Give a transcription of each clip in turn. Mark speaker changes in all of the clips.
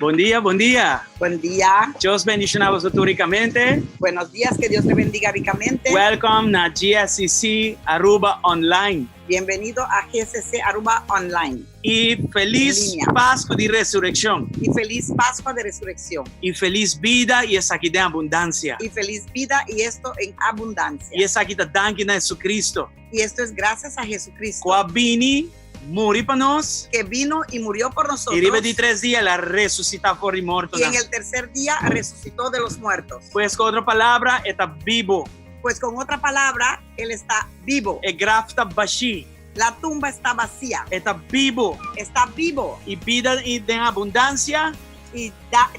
Speaker 1: Buen día, buen día.
Speaker 2: Buen día.
Speaker 1: Dios bendiga a vosotros ricamente.
Speaker 2: Buenos días, que Dios te bendiga ricamente.
Speaker 1: Welcome na GSCC Aruba Online.
Speaker 2: Bienvenido a GCC Aruba Online.
Speaker 1: Y feliz Pascua de Resurrección.
Speaker 2: Y feliz Pascua de Resurrección.
Speaker 1: Y feliz vida y esa aquí de abundancia.
Speaker 2: Y feliz vida y esto en abundancia.
Speaker 1: Y esa aquí te dan a Jesucristo.
Speaker 2: Y esto es gracias a Jesucristo.
Speaker 1: Cuabini murió para nos.
Speaker 2: Que vino y murió por nosotros.
Speaker 1: Y de 3 días la resucitó por el muerto.
Speaker 2: Y en el tercer día resucitó de los muertos.
Speaker 1: Pues con otra palabra, está vivo.
Speaker 2: Pues con otra palabra, Él está vivo.
Speaker 1: El grafta bashi.
Speaker 2: La tumba está vacía.
Speaker 1: Está vivo.
Speaker 2: Está vivo.
Speaker 1: Y vida en abundancia.
Speaker 2: Y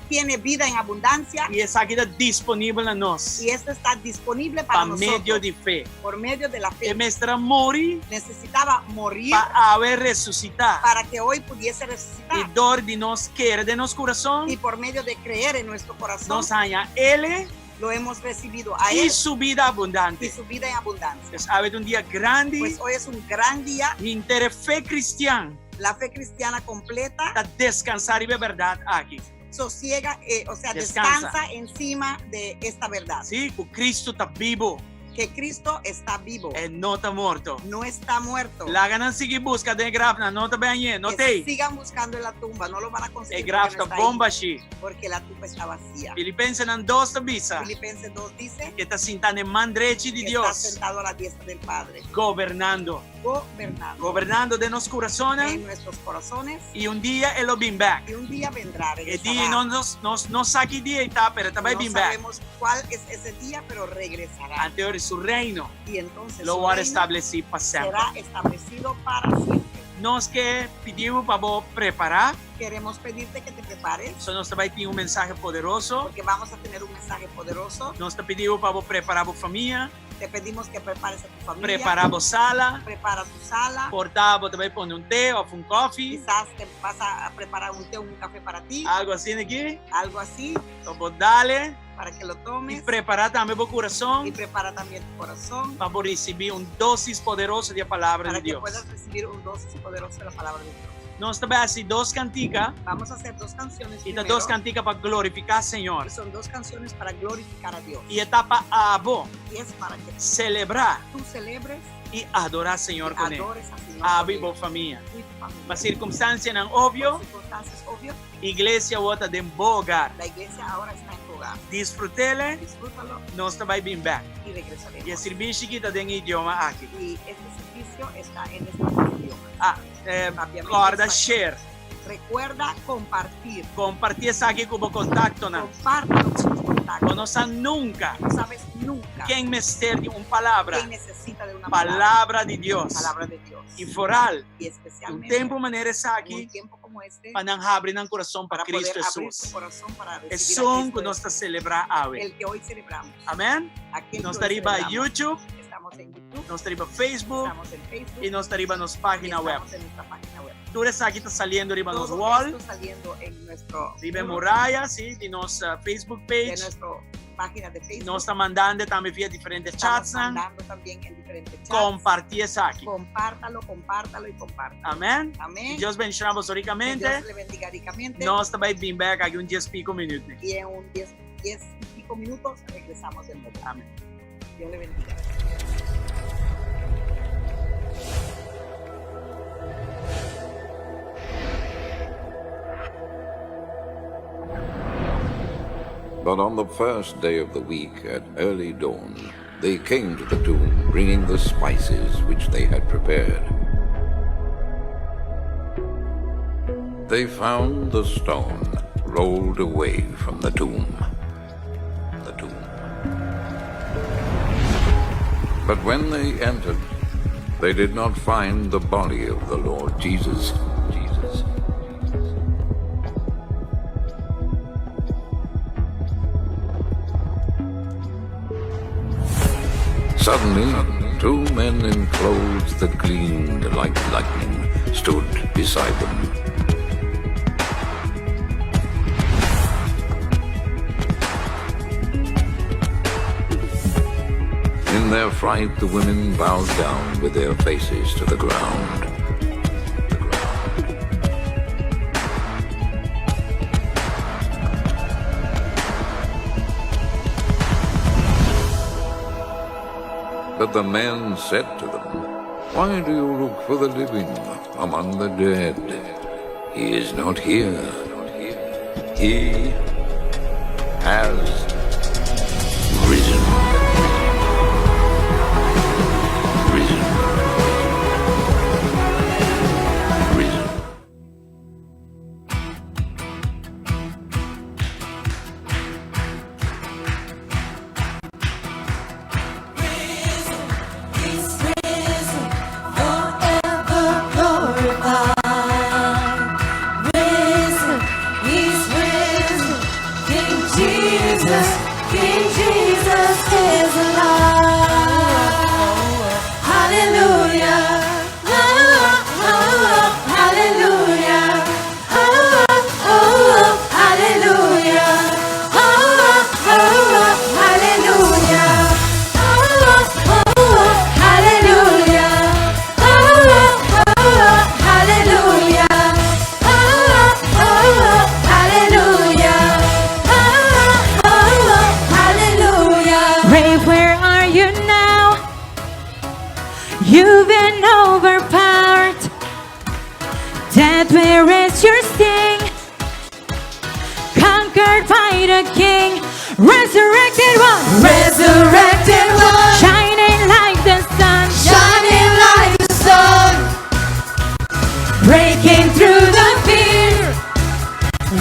Speaker 2: tiene vida en abundancia.
Speaker 1: Y esa aquí está disponible a nos.
Speaker 2: Y esto está disponible para nosotros.
Speaker 1: Medio de fe.
Speaker 2: Por medio de la fe.
Speaker 1: Nuestra mori
Speaker 2: necesitaba morir
Speaker 1: para haber resucitado.
Speaker 2: Para que hoy pudiese resucitar.
Speaker 1: Y dor de nos querer de nuestro corazón.
Speaker 2: Y por medio de creer en nuestro corazón.
Speaker 1: Nos haya Él.
Speaker 2: Lo hemos recibido a
Speaker 1: y
Speaker 2: Él.
Speaker 1: Su vida abundante.
Speaker 2: Y su vida en abundancia.
Speaker 1: Es ha un día grande.
Speaker 2: Pues hoy es un gran día.
Speaker 1: Inter fe cristiana.
Speaker 2: La fe cristiana completa.
Speaker 1: Para descansar y de verdad aquí.
Speaker 2: Sosiega, o sea, descansa encima de esta verdad.
Speaker 1: Sí, Cristo está vivo.
Speaker 2: Que Cristo está vivo.
Speaker 1: Él no está muerto.
Speaker 2: No está muerto.
Speaker 1: La ganan sigue busca de grafna, no te vean, no te.
Speaker 2: Sigan buscando en la tumba, no lo van a conseguir.
Speaker 1: El grafta bomba allí.
Speaker 2: Porque la tumba está vacía.
Speaker 1: Filipenses 2 avisa.
Speaker 2: Filipenses 2 dice
Speaker 1: que está sentado en mano derecha de Dios.
Speaker 2: Está sentado a la diestra del Padre.
Speaker 1: Gobernando. Gobernando de nuestros corazones.
Speaker 2: En nuestros corazones.
Speaker 1: Y un día Él lo viene back.
Speaker 2: Y un día vendrá.
Speaker 1: El día no sabe qué día está, pero también viene back.
Speaker 2: No sabemos cuál es ese día, pero regresará.
Speaker 1: Ante su reino.
Speaker 2: Y entonces
Speaker 1: lo va a establecer para siempre.
Speaker 2: Será establecido para siempre.
Speaker 1: Nos que pedimos para vos preparar.
Speaker 2: Queremos pedirte que te prepares.
Speaker 1: Eso nos va a tener un mensaje poderoso.
Speaker 2: Porque vamos a tener un mensaje poderoso.
Speaker 1: Nos te pedimos para vos preparar tu familia.
Speaker 2: Te pedimos que prepares a tu familia.
Speaker 1: Preparar tu sala.
Speaker 2: Prepara tu sala.
Speaker 1: Portar, vos te vas a poner un té o un coffee.
Speaker 2: Quizás te vas a preparar un té o un café para ti.
Speaker 1: Algo así de aquí.
Speaker 2: Algo así.
Speaker 1: Entonces, dale.
Speaker 2: Para que lo tomes.
Speaker 1: Y prepara también tu corazón.
Speaker 2: Y prepara también tu corazón.
Speaker 1: Para recibir un dosis poderosa de la palabra de Dios.
Speaker 2: Para que puedas recibir un dosis poderosa de la palabra de Dios.
Speaker 1: Nos te va a hacer 2 canticas.
Speaker 2: Vamos a hacer 2 canciones.
Speaker 1: Y estas 2 canticas para glorificar al Señor.
Speaker 2: Y son 2 canciones para glorificar a Dios.
Speaker 1: Y etapa a vos.
Speaker 2: Y es para que
Speaker 1: celebrar.
Speaker 2: Tú celebres.
Speaker 1: Y adorar al Señor con Él.
Speaker 2: A
Speaker 1: vivo familia. La circunstancia no obvio. Iglesia vota de un hogar.
Speaker 2: La iglesia ahora está en tu hogar.
Speaker 1: Disfrútelo. Nos te va a bien back.
Speaker 2: Y regresaremos.
Speaker 1: Y el servicio que está en idioma aquí.
Speaker 2: Y este servicio está en este idioma.
Speaker 1: Guarda share.
Speaker 2: Recuerda compartir.
Speaker 1: Compartir eso aquí como contacto.
Speaker 2: Compártelo con tus contactos.
Speaker 1: No sabes nunca.
Speaker 2: No sabes nunca.
Speaker 1: ¿Quién necesita de una palabra?
Speaker 2: ¿Quién necesita de una
Speaker 1: palabra de Dios?
Speaker 2: Palabra de Dios.
Speaker 1: Y foral.
Speaker 2: Y especialmente.
Speaker 1: Un tiempo manera es aquí.
Speaker 2: Un tiempo como este.
Speaker 1: Para abrir un corazón para Cristo Jesús. Es un que nos está celebrando.
Speaker 2: El que hoy celebramos.
Speaker 1: Amén. Nos está arriba a YouTube.
Speaker 2: Estamos en YouTube.
Speaker 1: Nos está arriba Facebook.
Speaker 2: Estamos en Facebook.
Speaker 1: Y nos está arriba en nuestra página web.
Speaker 2: En nuestra página web.
Speaker 1: Tú eres aquí, está saliendo arriba en los wall.
Speaker 2: Está saliendo en nuestro.
Speaker 1: Vive Muralla, sí, de nuestra Facebook page.
Speaker 2: De nuestra página de Facebook.
Speaker 1: Nos está mandando también vía diferentes chats.
Speaker 2: Mandando también en diferentes chats.
Speaker 1: Compartí eso aquí.
Speaker 2: Compártalo y compártalo.
Speaker 1: Amén.
Speaker 2: Amén.
Speaker 1: Dios bendiga vos ricamente.
Speaker 2: Dios le bendiga ricamente.
Speaker 1: Nos está bien back aquí un 10 pico minutos.
Speaker 2: Y en un 10 pico minutos regresamos de nuevo.
Speaker 1: Amén.
Speaker 2: Dios le bendiga.
Speaker 3: But on the first day of the week, at early dawn, they came to the tomb, bringing the spices which they had prepared. They found the stone rolled away from the tomb. But when they entered, they did not find the body of the Lord Jesus. Suddenly, 2 men in clothes that gleamed like lightning stood beside them. In their fright, the women bowed down with their faces to the ground. But the man said to them, "Why do you look for the living among the dead? He is not here. He has risen. Risen. Risen."
Speaker 4: You've been overpowered. Death, where is your sting? Conquered by the King. Resurrected one.
Speaker 5: Resurrected one.
Speaker 4: Shining like the sun.
Speaker 5: Shining like the sun.
Speaker 4: Breaking through the fear.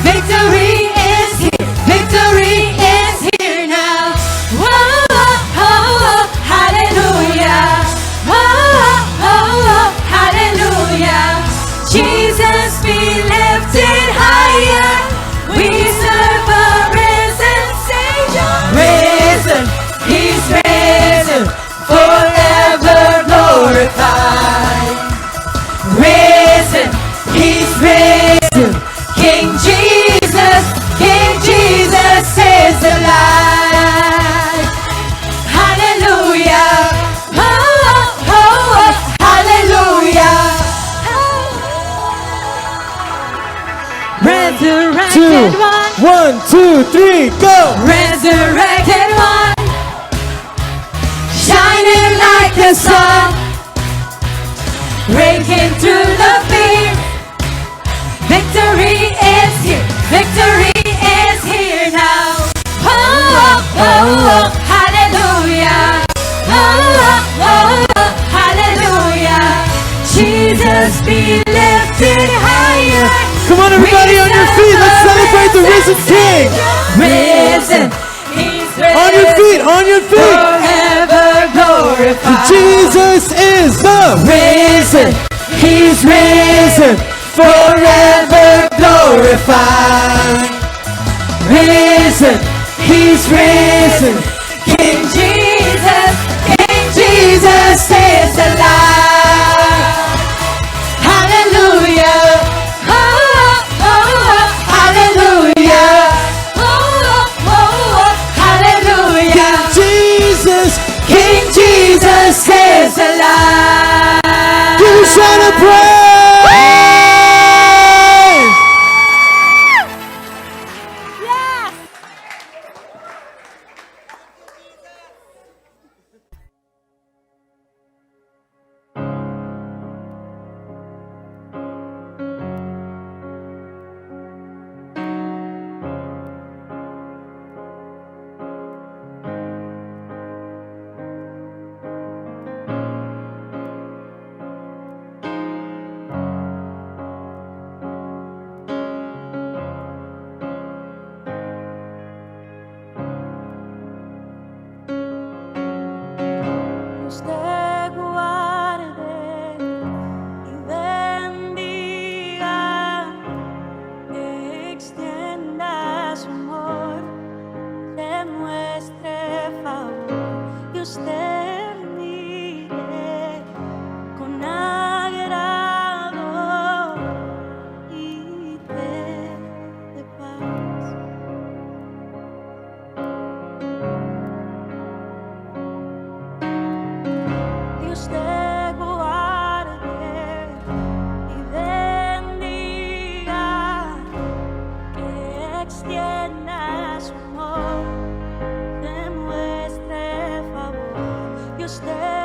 Speaker 4: Victory is here. Victory is here now. Whoa, oh, oh, hallelujah. Hallelujah. Jesus be lifted higher. We serve a risen Savior.
Speaker 5: Risen, He's risen, forever glorified.
Speaker 4: Risen, He's risen. King Jesus is alive. Hallelujah. Resurrected one.
Speaker 5: 1, 2, 3, go!
Speaker 4: Resurrected one. Shining like the sun. Breaking through the fear. Victory is here. Victory is here now. Oh, oh, oh, oh, hallelujah. Oh, oh, oh, hallelujah. Jesus be lifted higher.
Speaker 5: Come on, everybody, on your feet. Let's celebrate the risen King.
Speaker 4: Risen, He's risen.
Speaker 5: On your feet, on your feet.
Speaker 4: Forever glorified.
Speaker 5: Jesus is the
Speaker 4: Risen, He's risen.
Speaker 5: forever glorified.
Speaker 4: Risen, He's risen. King Jesus is alive. Hallelujah. Oh, oh, oh, hallelujah. Oh, oh, oh, hallelujah. King Jesus is alive.
Speaker 5: Give a shout of praise.
Speaker 4: Yes. Dios te guarde y bendiga, que extienda su amor, te muestre favor. Dios te mire con agrado y te dé paz. Dios te guarde y bendiga, que extienda su amor, te muestre favor. Dios te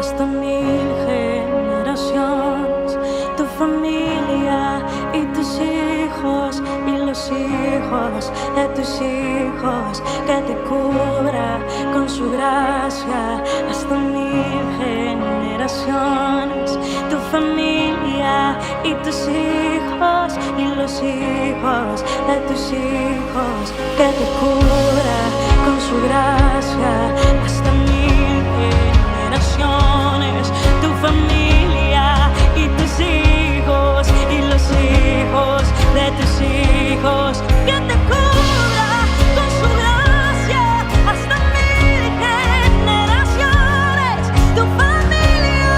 Speaker 6: hasta 1000 generaciones, tu familia y tus hijos y los hijos de tus hijos, que te cubra con su gracia hasta 1000 generaciones, tu familia y tus hijos y los hijos de tus hijos, que te cubra con su gracia hasta 1000 generaciones, tu familia y tus hijos y los hijos de tus hijos, que te cubra con su gracia hasta 1000 generaciones, tu familia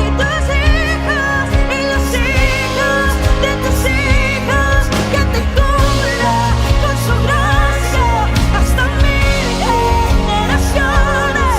Speaker 6: y tus hijos y los hijos de tus hijos, que te cubra con su gracia hasta 1000 generaciones,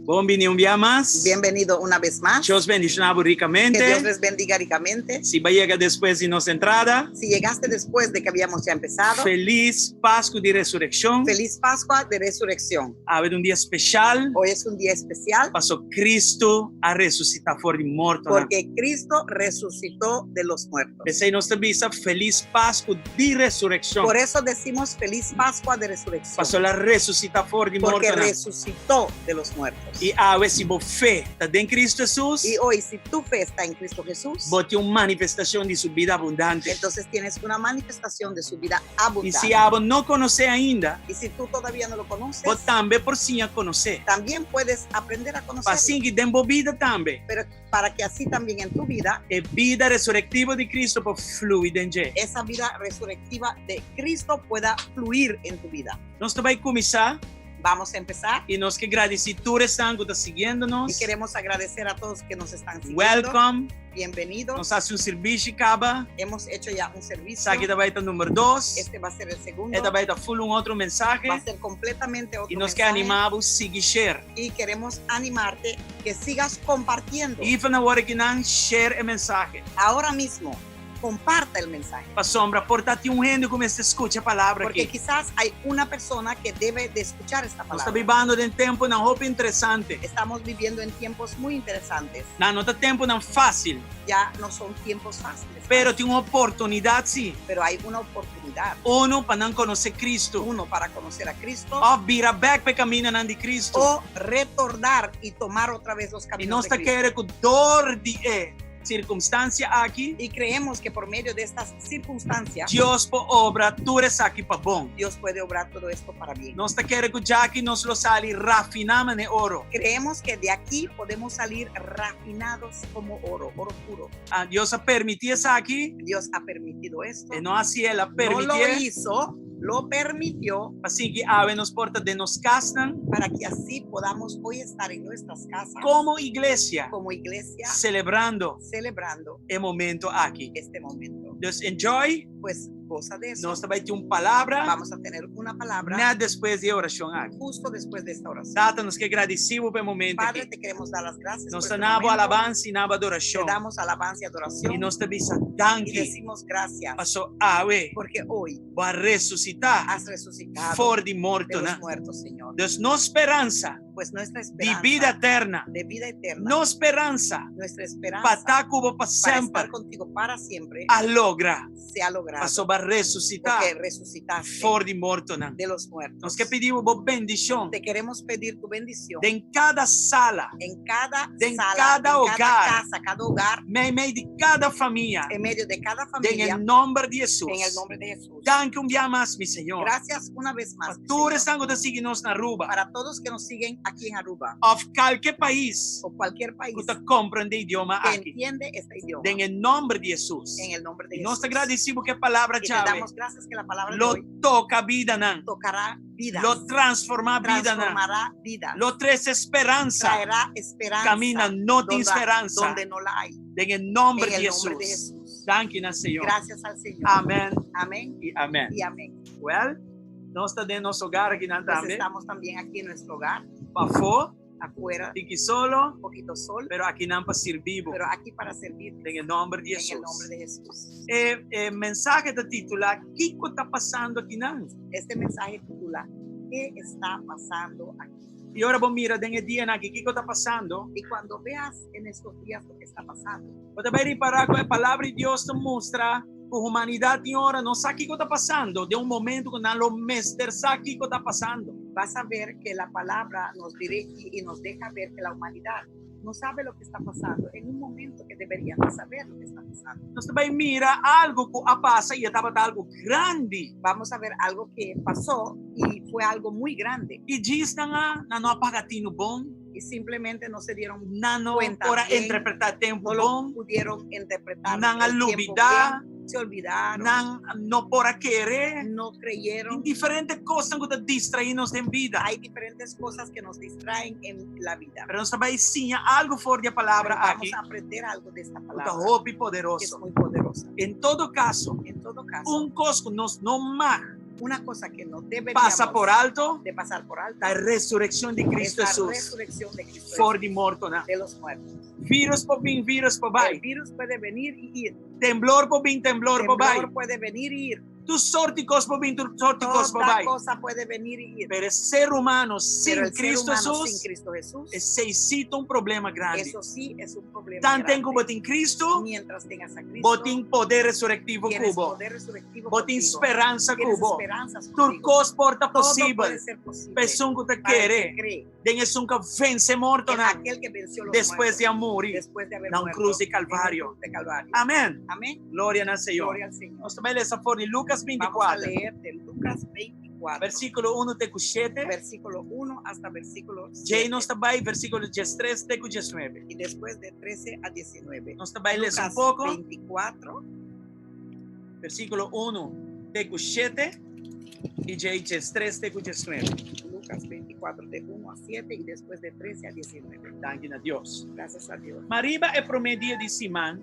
Speaker 1: Bom dia um dia mais.
Speaker 2: Bienvenido una vez más.
Speaker 1: Deus bendiga
Speaker 2: Que Dios
Speaker 1: ricamente.
Speaker 2: les bendiga ricamente.
Speaker 1: Se chega depois de nossa entrada,
Speaker 2: Si llegaste después de que habíamos ya empezado,
Speaker 1: feliz Páscoa de Resurrección.
Speaker 2: feliz Pascua de Resurrección.
Speaker 1: Haver um dia especial.
Speaker 2: Hoy es un día especial
Speaker 1: Passou Cristo a ressuscitar fora de morto.
Speaker 2: porque Cristo resucitó de los muertos.
Speaker 1: Essa é nossa visa, feliz Páscoa de Resurrección.
Speaker 2: Por eso decimos feliz Pascua de Resurrección.
Speaker 1: Passou a ressuscitar fora de morto.
Speaker 2: Porque resucitó de los muertos.
Speaker 1: E se você fé está em Cristo Jesus,
Speaker 2: Y hoy, si tu fe está en Cristo Jesús,
Speaker 1: você tem uma manifestação de sua vida abundante.
Speaker 2: entonces tienes una manifestación de su vida
Speaker 1: E
Speaker 2: abundante.
Speaker 1: se você não conhece ainda,
Speaker 2: Y si tú todavía no lo conoces,
Speaker 1: você também por sim a conhecer.
Speaker 2: también puedes aprender a
Speaker 1: Para
Speaker 2: conocerlo.
Speaker 1: assim que desenvolvida também.
Speaker 2: Pero para que así también en tu vida,
Speaker 1: É vida ressurrectiva de Cristo por fluir em Deus.
Speaker 2: esa vida resurrectiva de Cristo pueda fluir en tu vida.
Speaker 1: Nós vamos começar
Speaker 2: Vamos a empezar
Speaker 1: e nós que agradecer todos estão que estão
Speaker 2: y
Speaker 1: seguindo-nos.
Speaker 2: queremos agradecer a todos que nos están siguiendo.
Speaker 1: Welcome.
Speaker 2: Bienvenidos.
Speaker 1: Nós fazemos serviço acaba.
Speaker 2: Hemos hecho ya un servicio.
Speaker 1: Essa aqui vai estar número 2.
Speaker 2: Este va a ser el segundo.
Speaker 1: Esta vai estar full outro mensagem.
Speaker 2: Va a ser completamente otro
Speaker 1: E nós que
Speaker 2: mensaje.
Speaker 1: animamos seguir share.
Speaker 2: Y queremos animarte que sigas compartiendo.
Speaker 1: E na hora que não share a mensagem.
Speaker 2: Ahora mismo, comparta el mensaje.
Speaker 1: Para sombra, portar-te reino e começa a escutar a palavra
Speaker 2: Porque
Speaker 1: aqui.
Speaker 2: quizás hay una persona que debe de escuchar esta
Speaker 1: Nós estamos
Speaker 2: palabra.
Speaker 1: vivendo em tempo não roupa interessante.
Speaker 2: Estamos viviendo en tiempos muy interesantes.
Speaker 1: Não está tempo não fácil.
Speaker 2: Ya no son tiempos fáciles.
Speaker 1: Pero tem uma oportunidade sim.
Speaker 2: Pero hay una oportunidad.
Speaker 1: Uno, para não conhecer Cristo.
Speaker 2: Uno, para conocer a Cristo.
Speaker 1: Ou virar back para caminho de Cristo.
Speaker 2: O retornar y tomar otra vez los
Speaker 1: E
Speaker 2: caminos
Speaker 1: nós
Speaker 2: de
Speaker 1: está
Speaker 2: Cristo.
Speaker 1: querendo que dor de circunstância aqui,
Speaker 2: Y creemos que por medio de estas circunstancias,
Speaker 1: Deus por obra tudo isso aqui para bom.
Speaker 2: Dios puede obrar todo esto para bien.
Speaker 1: Nós está querendo que já aqui nós lo sali rafinamos em ouro.
Speaker 2: Creemos que de aquí podemos salir refinados como oro, oro puro.
Speaker 1: Deus a permitir isso aqui,
Speaker 2: Dios ha permitido esto.
Speaker 1: e não assim ela
Speaker 2: No lo
Speaker 1: permitir,
Speaker 2: hizo, lo permitió
Speaker 1: assim que ave nos porta de nos castan
Speaker 2: para que así podamos hoy estar en nuestras casas
Speaker 1: como igreja,
Speaker 2: como iglesia
Speaker 1: celebrando
Speaker 2: celebrando
Speaker 1: o momento aqui.
Speaker 2: este momento.
Speaker 1: Deus enjoy,
Speaker 2: Pues goza de eso.
Speaker 1: nós vai ter uma palavra,
Speaker 2: Vamos a tener una palabra
Speaker 1: nada depois de oração aqui.
Speaker 2: justo después de esta oración.
Speaker 1: Data-nos que agradecemos pelo momento
Speaker 2: Padre,
Speaker 1: aqui.
Speaker 2: te queremos dar las gracias.
Speaker 1: Nós
Speaker 2: por este
Speaker 1: damos
Speaker 2: momento.
Speaker 1: alabança e nada
Speaker 2: Te
Speaker 1: adoração.
Speaker 2: damos alabanza y
Speaker 1: E
Speaker 2: adoración.
Speaker 1: nós te bisa
Speaker 2: Y
Speaker 1: danke
Speaker 2: decimos gracias
Speaker 1: passou ave
Speaker 2: porque hoy
Speaker 1: vai ressuscitar
Speaker 2: has resucitado
Speaker 1: fora de
Speaker 2: de
Speaker 1: morto, né?
Speaker 2: los muertos, Señor.
Speaker 1: Deus, nossa esperança
Speaker 2: Pues nuestra
Speaker 1: de
Speaker 2: esperanza
Speaker 1: vida eterna,
Speaker 2: de vida eterna,
Speaker 1: nossa esperança
Speaker 2: nuestra esperanza
Speaker 1: para estar como para
Speaker 2: para estar
Speaker 1: sempre,
Speaker 2: contigo para siempre
Speaker 1: a logra,
Speaker 2: se ha logrado.
Speaker 1: passou vai ressuscitar
Speaker 2: Porque resucitaste
Speaker 1: fora de morto, né?
Speaker 2: de los muertos.
Speaker 1: Nós que pedimos boa bendição
Speaker 2: Te queremos pedir tu bendición
Speaker 1: em cada sala,
Speaker 2: en cada
Speaker 1: en
Speaker 2: sala,
Speaker 1: cada
Speaker 2: en
Speaker 1: hogar,
Speaker 2: cada casa, cada hogar,
Speaker 1: em meio de cada família,
Speaker 2: en medio de cada
Speaker 1: em
Speaker 2: familia,
Speaker 1: nome de Jesus.
Speaker 2: en el nombre de Jesús.
Speaker 1: Danke dia mais, meu Senhor.
Speaker 2: Gracias una vez más,
Speaker 1: Para
Speaker 2: mi
Speaker 1: todos
Speaker 2: Señor.
Speaker 1: estão que seguem nós na rua,
Speaker 2: Para todos que nos siguen aquí en Aruba
Speaker 1: of qualquer país
Speaker 2: o cualquier país
Speaker 1: que compreende idioma
Speaker 2: que
Speaker 1: aqui.
Speaker 2: entiende este idioma,
Speaker 1: Em nome de Jesus.
Speaker 2: en el nombre de
Speaker 1: E
Speaker 2: Jesús.
Speaker 1: nós te agradecemos que a palavra
Speaker 2: Y te
Speaker 1: chave
Speaker 2: damos gracias que la palabra de
Speaker 1: lo
Speaker 2: hoy
Speaker 1: toca a vida, não?
Speaker 2: tocará vidas,
Speaker 1: Lo transforma a vida, não?
Speaker 2: transformará vidas,
Speaker 1: Lo traz esperança.
Speaker 2: traerá esperanza
Speaker 1: Camina, no tem
Speaker 2: donde,
Speaker 1: esperança.
Speaker 2: donde no la hay.
Speaker 1: Em nome
Speaker 2: En
Speaker 1: de
Speaker 2: el nombre de
Speaker 1: Jesus.
Speaker 2: Jesús.
Speaker 1: Danke, na Senhor.
Speaker 2: Gracias al Señor.
Speaker 1: Amém
Speaker 2: Amén
Speaker 1: e amém.
Speaker 2: y amén.
Speaker 1: Well, nós estamos dentro do nosso hogar aqui na
Speaker 2: Pues
Speaker 1: também.
Speaker 2: estamos también aquí en nuestro hogar,
Speaker 1: Para fora,
Speaker 2: afuera,
Speaker 1: fique solo,
Speaker 2: un poquito sol,
Speaker 1: pero aqui não para servir.
Speaker 2: pero aquí para servir
Speaker 1: Em nome de
Speaker 2: en el nombre
Speaker 1: Jesus.
Speaker 2: de Jesús.
Speaker 1: Mensagem da titular: o que está passando aqui, não?
Speaker 2: Este mensaje titula ¿Qué está pasando aquí?
Speaker 1: E agora vamos mirar dentro do dia aqui, o que está passando?
Speaker 2: Y cuando veas en estos días lo que está pasando,
Speaker 1: Você vai reparar que a palavra de Deus te mostra que a humanidade agora não sabe o que está passando. De um momento que não mestre sabe o que está passando.
Speaker 2: vas a ver que la palabra nos dirige y nos deja ver que la humanidad no sabe lo que está pasando en un momento que deberían de saber lo que está pasando.
Speaker 1: Nós também mira algo que passa e estava algo grande.
Speaker 2: Vamos a ver algo que pasó y fue algo muy grande
Speaker 1: E diz não apagatino bom,
Speaker 2: y simplemente no se dieron
Speaker 1: não
Speaker 2: cuenta
Speaker 1: para
Speaker 2: bien,
Speaker 1: interpretar tempo
Speaker 2: no lo
Speaker 1: bom,
Speaker 2: pudieron interpretar
Speaker 1: não
Speaker 2: el tiempo
Speaker 1: alubidar,
Speaker 2: bien, se olvidaron,
Speaker 1: não por querer.
Speaker 2: no creyeron.
Speaker 1: Diferentes coisas que distraem-nos em vida.
Speaker 2: Hay diferentes cosas que nos distraen en la vida.
Speaker 1: Mas nós também sim algo fora da palavra
Speaker 2: Pero
Speaker 1: aqui,
Speaker 2: vamos a aprender algo de esta
Speaker 1: que
Speaker 2: palabra
Speaker 1: é hope
Speaker 2: que es
Speaker 1: poderoso.
Speaker 2: muy poderosa.
Speaker 1: Em todo caso,
Speaker 2: En todo caso,
Speaker 1: coisa que nós não mag
Speaker 2: Una cosa que no deberíamos
Speaker 1: passa por alto
Speaker 2: de pasar por alto
Speaker 1: la resurrección de
Speaker 2: es
Speaker 1: Cristo
Speaker 2: la
Speaker 1: Jesús.
Speaker 2: resurrección de Cristo
Speaker 1: For
Speaker 2: Jesús,
Speaker 1: de morto, né?
Speaker 2: de los muertos.
Speaker 1: Vírus por vir, vírus por
Speaker 2: El
Speaker 1: vai.
Speaker 2: virus puede venir y ir.
Speaker 1: Temblor por vir, temblor por vai.
Speaker 2: Temblor puede venir y ir.
Speaker 1: Tu sorticos por vir, tu sorticos por
Speaker 2: Toda
Speaker 1: vai.
Speaker 2: cosa puede venir y ir.
Speaker 1: Pero el ser humano
Speaker 2: Pero
Speaker 1: sin
Speaker 2: el ser
Speaker 1: Cristo
Speaker 2: humano sin
Speaker 1: Jesús
Speaker 2: Cristo Jesús,
Speaker 1: necesita un problema grande.
Speaker 2: eso sí es un problema
Speaker 1: Tanto
Speaker 2: grande.
Speaker 1: tempo botin Cristo,
Speaker 2: Mientras tengas a Cristo,
Speaker 1: botin poder resurrectivo
Speaker 2: tienes
Speaker 1: cubo.
Speaker 2: poder resurrectivo
Speaker 1: Botin
Speaker 2: contigo.
Speaker 1: esperança
Speaker 2: Tienes
Speaker 1: cubo.
Speaker 2: esperanzas contigo.
Speaker 1: Turcos porta
Speaker 2: Todo
Speaker 1: possível.
Speaker 2: puede ser posible
Speaker 1: Pessoa que te
Speaker 2: para el que
Speaker 1: quer.
Speaker 2: cree
Speaker 1: Den es un que vence morto
Speaker 2: en
Speaker 1: na.
Speaker 2: aquel que venció los
Speaker 1: Después de
Speaker 2: muertos,
Speaker 1: morir.
Speaker 2: después de haber
Speaker 1: na
Speaker 2: muerto
Speaker 1: cruz de
Speaker 2: en
Speaker 1: Calvario.
Speaker 2: la cruz de Calvario.
Speaker 1: Amén.
Speaker 2: Amén.
Speaker 1: Glória ao Senhor.
Speaker 2: Gloria al Señor.
Speaker 1: Nós também lemos fora de Lucas
Speaker 2: Vamos a
Speaker 1: 24,
Speaker 2: leer de Lucas 24,
Speaker 1: versículo 1 até 7.
Speaker 2: versículo 1 hasta versículo
Speaker 1: Jay
Speaker 2: 7,
Speaker 1: nós também, versículo 13 até 19.
Speaker 2: y después de 13 a 19.
Speaker 1: Nós também lemos
Speaker 2: Lucas
Speaker 1: pouco,
Speaker 2: 24,
Speaker 1: versículo 1 até 7 e Jay 13 até 19.
Speaker 2: Lucas 24 de 1 a 7 y después de 13 a 19.
Speaker 1: Danke a Deus.
Speaker 2: Gracias a Dios.
Speaker 1: Mariba é promedia de Simão,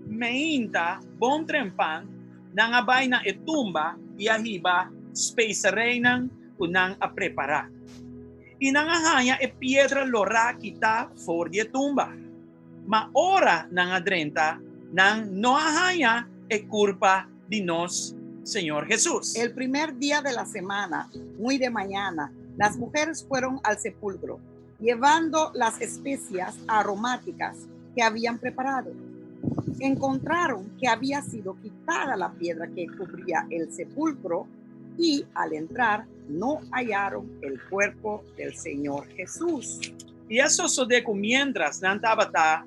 Speaker 1: meinta, bom trempan, nang abay na etumba, e arriba, space reinan, unang a preparar. E nang ahaya e piedra lora kita for de tumba. Ma ora nang adrenta, nang no ahaya e culpa de nos, Señor Jesús.
Speaker 2: El primer día de la semana, muy de mañana, las mujeres fueron al sepulcro, llevando las especias aromáticas que habían preparado. Encontraron que había sido quitada la piedra que cubría el sepulcro y al entrar no hallaron el cuerpo del Señor Jesús.
Speaker 1: E eso sodeco mientras nang tabata,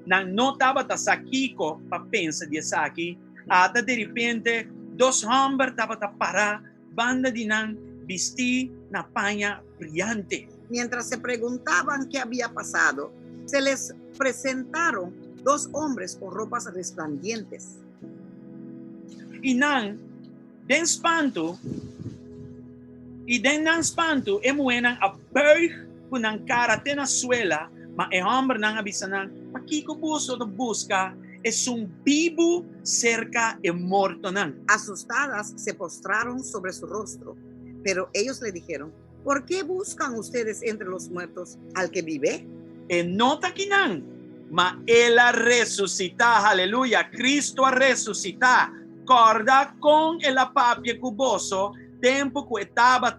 Speaker 1: nang no tabata sakiko pa pensa de saki, ata de repente dos hombres tabata para banda de nang visti na paña brillante.
Speaker 2: Mientras se preguntaban qué había pasado, se les presentaron dos hombres con ropas resplandecientes.
Speaker 1: E nang den espanto, e den nang espanto, e muenang a berg kunang cara te na suela, ma e hombre nang abisanang, pakiko buso na busca, es un vivo cerca e morto nang.
Speaker 2: Asustadas se postraron sobre su rostro, pero ellos le dijeron, ¿por qué buscan ustedes entre los muertos al que vive?
Speaker 1: E nota kinang, ma ela resucita, aleluya, Cristo a resucita, corda con el apapie cuboso, tempo que estaba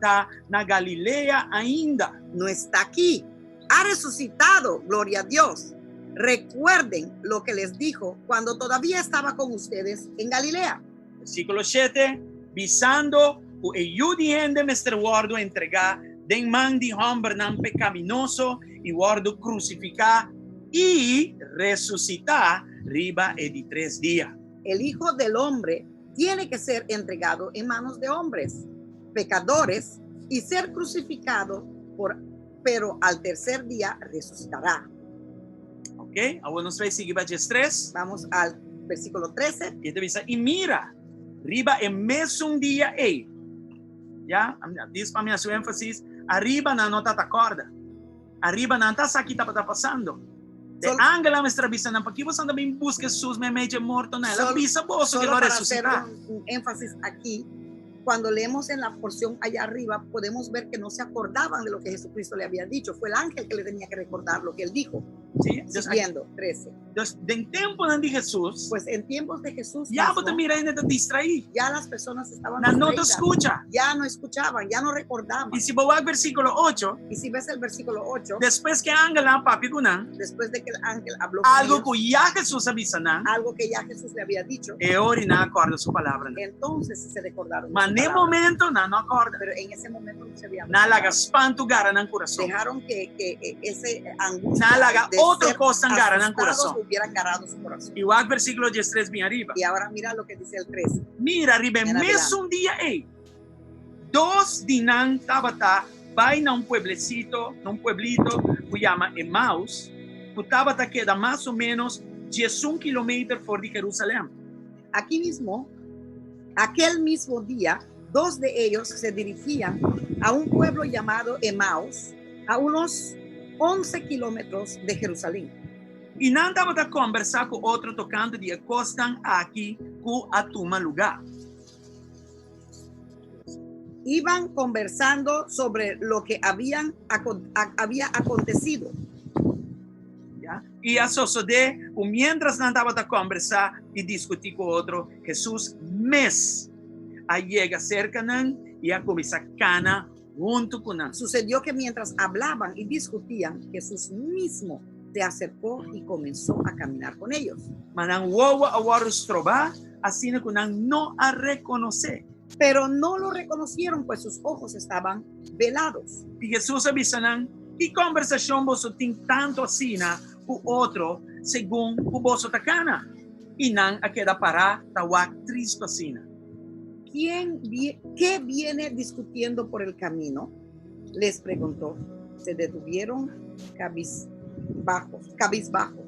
Speaker 1: na Galilea ainda.
Speaker 2: No está aquí, ha resucitado, gloria a Dios. Recuerden lo que les dijo cuando todavía estaba con ustedes en Galilea.
Speaker 1: Versículo 7, visando o ayudiende mestre guardo entregar den man de hombre nan pecaminoso y guardo crucificar y resucitar riba e de 3 días.
Speaker 2: El Hijo del Hombre tiene que ser entregado en manos de hombres, pecadores, y ser crucificado, pero al tercer día resucitará.
Speaker 1: Ok, ahora nos vai seguir para 3.
Speaker 2: Vamos al versículo 13.
Speaker 1: Y te dice, y mira, riba en mes un día, ya, diz para mí su énfasis, arriba na nota ta corda, arriba na tá aqui tá passando. De Angela me está avisando, porque você também busca Jesus me meio morto, né? Ela avisa vos que
Speaker 2: Solo
Speaker 1: vai
Speaker 2: para hacer
Speaker 1: ressuscitar.
Speaker 2: un énfasis aquí, cuando leemos en la porción allá arriba, podemos ver que no se acordaban de lo que Jesucristo le había dicho. Fue el ángel que le tenía que recordar lo que él dijo.
Speaker 1: Sí, entonces,
Speaker 2: Siguiendo, 13.
Speaker 1: entonces, en tiempo de Jesús,
Speaker 2: Pues en tiempos de Jesús
Speaker 1: ya
Speaker 2: mismo,
Speaker 1: você mira ainda te distrair.
Speaker 2: ya las personas estaban
Speaker 1: No te
Speaker 2: distraídas,
Speaker 1: escucha.
Speaker 2: ya no escuchaban, ya no recordaban.
Speaker 1: Y si vos vas al versículo 8,
Speaker 2: Y si ves el versículo 8,
Speaker 1: después que Angela papi kunan,
Speaker 2: después de que el ángel habló con
Speaker 1: algo
Speaker 2: ellos,
Speaker 1: que ya Jesús avisa nan,
Speaker 2: algo que ya Jesús le había dicho,
Speaker 1: e ora não acorda sua palavra.
Speaker 2: entonces sí se recordaron. de
Speaker 1: Mas
Speaker 2: su
Speaker 1: nem
Speaker 2: palabra.
Speaker 1: momento não acorda.
Speaker 2: Pero en ese momento no se había
Speaker 1: Não laga
Speaker 2: recordado.
Speaker 1: espanto gara no coração.
Speaker 2: Dejaron que ese angustia
Speaker 1: Não laga
Speaker 2: de
Speaker 1: outra
Speaker 2: ser
Speaker 1: coisa gara no
Speaker 2: asustados
Speaker 1: coração.
Speaker 2: hubieran agarrado su corazón.
Speaker 1: E o versículo 13 bem arriba.
Speaker 2: Y ahora mira lo que dice el 13.
Speaker 1: Mira, arriba,
Speaker 2: En
Speaker 1: mesmo um dia, dos dinan tabata vai num pueblito que chama Emaús, que tabata queda mais ou menos 11 kilómetros fora de Jerusalém.
Speaker 2: Aquí mismo, aquel mismo día, dos de ellos se dirigían a un pueblo llamado Emaús, a unos 11 kilómetros de Jerusalén.
Speaker 1: E não tabata conversar com outro tocando de acostam aqui com a tuma lugar.
Speaker 2: Iban conversando sobre lo que había acontecido.
Speaker 1: Ya? E a suceder, mientras andava a conversar e discutir com o outro, Jesus mes llega cerca e a começar a cana junto com nós.
Speaker 2: Sucedió que mientras hablaban y discutían, Jesús mismo se acercó y comenzó a caminar con ellos.
Speaker 1: Mas não ouve a os trobar, assim que não a reconhecer.
Speaker 2: Pero no lo reconocieron, pues sus ojos estaban velados.
Speaker 1: E Jesus avisa não, que conversação você tem tanto assim o outro, segundo o vosso tacana. E não a queda parar, tawa triste assim.
Speaker 2: ¿Qué viene discutiendo por el camino? Les preguntó. Se detuvieron cabizbajos.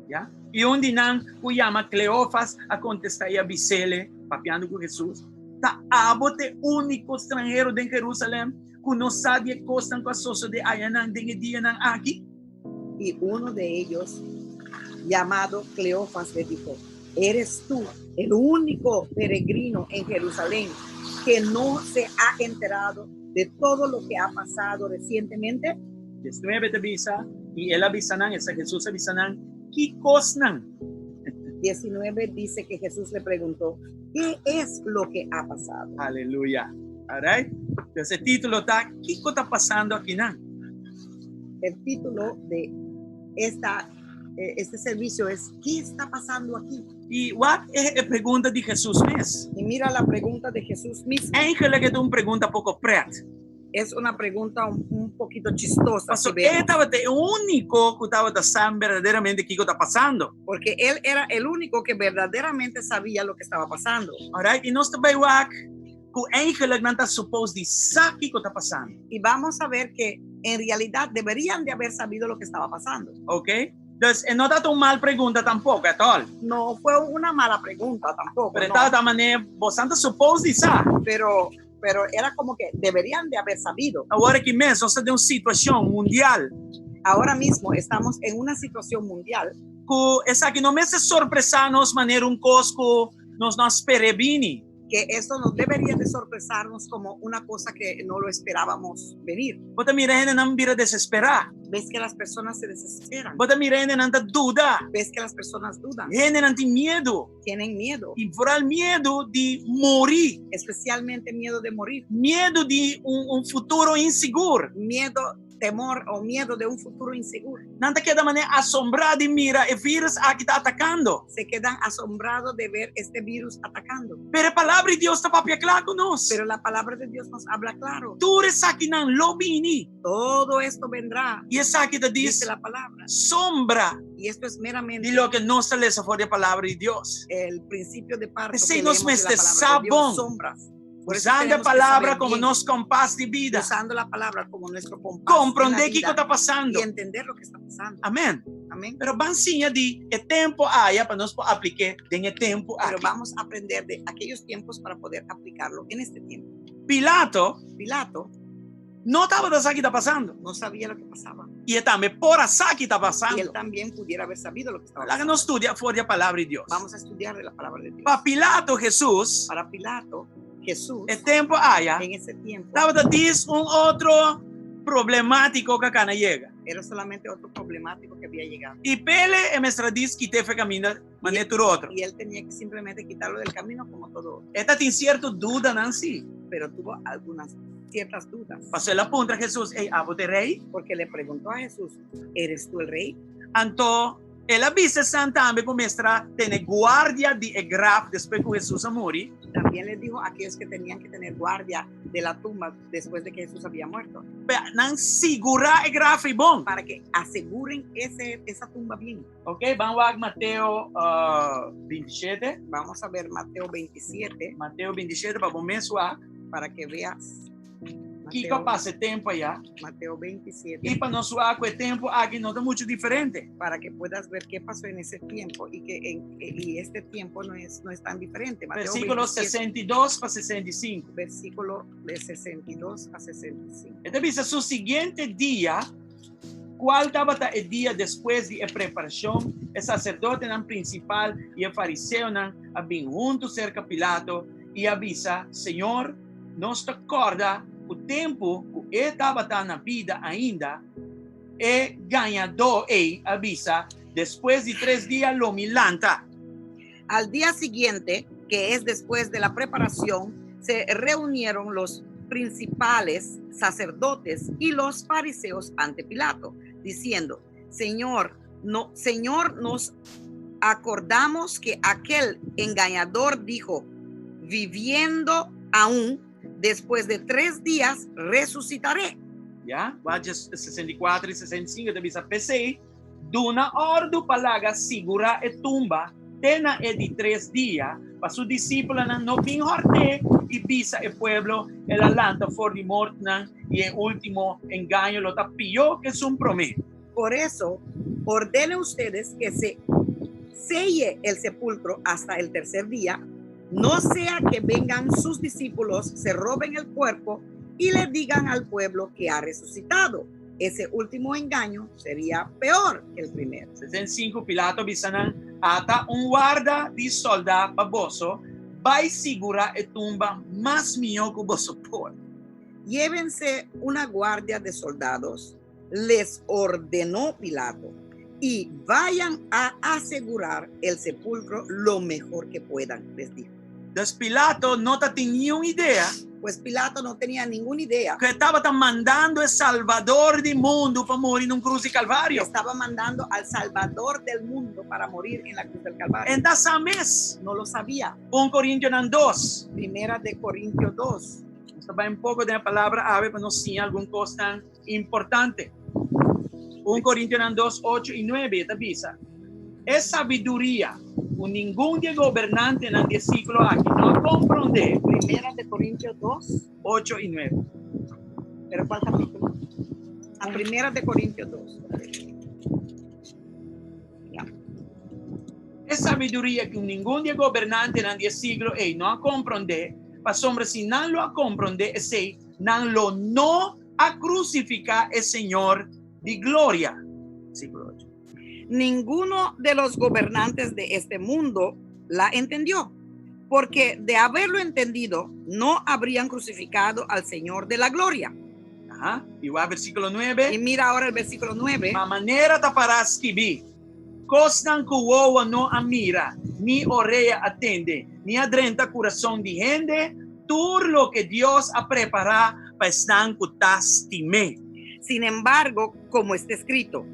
Speaker 1: Ya? E onde não o chama Cleofas a contestar e a Bicele, papeando com Jesus. Tá abote único estrangeiro em Jerusalém, que não sabe que costam com a sociedade ayanan de dia nan aqui.
Speaker 2: Y uno de ellos, llamado Cleofas, le dijo: ¿eres tú el único peregrino en Jerusalén que no se ha enterado de todo lo que ha pasado recientemente?
Speaker 1: 19 te avisa, e ele avisa nan, essa Jesus avisa nan, que cosnan.
Speaker 2: 19 dice que Jesús le preguntó: ¿qué es lo que ha pasado?
Speaker 1: Aleluya. Alright? Entonces el título está, ¿qué está pasando aquí nan?
Speaker 2: El título de este servicio es: ¿qué está pasando aquí?
Speaker 1: E what é a pergunta de Jesus mesmo?
Speaker 2: Y mira la pregunta de Jesús mismo.
Speaker 1: Eigenlijk é uma pergunta pouco preta.
Speaker 2: Es una pregunta un poquito chistosa.
Speaker 1: Pastor,
Speaker 2: si vemos,
Speaker 1: ele estava o único que estava sabendo verdadeiramente o que está passando.
Speaker 2: porque él era el único que verdaderamente sabía lo que estaba pasando.
Speaker 1: Alright? E nós também que eigenlijk não está suposto de saber o que está passando.
Speaker 2: Y vamos a ver que en realidad deberían de haber sabido lo que estaba pasando.
Speaker 1: Ok? Entonces, no está uma mal pergunta tampoco, at all.
Speaker 2: No fue una mala pregunta tampoco,
Speaker 1: Pero
Speaker 2: no.
Speaker 1: está da maneira, você não está suposto de saber.
Speaker 2: pero era como que deberían de haber sabido.
Speaker 1: Agora que mesmo, nós temos uma situação mundial
Speaker 2: Ahora mismo estamos en una situación mundial
Speaker 1: que essa aqui não é surpresa nos maneira cosco nos perebini.
Speaker 2: que esto nos debería de sorpresarnos como una cosa que no lo esperábamos venir.
Speaker 1: Bota mira gente não vira desesperar.
Speaker 2: Ves que las personas se desesperan.
Speaker 1: Bota mira gente não tá dúvida.
Speaker 2: Ves que las personas dudan,
Speaker 1: Gente não tem medo.
Speaker 2: tienen miedo,
Speaker 1: E por el medo de morir.
Speaker 2: especialmente miedo de morir,
Speaker 1: Medo de futuro inseguro.
Speaker 2: miedo, temor o miedo de un futuro inseguro.
Speaker 1: Não tá queda maneira assombrada e mira o vírus aqui está atacando.
Speaker 2: Se quedan asombrados de ver este virus atacando.
Speaker 1: Pero a palavra de Deus está para claro conosco.
Speaker 2: Pero la palabra de Dios nos habla claro.
Speaker 1: Tudo isso aqui não lobini.
Speaker 2: Todo esto vendrá,
Speaker 1: E isso aqui te diz
Speaker 2: dice la palabra.
Speaker 1: sombra
Speaker 2: Y esto es meramente
Speaker 1: de lo que não se lê fora a palavra de Deus.
Speaker 2: el principio de parto
Speaker 1: Ese
Speaker 2: que
Speaker 1: nos
Speaker 2: leemos de la
Speaker 1: mete
Speaker 2: palabra de Dios,
Speaker 1: sabón.
Speaker 2: sombras. Por eso
Speaker 1: Usando a
Speaker 2: tenemos que
Speaker 1: palavra
Speaker 2: saber
Speaker 1: como
Speaker 2: bien,
Speaker 1: nosso compás de vida.
Speaker 2: usando la palabra como nuestro compás
Speaker 1: Compreender
Speaker 2: en la
Speaker 1: o que
Speaker 2: vida
Speaker 1: está passando.
Speaker 2: y entender lo que está pasando.
Speaker 1: Amém.
Speaker 2: Amén.
Speaker 1: Pero bansinha de tempo aí para nós aplicar em tempo
Speaker 2: Pero
Speaker 1: aqui.
Speaker 2: vamos a aprender de aquellos tiempos para poder aplicarlo en este tiempo.
Speaker 1: Pilato
Speaker 2: Pilato
Speaker 1: não estava da que está passando.
Speaker 2: no sabía lo que pasaba
Speaker 1: E também por essa que está
Speaker 2: y él
Speaker 1: passando.
Speaker 2: también pudiera haber sabido lo que estaba
Speaker 1: Lá que
Speaker 2: pasando.
Speaker 1: nós estudia fora a palavra de Deus.
Speaker 2: Vamos a estudiar de la palabra de Dios.
Speaker 1: Para Pilato, Jesus,
Speaker 2: Para Pilato, Jesús
Speaker 1: tempo aí
Speaker 2: en ese tiempo
Speaker 1: estava diz outro problemático que acá chega.
Speaker 2: era solamente otro problemático que había llegado.
Speaker 1: E pele é mestra diz que teve caminho maneira tudo outro.
Speaker 2: Y él tenía que simplemente quitarlo del camino como todo,
Speaker 1: Esta tem certa dúvida, Nancy.
Speaker 2: pero tuvo algunas ciertas dudas,
Speaker 1: Passou ela aponta a Jesus, ei, abo de rei.
Speaker 2: porque le preguntó a Jesús: ¿eres tú el rey?
Speaker 1: Então, ela visse também que mestra tem guarda de graf depois que Jesus morre.
Speaker 2: También les dijo a aquellos que tenían que tener guardia de la tumba después de que Jesús había muerto,
Speaker 1: Não segura o graf e bom.
Speaker 2: para que aseguren esa tumba bien.
Speaker 1: Ok, vamos a Mateo 27.
Speaker 2: Vamos a ver Mateo 27
Speaker 1: Mateo 27, para começar.
Speaker 2: para que veas.
Speaker 1: Que
Speaker 2: Mateo,
Speaker 1: passa tempo aí.
Speaker 2: Mateo 27,
Speaker 1: E para nós com o tempo aqui não está muito diferente.
Speaker 2: para que puedas ver qué pasó en ese tiempo y este tiempo no es tan diferente. Mateo
Speaker 1: Versículos
Speaker 2: 27,
Speaker 1: 62 para 65.
Speaker 2: versículo de 62 a 65.
Speaker 1: Então, diz, o seguinte dia, qual estava o dia depois de preparação, o sacerdote principal e o fariseu vinham juntos cerca de Pilato e avisa, Senhor, nos recorda o tempo que ele estava na vida ainda, e ganhador e avisa, después de 3 días lo milanta.
Speaker 2: Al día siguiente, que es después de la preparación, se reunieron los principales sacerdotes y los fariseos ante Pilato, diciendo: Señor, nos acordamos que aquel engañador dijo: viviendo aún, después de 3 días resucitaré.
Speaker 1: Ya, páginas 64 e 65 da bisa PC, duna ordo palaga segura e tumba, tena e de 3 dias, para su discípula no vin horte y bisa e pueblo el alanta for di mortnan y en último engaño lo tapilló que es un promedio.
Speaker 2: Por eso, ordenen ustedes que se selle el sepulcro hasta el 3er día, no sea que vengan sus discípulos, se roben el cuerpo y le digan al pueblo que ha resucitado. Ese último engaño sería peor que el primero.
Speaker 1: 65 Pilato bisanan ata guarda di soldado baboso, vai segura e tumba más mío que vos por.
Speaker 2: Llévense una guardia de soldados, les ordenó Pilato, y vayan a asegurar el sepulcro lo mejor que puedan, les dijo.
Speaker 1: Entonces Pilato no tenía una idea
Speaker 2: Pues Pilato no tenía ninguna idea.
Speaker 1: que estaba mandando el Salvador del mundo para morir en un cruz de Calvario.
Speaker 2: Estaba mandando al Salvador del mundo para morir en la cruz del Calvario.
Speaker 1: Entonces mes,
Speaker 2: No lo sabía.
Speaker 1: 1 Corintios 2.
Speaker 2: Primera de Corintios 2.
Speaker 1: Esto va un poco de la palabra ave, pero no sin algún cosa tan importante. 1 Corintios 2, 8 y 9, esta visa. Es sabiduría. Ningún gobernante en el siglo aquí no comprende.
Speaker 2: Primera de Corintios 2.
Speaker 1: 8 y 9.
Speaker 2: ¿Pero cuál capítulo? A Primera de Corintios 2. Ya.
Speaker 1: Es sabiduría que ningún gobernante en el siglo no comprende. Para hombre, si no lo comprende, ese no a crucificar el Señor de gloria. Siglo 8.
Speaker 2: Ninguno de los gobernantes de este mundo la entendió, porque de haberlo entendido, no habrían crucificado al Señor de la gloria.
Speaker 1: Ajá. Y va al versículo 9.
Speaker 2: Y mira ahora el versículo 9.
Speaker 1: A manera para escribir, costan que uovo no admira, ni oreja atende, ni adrenta corazón de gente, todo lo que Dios ha preparado para estar time.
Speaker 2: Sin embargo, como está escrito,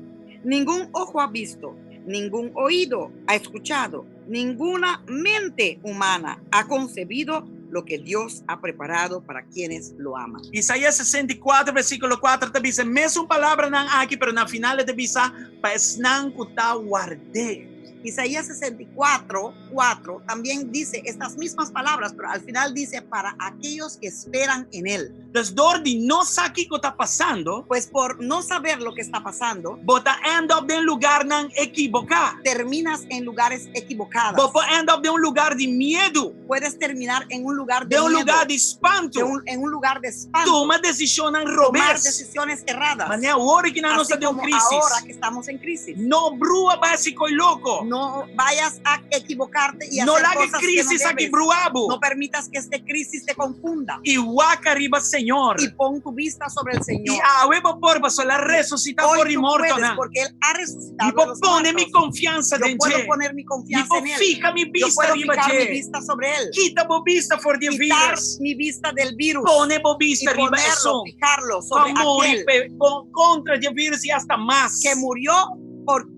Speaker 2: ningún ojo ha visto, ningún oído ha escuchado, ninguna mente humana ha concebido lo que Dios ha preparado para quienes lo aman.
Speaker 1: Isaías 64, versículo 4, te dice, mesmo palabra nan aquí, pero na final te dice, para estar guardé.
Speaker 2: Isaías 64, 4 también dice estas mismas palabras, pero al final dice para aquellos que esperan en él.
Speaker 1: Entonces, Dordi no sabe qué está pasando,
Speaker 2: Pues por no saber lo que está pasando,
Speaker 1: bota end up de un lugar nan equivocado.
Speaker 2: terminas en lugares equivocados.
Speaker 1: Bota end up de un lugar de miedo,
Speaker 2: Puedes terminar en un lugar de
Speaker 1: de un
Speaker 2: miedo,
Speaker 1: lugar de espanto.
Speaker 2: en un lugar de espanto,
Speaker 1: Toma decisiones
Speaker 2: tomar
Speaker 1: robes.
Speaker 2: decisiones erradas.
Speaker 1: Mas ahora que nós
Speaker 2: Así
Speaker 1: estamos
Speaker 2: como
Speaker 1: en crisis,
Speaker 2: ahora que estamos en crisis.
Speaker 1: no brua básico y loco.
Speaker 2: No vayas a equivocarte y
Speaker 1: No
Speaker 2: hacer
Speaker 1: la haga
Speaker 2: cosas
Speaker 1: crisis
Speaker 2: que no
Speaker 1: aquí
Speaker 2: debes.
Speaker 1: bruabo.
Speaker 2: No permitas que esta crisis te confunda.
Speaker 1: Y huaca arriba Señor.
Speaker 2: Y pon tu vista sobre el Señor.
Speaker 1: Y a huevo por paso la resucita por
Speaker 2: Hoy tú
Speaker 1: muerto.
Speaker 2: puedes, porque Él ha resucitado
Speaker 1: Y
Speaker 2: de
Speaker 1: vos
Speaker 2: los
Speaker 1: pone mi
Speaker 2: muertos.
Speaker 1: confianza
Speaker 2: Yo
Speaker 1: en
Speaker 2: puedo
Speaker 1: Él.
Speaker 2: poner mi
Speaker 1: Y
Speaker 2: confianza
Speaker 1: vos
Speaker 2: en Él.
Speaker 1: fija mi
Speaker 2: Yo
Speaker 1: vista
Speaker 2: puedo
Speaker 1: arriba
Speaker 2: fijar mi
Speaker 1: de
Speaker 2: vista sobre Él.
Speaker 1: Quita vos vista for the
Speaker 2: Quitar
Speaker 1: virus.
Speaker 2: mi vista del virus.
Speaker 1: Pone vos
Speaker 2: Y
Speaker 1: vista arriba
Speaker 2: ponerlo,
Speaker 1: eso.
Speaker 2: fijarlo sobre
Speaker 1: Amor y
Speaker 2: aquel
Speaker 1: contra el virus y hasta más.
Speaker 2: que murió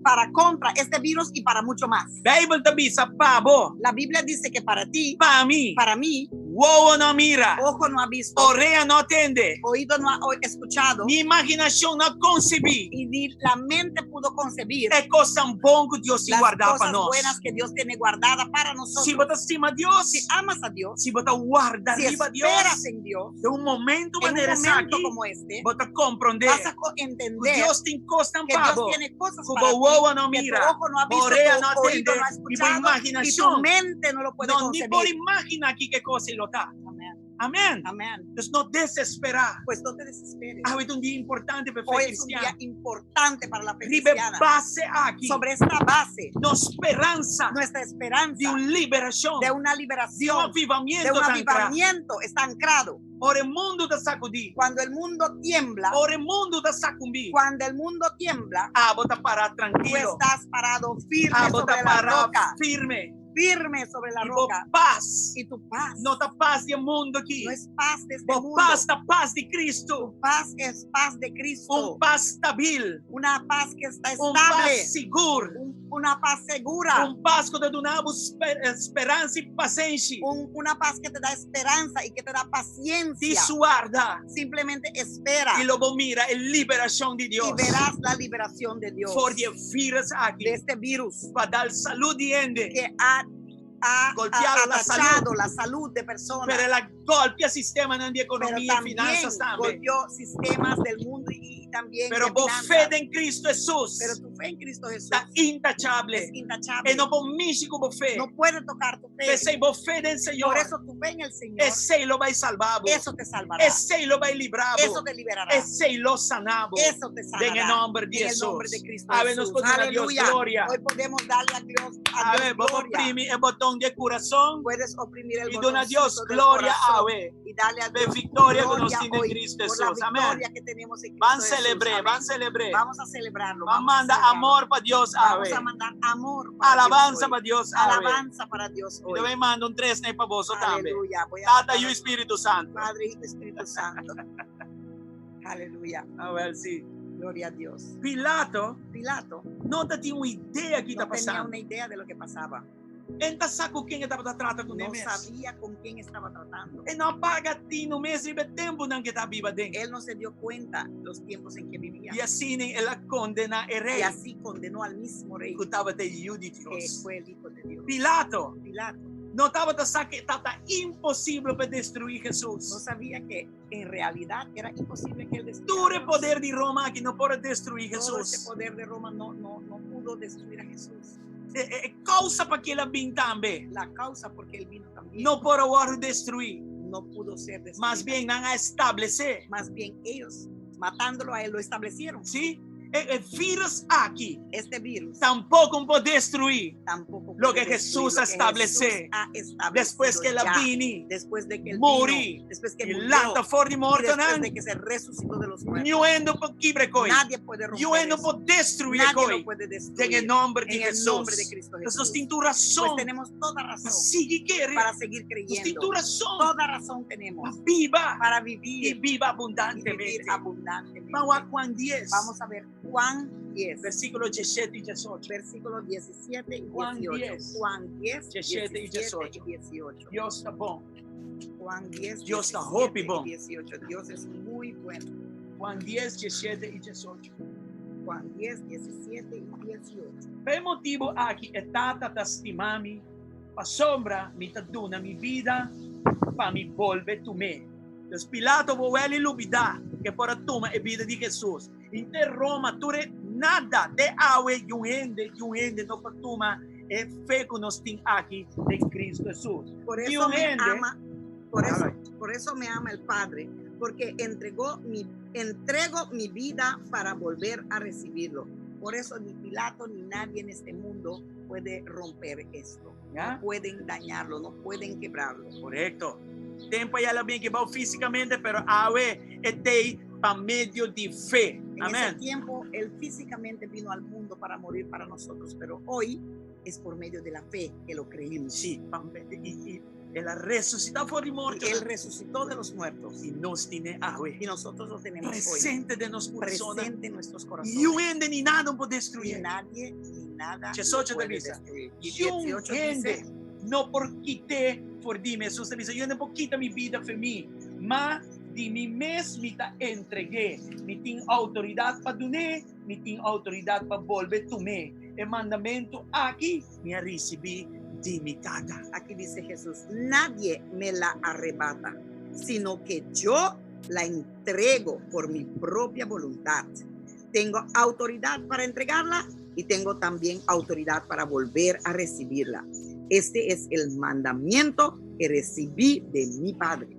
Speaker 2: para contra este virus y para mucho más.
Speaker 1: Bible te avisa, pavo,
Speaker 2: La Biblia dice que para ti,
Speaker 1: para mí, wow no mira,
Speaker 2: ojo no ha visto,
Speaker 1: oreja no atende,
Speaker 2: oído no ha escuchado,
Speaker 1: ni imaginación no concebí.
Speaker 2: y ni la mente pudo concebir
Speaker 1: Es cosa bom que Dios se
Speaker 2: las
Speaker 1: guarda para
Speaker 2: cosas
Speaker 1: nós.
Speaker 2: buenas que Dios tiene guardada para
Speaker 1: Se
Speaker 2: nosotros.
Speaker 1: você estima Deus,
Speaker 2: Si amas a Dios,
Speaker 1: se você guarda
Speaker 2: si
Speaker 1: arriba Deus,
Speaker 2: esperas en Dios,
Speaker 1: de un momento
Speaker 2: en un
Speaker 1: maneira
Speaker 2: momento
Speaker 1: aqui,
Speaker 2: como este,
Speaker 1: você compreender
Speaker 2: vas a
Speaker 1: que
Speaker 2: entender
Speaker 1: Deus tem coisa
Speaker 2: que Dios
Speaker 1: pavo,
Speaker 2: tiene cosas
Speaker 1: que
Speaker 2: para
Speaker 1: o ojo não
Speaker 2: ti, que
Speaker 1: mira,
Speaker 2: tu ojo no ha visto,
Speaker 1: oreja não
Speaker 2: tu oído
Speaker 1: atende,
Speaker 2: no ha
Speaker 1: e por
Speaker 2: escuchado, y tu
Speaker 1: imaginação,
Speaker 2: mente no lo puede
Speaker 1: não nem por
Speaker 2: concebir.
Speaker 1: imaginar aqui que coisa ele está.
Speaker 2: Amén.
Speaker 1: Amén.
Speaker 2: Amén.
Speaker 1: Entonces no desesperar.
Speaker 2: Pues no te desesperes.
Speaker 1: Hoy es un día importante para
Speaker 2: Hoy
Speaker 1: fe
Speaker 2: es un día
Speaker 1: cristiana.
Speaker 2: importante para la fe
Speaker 1: Ribe
Speaker 2: cristiana.
Speaker 1: base aquí.
Speaker 2: Sobre esta base,
Speaker 1: No esperanza
Speaker 2: nuestra esperanza
Speaker 1: de una liberación.
Speaker 2: de una
Speaker 1: De un
Speaker 2: liberación, de
Speaker 1: avivamiento.
Speaker 2: un
Speaker 1: tan
Speaker 2: avivamiento está ancrado.
Speaker 1: Ora el mundo da sacudí.
Speaker 2: Cuando el mundo tiembla,
Speaker 1: Ora el mundo da sacumbí.
Speaker 2: cuando el mundo tiembla,
Speaker 1: Bota para
Speaker 2: tú
Speaker 1: tranquilo.
Speaker 2: estás parado firme
Speaker 1: Bota
Speaker 2: sobre la
Speaker 1: para
Speaker 2: roca,
Speaker 1: firme.
Speaker 2: firme sobre la
Speaker 1: Y
Speaker 2: roca.
Speaker 1: paz.
Speaker 2: Y tu paz
Speaker 1: No está paz del mundo aquí.
Speaker 2: no es paz de este mundo.
Speaker 1: Paz da paz de Cristo.
Speaker 2: Tu paz es paz de Cristo.
Speaker 1: Paz stabil.
Speaker 2: Una paz que está
Speaker 1: Paz
Speaker 2: estable.
Speaker 1: seguro.
Speaker 2: Una paz segura.
Speaker 1: Paz que te da esperança e paciência.
Speaker 2: Una paz que te da esperanza y que te da
Speaker 1: Te
Speaker 2: paciencia.
Speaker 1: suarda.
Speaker 2: Simplemente espera
Speaker 1: E logo mira a liberação de Deus.
Speaker 2: y verás la liberación de Dios
Speaker 1: For de vírus
Speaker 2: de
Speaker 1: aqui.
Speaker 2: este virus
Speaker 1: Para dar saúde ende.
Speaker 2: que ha
Speaker 1: Golpeado la
Speaker 2: atachado la salud de personas,
Speaker 1: Pero ela golpea sistema de
Speaker 2: pero
Speaker 1: economia e
Speaker 2: también
Speaker 1: finanças também.
Speaker 2: golpeó sistemas del mundo y también
Speaker 1: Pero
Speaker 2: de
Speaker 1: por
Speaker 2: finanzas.
Speaker 1: fé em Cristo Jesus.
Speaker 2: Pero tu fe en Cristo Jesús
Speaker 1: Está intachable.
Speaker 2: es intachable.
Speaker 1: E não por místico por fé.
Speaker 2: No puede tocar tu fe.
Speaker 1: Pensei por fé em Senhor.
Speaker 2: Por eso tu fe en el Señor,
Speaker 1: Esse lo vai salvar.
Speaker 2: eso te salvará.
Speaker 1: Esse lo vai livrar.
Speaker 2: Eso te liberará.
Speaker 1: Esse lo sanar.
Speaker 2: Eso te sanará.
Speaker 1: En el nombre de
Speaker 2: En el
Speaker 1: Jesús.
Speaker 2: nombre de Cristo
Speaker 1: A ver,
Speaker 2: Jesús.
Speaker 1: nos podemos dar a Dios
Speaker 2: Aleluya.
Speaker 1: gloria.
Speaker 2: Hoy podemos darle a Dios,
Speaker 1: A ver, vamos a
Speaker 2: gloria.
Speaker 1: oprimir el botón de corazón
Speaker 2: Puedes oprimir el
Speaker 1: y donar a
Speaker 2: botoncito
Speaker 1: Dios
Speaker 2: del
Speaker 1: gloria a
Speaker 2: corazón
Speaker 1: ver.
Speaker 2: y darle a
Speaker 1: De
Speaker 2: Dios
Speaker 1: victoria que nos
Speaker 2: gloria
Speaker 1: tiene en
Speaker 2: hoy
Speaker 1: Cristo
Speaker 2: por la
Speaker 1: Jesús. Amén.
Speaker 2: victoria que tenemos en Cristo
Speaker 1: Van a
Speaker 2: Jesús.
Speaker 1: celebrar,
Speaker 2: Amén.
Speaker 1: van a celebrar.
Speaker 2: Vamos a celebrarlo.
Speaker 1: Vamos a
Speaker 2: Vamos a
Speaker 1: mandar
Speaker 2: celebrarlo.
Speaker 1: amor para Dios a
Speaker 2: Vamos
Speaker 1: ver.
Speaker 2: a mandar amor para
Speaker 1: Alabanza
Speaker 2: Dios hoy.
Speaker 1: para Dios a ver.
Speaker 2: Alabanza para Dios
Speaker 1: Y
Speaker 2: hoy.
Speaker 1: le voy a mandar un tres para vos también.
Speaker 2: Aleluya. Voy a
Speaker 1: Tata y
Speaker 2: mandar
Speaker 1: Espíritu Santo.
Speaker 2: Padre y Espíritu Santo. Aleluya.
Speaker 1: A ver, sí.
Speaker 2: Gloria a Dios.
Speaker 1: Pilato
Speaker 2: Pilato
Speaker 1: no te tiene una idea que está
Speaker 2: no tenía
Speaker 1: pasando.
Speaker 2: una idea de lo que pasaba.
Speaker 1: Él no sabe con quién está tratando con
Speaker 2: No
Speaker 1: él.
Speaker 2: sabía con quién estaba tratando.
Speaker 1: Él no paga a ti no mes de tiempo en que está viva dentro.
Speaker 2: Él no se dio cuenta los tiempos en que vivía.
Speaker 1: Y así él condena el rey
Speaker 2: Y así condenó al mismo rey
Speaker 1: que estaba de Dios.
Speaker 2: que fue el Hijo de Dios.
Speaker 1: Pilato
Speaker 2: Pilato
Speaker 1: no estaba pensando que estaba imposible para destruir
Speaker 2: no
Speaker 1: Jesús.
Speaker 2: sabía que en realidad era imposible que él
Speaker 1: Todo
Speaker 2: destruyera
Speaker 1: el
Speaker 2: a
Speaker 1: poder de Roma que no puede destruir
Speaker 2: Todo ese
Speaker 1: Jesús.
Speaker 2: poder de Roma no pudo destruir a Jesús.
Speaker 1: Causa para que él vino también.
Speaker 2: La causa porque él vino también
Speaker 1: No por ahora destruir.
Speaker 2: no pudo ser destruido.
Speaker 1: Más bien van a establecer.
Speaker 2: Más bien ellos matándolo a él lo establecieron.
Speaker 1: ¿Sí? El virus aquí
Speaker 2: Este virus
Speaker 1: tampoco puede destruir
Speaker 2: tampoco
Speaker 1: lo
Speaker 2: puede
Speaker 1: que
Speaker 2: destruir
Speaker 1: Jesús
Speaker 2: lo que
Speaker 1: establece.
Speaker 2: Jesús ha establecido
Speaker 1: Después que él
Speaker 2: ya.
Speaker 1: vino.
Speaker 2: Después de que él
Speaker 1: Morí.
Speaker 2: vino, después que
Speaker 1: Y
Speaker 2: murió,
Speaker 1: lanta fuera de
Speaker 2: y
Speaker 1: muerto.
Speaker 2: después de que se resucitó de los muertos.
Speaker 1: Yo ando por quibrecoi.
Speaker 2: Nadie puede romper
Speaker 1: Yo ando
Speaker 2: eso.
Speaker 1: por destruir
Speaker 2: Nadie
Speaker 1: coi.
Speaker 2: lo puede
Speaker 1: En
Speaker 2: destruir.
Speaker 1: el nombre de
Speaker 2: En el
Speaker 1: Jesús.
Speaker 2: nombre de Cristo
Speaker 1: Entonces
Speaker 2: Jesús.
Speaker 1: tiene tu
Speaker 2: Pues
Speaker 1: razón.
Speaker 2: tenemos toda razón
Speaker 1: Sigue quiere.
Speaker 2: para seguir
Speaker 1: Tiene
Speaker 2: creyendo.
Speaker 1: tu razón.
Speaker 2: Toda razón tenemos
Speaker 1: Viva.
Speaker 2: para
Speaker 1: Y
Speaker 2: vivir
Speaker 1: viva
Speaker 2: y
Speaker 1: abundantemente.
Speaker 2: vivir abundantemente.
Speaker 1: Vamos a Juan 10.
Speaker 2: Vamos a ver Juan 10,
Speaker 1: Versículo 17 y 18.
Speaker 2: versículos 17 y
Speaker 1: Juan
Speaker 2: 18.
Speaker 1: 10,
Speaker 2: Juan 10,
Speaker 1: 17 y
Speaker 2: 17 y 18.
Speaker 1: Dios está bom.
Speaker 2: Juan 10,
Speaker 1: Dios está
Speaker 2: 17
Speaker 1: hope bom.
Speaker 2: y 18. Dios es muy bueno.
Speaker 1: Juan 10, 17 y 18.
Speaker 2: Juan 10, 17 y 18.
Speaker 1: Per motivo aqui é tata tastimami, pa sombra mi taduna mi vida, pa mi volve tu me. Deus Pilato voeli lubida, que por a tuma é vida de Jesus. Inter Roma, ture nada de awe yuende no pa tuma é fe que nós tem aqui de Cristo Jesus.
Speaker 2: Por
Speaker 1: Y
Speaker 2: eso
Speaker 1: un
Speaker 2: me
Speaker 1: ende.
Speaker 2: ama, por eso me ama el Padre, porque entrego mi vida para volver a recibirlo. Por eso ni Pilato ni nadie en este mundo puede romper esto.
Speaker 1: ¿Ya?
Speaker 2: No pueden dañarlo, no pueden quebrarlo.
Speaker 1: Correcto. Tempo ela bem que vai fisicamente, pero awe é dei pa medio de fe.
Speaker 2: En ese
Speaker 1: Amén.
Speaker 2: tiempo, Él físicamente vino al mundo para morir para nosotros, pero hoy es por medio de la fe que lo creemos.
Speaker 1: Sí, y ela resucitou fora de morte.
Speaker 2: Él resucitó de los muertos
Speaker 1: E nós tiene awe.
Speaker 2: y nosotros lo tenemos hoy
Speaker 1: Presente de nos corazones.
Speaker 2: presente en nuestros
Speaker 1: E o
Speaker 2: corazones.
Speaker 1: ende ni nada pode
Speaker 2: Ni
Speaker 1: destruir.
Speaker 2: nadie ni nada
Speaker 1: 18
Speaker 2: lo puede
Speaker 1: dice,
Speaker 2: destruir. Y
Speaker 1: E o
Speaker 2: 18
Speaker 1: ende
Speaker 2: dice,
Speaker 1: não por quite for di me. Jesus dice, eu não quita minha vida por mim, mas de mim mesmo me ta entreguei. Me tem autoridade para donar, me tem autoridade para volver tu me. E mandamento aqui me recebi de mi tata.
Speaker 2: aquí dice Jesús, nadie me la arrebata, sino que yo la entrego por mi propia voluntad. Tengo autoridad para entregarla y tengo también autoridad para volver a recibirla. Este es el mandamiento que recibí de mi Padre.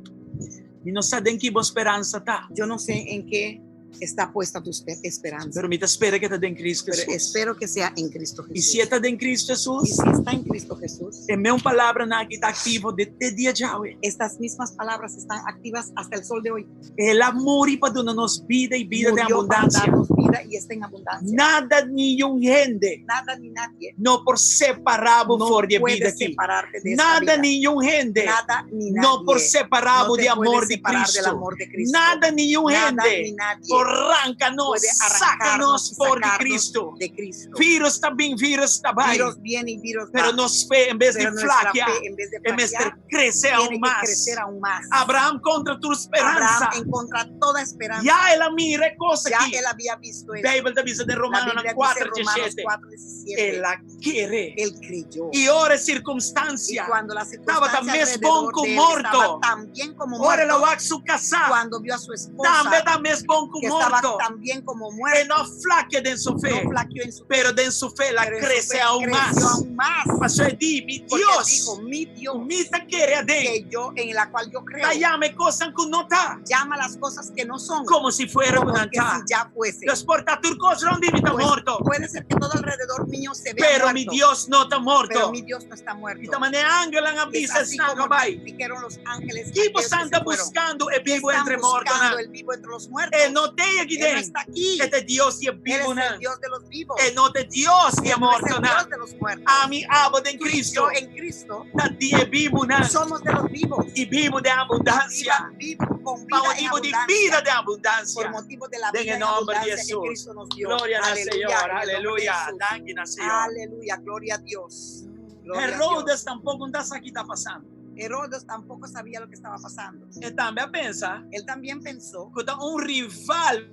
Speaker 1: E não sabe em que boa esperança tá.
Speaker 2: Yo no sé en qué está puesta tu esperanza,
Speaker 1: Pero me espera que está em Cristo
Speaker 2: pero
Speaker 1: Jesus.
Speaker 2: espero que sea en Cristo
Speaker 1: E
Speaker 2: Jesús.
Speaker 1: se está em Cristo
Speaker 2: Y
Speaker 1: Jesus,
Speaker 2: si está en Cristo Jesús,
Speaker 1: é minha palavra na que está ativo de dia de hoje.
Speaker 2: estas mismas palabras están activas hasta el sol de hoy.
Speaker 1: Ele amor para dar-nos vida e vida de
Speaker 2: Murió para
Speaker 1: abundância.
Speaker 2: darnos vida y está en abundancia.
Speaker 1: Nada nenhum gente
Speaker 2: Nada ni nadie
Speaker 1: não por separado
Speaker 2: no
Speaker 1: for de
Speaker 2: puede
Speaker 1: vida aqui.
Speaker 2: separarte de esta
Speaker 1: Nada
Speaker 2: vida.
Speaker 1: nenhum gente
Speaker 2: Nada ni nadie
Speaker 1: não por separado
Speaker 2: no te
Speaker 1: de amor
Speaker 2: puede
Speaker 1: de
Speaker 2: separar del
Speaker 1: Cristo.
Speaker 2: amor de Cristo.
Speaker 1: Nada nenhum
Speaker 2: Nada
Speaker 1: gente
Speaker 2: ni nadie
Speaker 1: arranca-nos,
Speaker 2: puede
Speaker 1: saca-nos
Speaker 2: arrancarnos y
Speaker 1: por de
Speaker 2: sacarnos
Speaker 1: Cristo.
Speaker 2: de Cristo.
Speaker 1: Vírus também, vírus também.
Speaker 2: Virus viene y virus
Speaker 1: Pero
Speaker 2: va.
Speaker 1: nos fe, em vez de
Speaker 2: Pero nuestra
Speaker 1: flaquear,
Speaker 2: fe, en vez de
Speaker 1: em vez de
Speaker 2: flaquear,
Speaker 1: crescer
Speaker 2: tiene
Speaker 1: aún
Speaker 2: que
Speaker 1: mais.
Speaker 2: crecer aún más.
Speaker 1: Abraham contra tua esperança.
Speaker 2: Abraham en contra de toda esperanza.
Speaker 1: Já ela mira coisa
Speaker 2: Ya
Speaker 1: aqui.
Speaker 2: él había visto
Speaker 1: A
Speaker 2: eso.
Speaker 1: Bíblia diz de
Speaker 2: La
Speaker 1: Romanos
Speaker 2: Biblia dice
Speaker 1: 4,
Speaker 2: en Romanos
Speaker 1: 17.
Speaker 2: 4:17.
Speaker 1: Ela quer.
Speaker 2: Él creyó.
Speaker 1: E ora
Speaker 2: Y
Speaker 1: circunstância.
Speaker 2: cuando la
Speaker 1: Estaba tan
Speaker 2: circunstancia
Speaker 1: mesmo bom
Speaker 2: alrededor
Speaker 1: que
Speaker 2: de él
Speaker 1: morto.
Speaker 2: estaba tan bien como
Speaker 1: Ora ela
Speaker 2: muerto,
Speaker 1: vai se casar.
Speaker 2: cuando vio a su esposa
Speaker 1: Também está mesmo bom que
Speaker 2: que estaba
Speaker 1: morto.
Speaker 2: tan bien como
Speaker 1: E
Speaker 2: muerto,
Speaker 1: não flaquea de sua fé.
Speaker 2: no flaqueó en su fe,
Speaker 1: Pero de su fe ela
Speaker 2: pero en su
Speaker 1: cresce
Speaker 2: fe
Speaker 1: aún mais.
Speaker 2: creció aún más.
Speaker 1: Pastor Edi, mi
Speaker 2: Porque
Speaker 1: Deus,
Speaker 2: dijo, mi Dios,
Speaker 1: me está querendo.
Speaker 2: que yo, en la cual yo creo,
Speaker 1: Llame cosas que não está.
Speaker 2: llama las cosas que no son
Speaker 1: Como si fuera
Speaker 2: como
Speaker 1: una
Speaker 2: que
Speaker 1: está.
Speaker 2: si ya fuese.
Speaker 1: Los portaturcos no está
Speaker 2: Pues,
Speaker 1: muerto.
Speaker 2: puede ser que todo alrededor mío se vea
Speaker 1: Pero
Speaker 2: muerto,
Speaker 1: mi Dios no está
Speaker 2: pero
Speaker 1: muerto.
Speaker 2: mi Dios no está muerto.
Speaker 1: E também ángel
Speaker 2: Y es
Speaker 1: avisa
Speaker 2: así
Speaker 1: está
Speaker 2: como
Speaker 1: vai.
Speaker 2: dijeron los ángeles.
Speaker 1: Que
Speaker 2: aquellos
Speaker 1: você
Speaker 2: que
Speaker 1: anda
Speaker 2: se fueron.
Speaker 1: buscando é
Speaker 2: Que
Speaker 1: vivo
Speaker 2: están
Speaker 1: entre mortos.
Speaker 2: buscando el vivo entre los muertos.
Speaker 1: Não tem aqui
Speaker 2: Él no
Speaker 1: dentro.
Speaker 2: está aquí.
Speaker 1: É Deus que é
Speaker 2: Él
Speaker 1: vivo,
Speaker 2: es
Speaker 1: né?
Speaker 2: el Dios de los vivos.
Speaker 1: Não tem Deus que é
Speaker 2: Él no es
Speaker 1: morto,
Speaker 2: el
Speaker 1: né?
Speaker 2: Dios de los muertos.
Speaker 1: A mim, abo de
Speaker 2: Tú y
Speaker 1: Cristo.
Speaker 2: yo en Cristo
Speaker 1: É vivo, né?
Speaker 2: somos de los vivos.
Speaker 1: E vivo de abundância.
Speaker 2: Vivo con
Speaker 1: Por
Speaker 2: vida en
Speaker 1: motivo de
Speaker 2: abundancia.
Speaker 1: vida de
Speaker 2: Por
Speaker 1: abundância.
Speaker 2: motivo de la
Speaker 1: En
Speaker 2: vida
Speaker 1: el
Speaker 2: en
Speaker 1: nombre de
Speaker 2: abundancia que
Speaker 1: Jesús.
Speaker 2: Cristo nos dio.
Speaker 1: Gloria al
Speaker 2: Aleluya,
Speaker 1: Señor.
Speaker 2: en el nombre de
Speaker 1: Aleluya.
Speaker 2: Jesús.
Speaker 1: Danke, Señor.
Speaker 2: Aleluya, gloria a Dios. Gloria a
Speaker 1: Herodes
Speaker 2: Dios.
Speaker 1: tampouco não sabe o que está passando.
Speaker 2: Herodes tampoco sabía lo que estaba pasando.
Speaker 1: E também pensa
Speaker 2: Él también pensó
Speaker 1: que rival,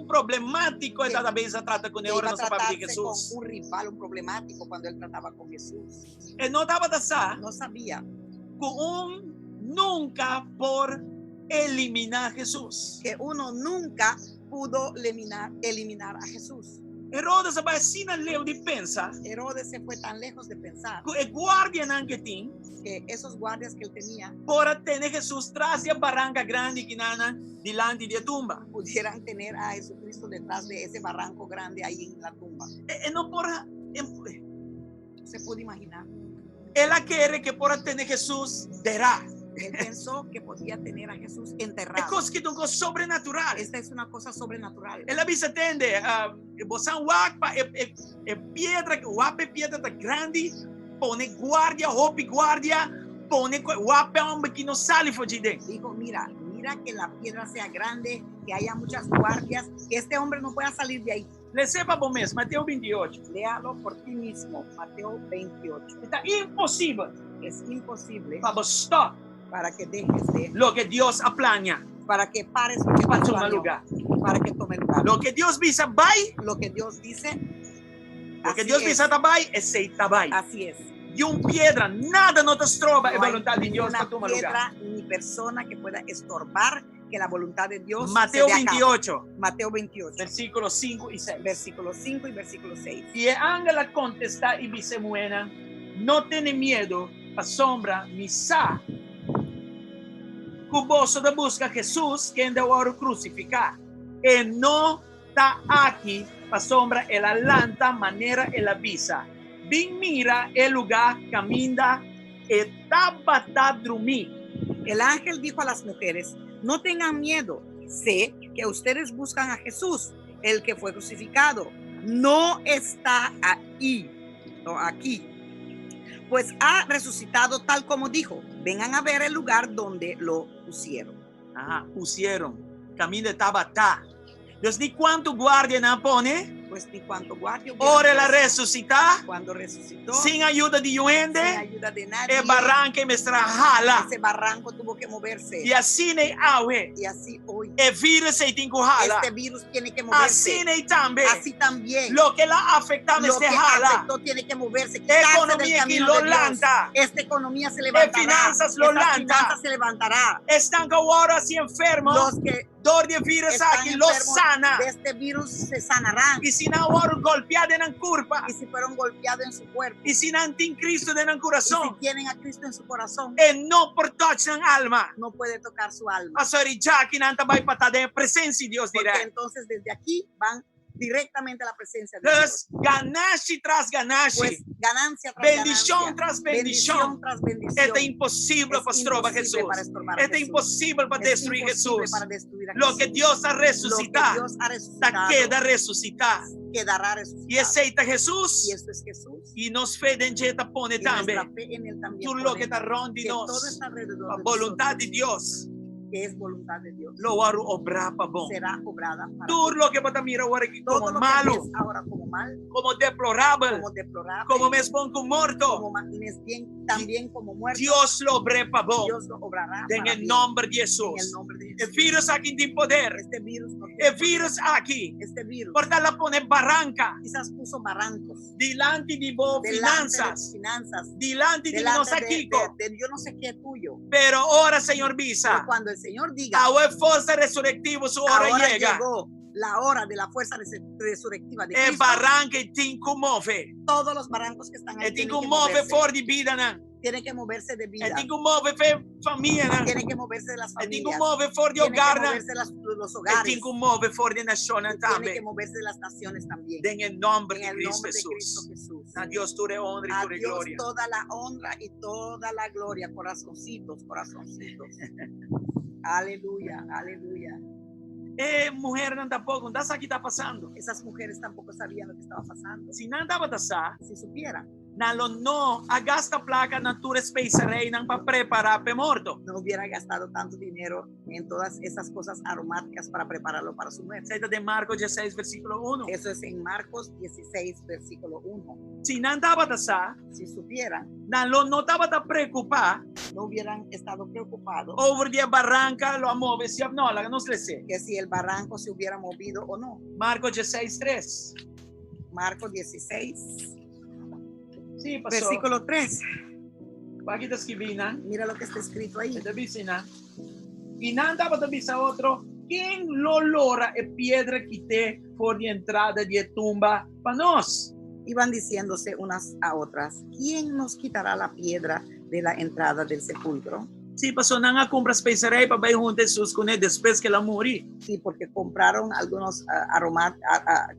Speaker 1: problemático,
Speaker 2: Que-
Speaker 1: talvez trata com
Speaker 2: que
Speaker 1: ele
Speaker 2: iba a
Speaker 1: não sabe de
Speaker 2: tratarse con
Speaker 1: Jesus.
Speaker 2: un rival, un problemático cuando él trataba con Jesús.
Speaker 1: E não estava pensando
Speaker 2: No sabía
Speaker 1: com nunca por eliminar Jesus.
Speaker 2: que uno nunca pudo eliminar a Jesús.
Speaker 1: Herodes vai assim leu de pensa
Speaker 2: Herodes se fue tan lejos de pensar
Speaker 1: que o guardião que tem
Speaker 2: que esos guardias que él tenía
Speaker 1: por ter Jesus traz a barranca grande que nana delante da tumba.
Speaker 2: pudieran tener a Jesucristo detrás de ese barranco grande ahí en la tumba.
Speaker 1: E não por
Speaker 2: Se pudo imaginar.
Speaker 1: ela quer que por ter Jesus derá.
Speaker 2: Él pensó que podía tener a Jesús
Speaker 1: É
Speaker 2: enterrado.
Speaker 1: coisa que é sobrenatural.
Speaker 2: Esta es una cosa sobrenatural.
Speaker 1: Ela bisa entende, você wapa é pedra, wapa é pedra grande, põe guarda, roupa guarda, põe wapa é homem que não sai de dentro.
Speaker 2: Dijo, mira que la piedra sea grande, que haya muchas guardias, que este hombre no pueda salir de ahí.
Speaker 1: Receba bom mesmo, Mateus 28.
Speaker 2: Léalo por ti mismo, Mateo 28.
Speaker 1: Está impossível
Speaker 2: Es imposible
Speaker 1: para stop
Speaker 2: para que dejes de,
Speaker 1: lo que Deus aplania
Speaker 2: para que pares lo que
Speaker 1: para
Speaker 2: Dios
Speaker 1: tomar
Speaker 2: planeó,
Speaker 1: lugar.
Speaker 2: para que tome lugar.
Speaker 1: Lo que Deus visa vai,
Speaker 2: Lo que Dios dice,
Speaker 1: lo que
Speaker 2: así
Speaker 1: Deus
Speaker 2: es.
Speaker 1: visa vai, é seita vai.
Speaker 2: Así es.
Speaker 1: E piedra, nada não te trova, é
Speaker 2: No hay
Speaker 1: vontade de Deus para
Speaker 2: ninguna
Speaker 1: tomar lugar.
Speaker 2: piedra ni persona que pueda estorbar que la voluntad de Dios
Speaker 1: Mateo
Speaker 2: se dé a cabo.
Speaker 1: 28,
Speaker 2: Mateo 28,
Speaker 1: versículos 5 e 6.
Speaker 2: versículo 5 y versículo 6.
Speaker 1: E Ángela contesta e disse Muena, não tenha medo, a sombra me sa. Cuboso de busca Jesus, quem deu ouro crucificar. E não está aqui, a sombra, ela lanta, maneira, ela avisa. Vim mira el lugar, camina, e tabata dormir.
Speaker 2: El ángel dijo a las mujeres, no tengan miedo, sé que ustedes buscan a Jesús, el que fue crucificado. No está ahí, no aquí, pues ha resucitado tal como dijo. Vengan a ver el lugar donde lo pusieron.
Speaker 1: Ah, pusieron. Camino de Tabatá. Dios ni cuánto guardia no pone.
Speaker 2: Pues ni cuanto guardia
Speaker 1: Ora la resucita.
Speaker 2: cuando resucitó,
Speaker 1: Sin ayuda de
Speaker 2: sin
Speaker 1: duende.
Speaker 2: ayuda de nadie,
Speaker 1: E barranca y me jala.
Speaker 2: ese barranco tuvo que moverse.
Speaker 1: Y así ne awe.
Speaker 2: Y así hoy,
Speaker 1: E virus se tinco jala.
Speaker 2: este virus tiene que moverse.
Speaker 1: Así ne también.
Speaker 2: Así también.
Speaker 1: Lo que la afecta me
Speaker 2: Lo
Speaker 1: se
Speaker 2: que
Speaker 1: jala.
Speaker 2: afectó tiene que moverse, quitarse del
Speaker 1: Economía que
Speaker 2: camino
Speaker 1: lo
Speaker 2: de Dios.
Speaker 1: lanta.
Speaker 2: Esta economía se levantará.
Speaker 1: finanzas lo
Speaker 2: Estas
Speaker 1: lanta.
Speaker 2: finanzas se levantará.
Speaker 1: Están ahora así enfermos.
Speaker 2: Los que
Speaker 1: dor de virus
Speaker 2: están
Speaker 1: aqui, lo
Speaker 2: enfermos
Speaker 1: sana.
Speaker 2: de este virus se sanarán.
Speaker 1: E se não foram golpeados na curva,
Speaker 2: Y si fueron golpeados en su cuerpo,
Speaker 1: e se não tem Cristo dentro do
Speaker 2: y si
Speaker 1: coração,
Speaker 2: tienen a Cristo en su corazón,
Speaker 1: e não por toque na alma.
Speaker 2: no puede tocar su alma.
Speaker 1: Pastor, já que não vai patar de presença de Deus
Speaker 2: Porque
Speaker 1: direto.
Speaker 2: entonces desde aquí van directamente a la presencia de Dios.
Speaker 1: Dus ganache tras ganache,
Speaker 2: Pues ganancia tras
Speaker 1: bendição
Speaker 2: ganancia,
Speaker 1: tras bendição.
Speaker 2: tras bendición.
Speaker 1: É impossível para estrobar
Speaker 2: imposible
Speaker 1: Jesus.
Speaker 2: para estorbar a
Speaker 1: É
Speaker 2: Jesús.
Speaker 1: impossível para
Speaker 2: Es
Speaker 1: destruir
Speaker 2: imposible
Speaker 1: Jesus.
Speaker 2: para destruir a
Speaker 1: Lo que
Speaker 2: Jesús.
Speaker 1: Deus ha
Speaker 2: Lo que
Speaker 1: ressuscitado,
Speaker 2: Dios ha
Speaker 1: tá
Speaker 2: resucitado
Speaker 1: queda ressuscitar.
Speaker 2: quedará
Speaker 1: E
Speaker 2: resucitado.
Speaker 1: aceita Jesus.
Speaker 2: Y esto es Jesús.
Speaker 1: E nos fé de gente pone
Speaker 2: Y nuestra
Speaker 1: também.
Speaker 2: fe en él también
Speaker 1: Tudo
Speaker 2: pone
Speaker 1: lo que está ronde
Speaker 2: que todo
Speaker 1: nós,
Speaker 2: está alrededor
Speaker 1: a
Speaker 2: de
Speaker 1: voluntade de
Speaker 2: nosotros,
Speaker 1: Deus,
Speaker 2: que es voluntad de Dios,
Speaker 1: lo hará obrar para bom.
Speaker 2: será obrada para
Speaker 1: Tudo
Speaker 2: ti.
Speaker 1: lo que você mira agora aqui
Speaker 2: Todo
Speaker 1: como
Speaker 2: lo que
Speaker 1: malo,
Speaker 2: ves ahora como mal,
Speaker 1: como deplorável,
Speaker 2: como deplorable,
Speaker 1: como mesmo como morto,
Speaker 2: como más bien, también como muerto,
Speaker 1: Deus lo obra para bom.
Speaker 2: Dios lo obrará
Speaker 1: En
Speaker 2: para
Speaker 1: el
Speaker 2: bien.
Speaker 1: nombre de
Speaker 2: En el
Speaker 1: Jesus.
Speaker 2: nombre de
Speaker 1: El
Speaker 2: Jesús.
Speaker 1: virus aquí tiene poder.
Speaker 2: Este virus no tiene
Speaker 1: El
Speaker 2: poder.
Speaker 1: virus aquí.
Speaker 2: Este virus
Speaker 1: Por tal la pone barranca.
Speaker 2: quizás puso barrancos
Speaker 1: Delante de vos
Speaker 2: delante de
Speaker 1: finanzas.
Speaker 2: finanzas,
Speaker 1: Delante de
Speaker 2: delante
Speaker 1: nos aquí.
Speaker 2: de yo no sé qué tuyo.
Speaker 1: Pero ahora, Señor
Speaker 2: Pero
Speaker 1: Visa,
Speaker 2: cuando el Señor diga,
Speaker 1: ahora fuerza resurrectiva, su hora
Speaker 2: ahora
Speaker 1: llega.
Speaker 2: llegó la hora de la fuerza resurrectiva de
Speaker 1: El
Speaker 2: Cristo,
Speaker 1: barranca tiene que mover.
Speaker 2: todos los barrancos que están ahí
Speaker 1: Tiene
Speaker 2: tienen
Speaker 1: que
Speaker 2: que
Speaker 1: mover
Speaker 2: moverse.
Speaker 1: fuera de vida, ¿no?
Speaker 2: Tiene que moverse de vida,
Speaker 1: Tiene que mover familia, ¿no?
Speaker 2: tiene que moverse de las
Speaker 1: Tiene que
Speaker 2: familias,
Speaker 1: mover fuera de
Speaker 2: tiene que
Speaker 1: hogar, ¿no?
Speaker 2: moverse de los hogares,
Speaker 1: Tiene que mover fuera de nación
Speaker 2: y tiene que
Speaker 1: también.
Speaker 2: moverse de las naciones también.
Speaker 1: En el nombre
Speaker 2: En
Speaker 1: de
Speaker 2: el
Speaker 1: Cristo
Speaker 2: nombre de Cristo
Speaker 1: Jesús.
Speaker 2: Jesús.
Speaker 1: A Dios tu honra y
Speaker 2: A
Speaker 1: tu
Speaker 2: Dios
Speaker 1: gloria.
Speaker 2: toda la honra y toda la gloria, corazoncitos, corazoncitos. Aleluya, aleluya.
Speaker 1: Mujer não tampoco, não sabe o que está passando.
Speaker 2: Esas mujeres tampoco sabían lo que estaba pasando.
Speaker 1: Se não estava passar,
Speaker 2: Si supieran,
Speaker 1: não agasta placa na tua especiaria não para preparar para morto.
Speaker 2: no hubieran gastado tanto dinero en todas esas cosas aromáticas para prepararlo para su muerte.
Speaker 1: Aceita de Marcos 16, versículo 1.
Speaker 2: Eso es en Marcos 16, versículo 1.
Speaker 1: Se não estava passar,
Speaker 2: Si supieran,
Speaker 1: não estava a preocupar
Speaker 2: no hubieran estado preocupados
Speaker 1: over de barranca, lo move, se não, ela não se sei.
Speaker 2: que si el barranco se hubiera movido o no.
Speaker 1: Marcos 16, 3.
Speaker 2: Marcos 16,
Speaker 1: Sim, passou.
Speaker 2: versículo 3.
Speaker 1: Aqui está escrito,
Speaker 2: Mira lo que está escrito ahí.
Speaker 1: da vicina. E não estava a visa outro. Quem lo lora é pedra que te por de entrada de tumba para nós?
Speaker 2: Iban diciéndose unas a otras, ¿quién nos quitará la piedra de la entrada del sepulcro?
Speaker 1: Sí, pasó nada compra especiaria para ver junto a Jesús con él después que la morí.
Speaker 2: Sí, porque compraron algunos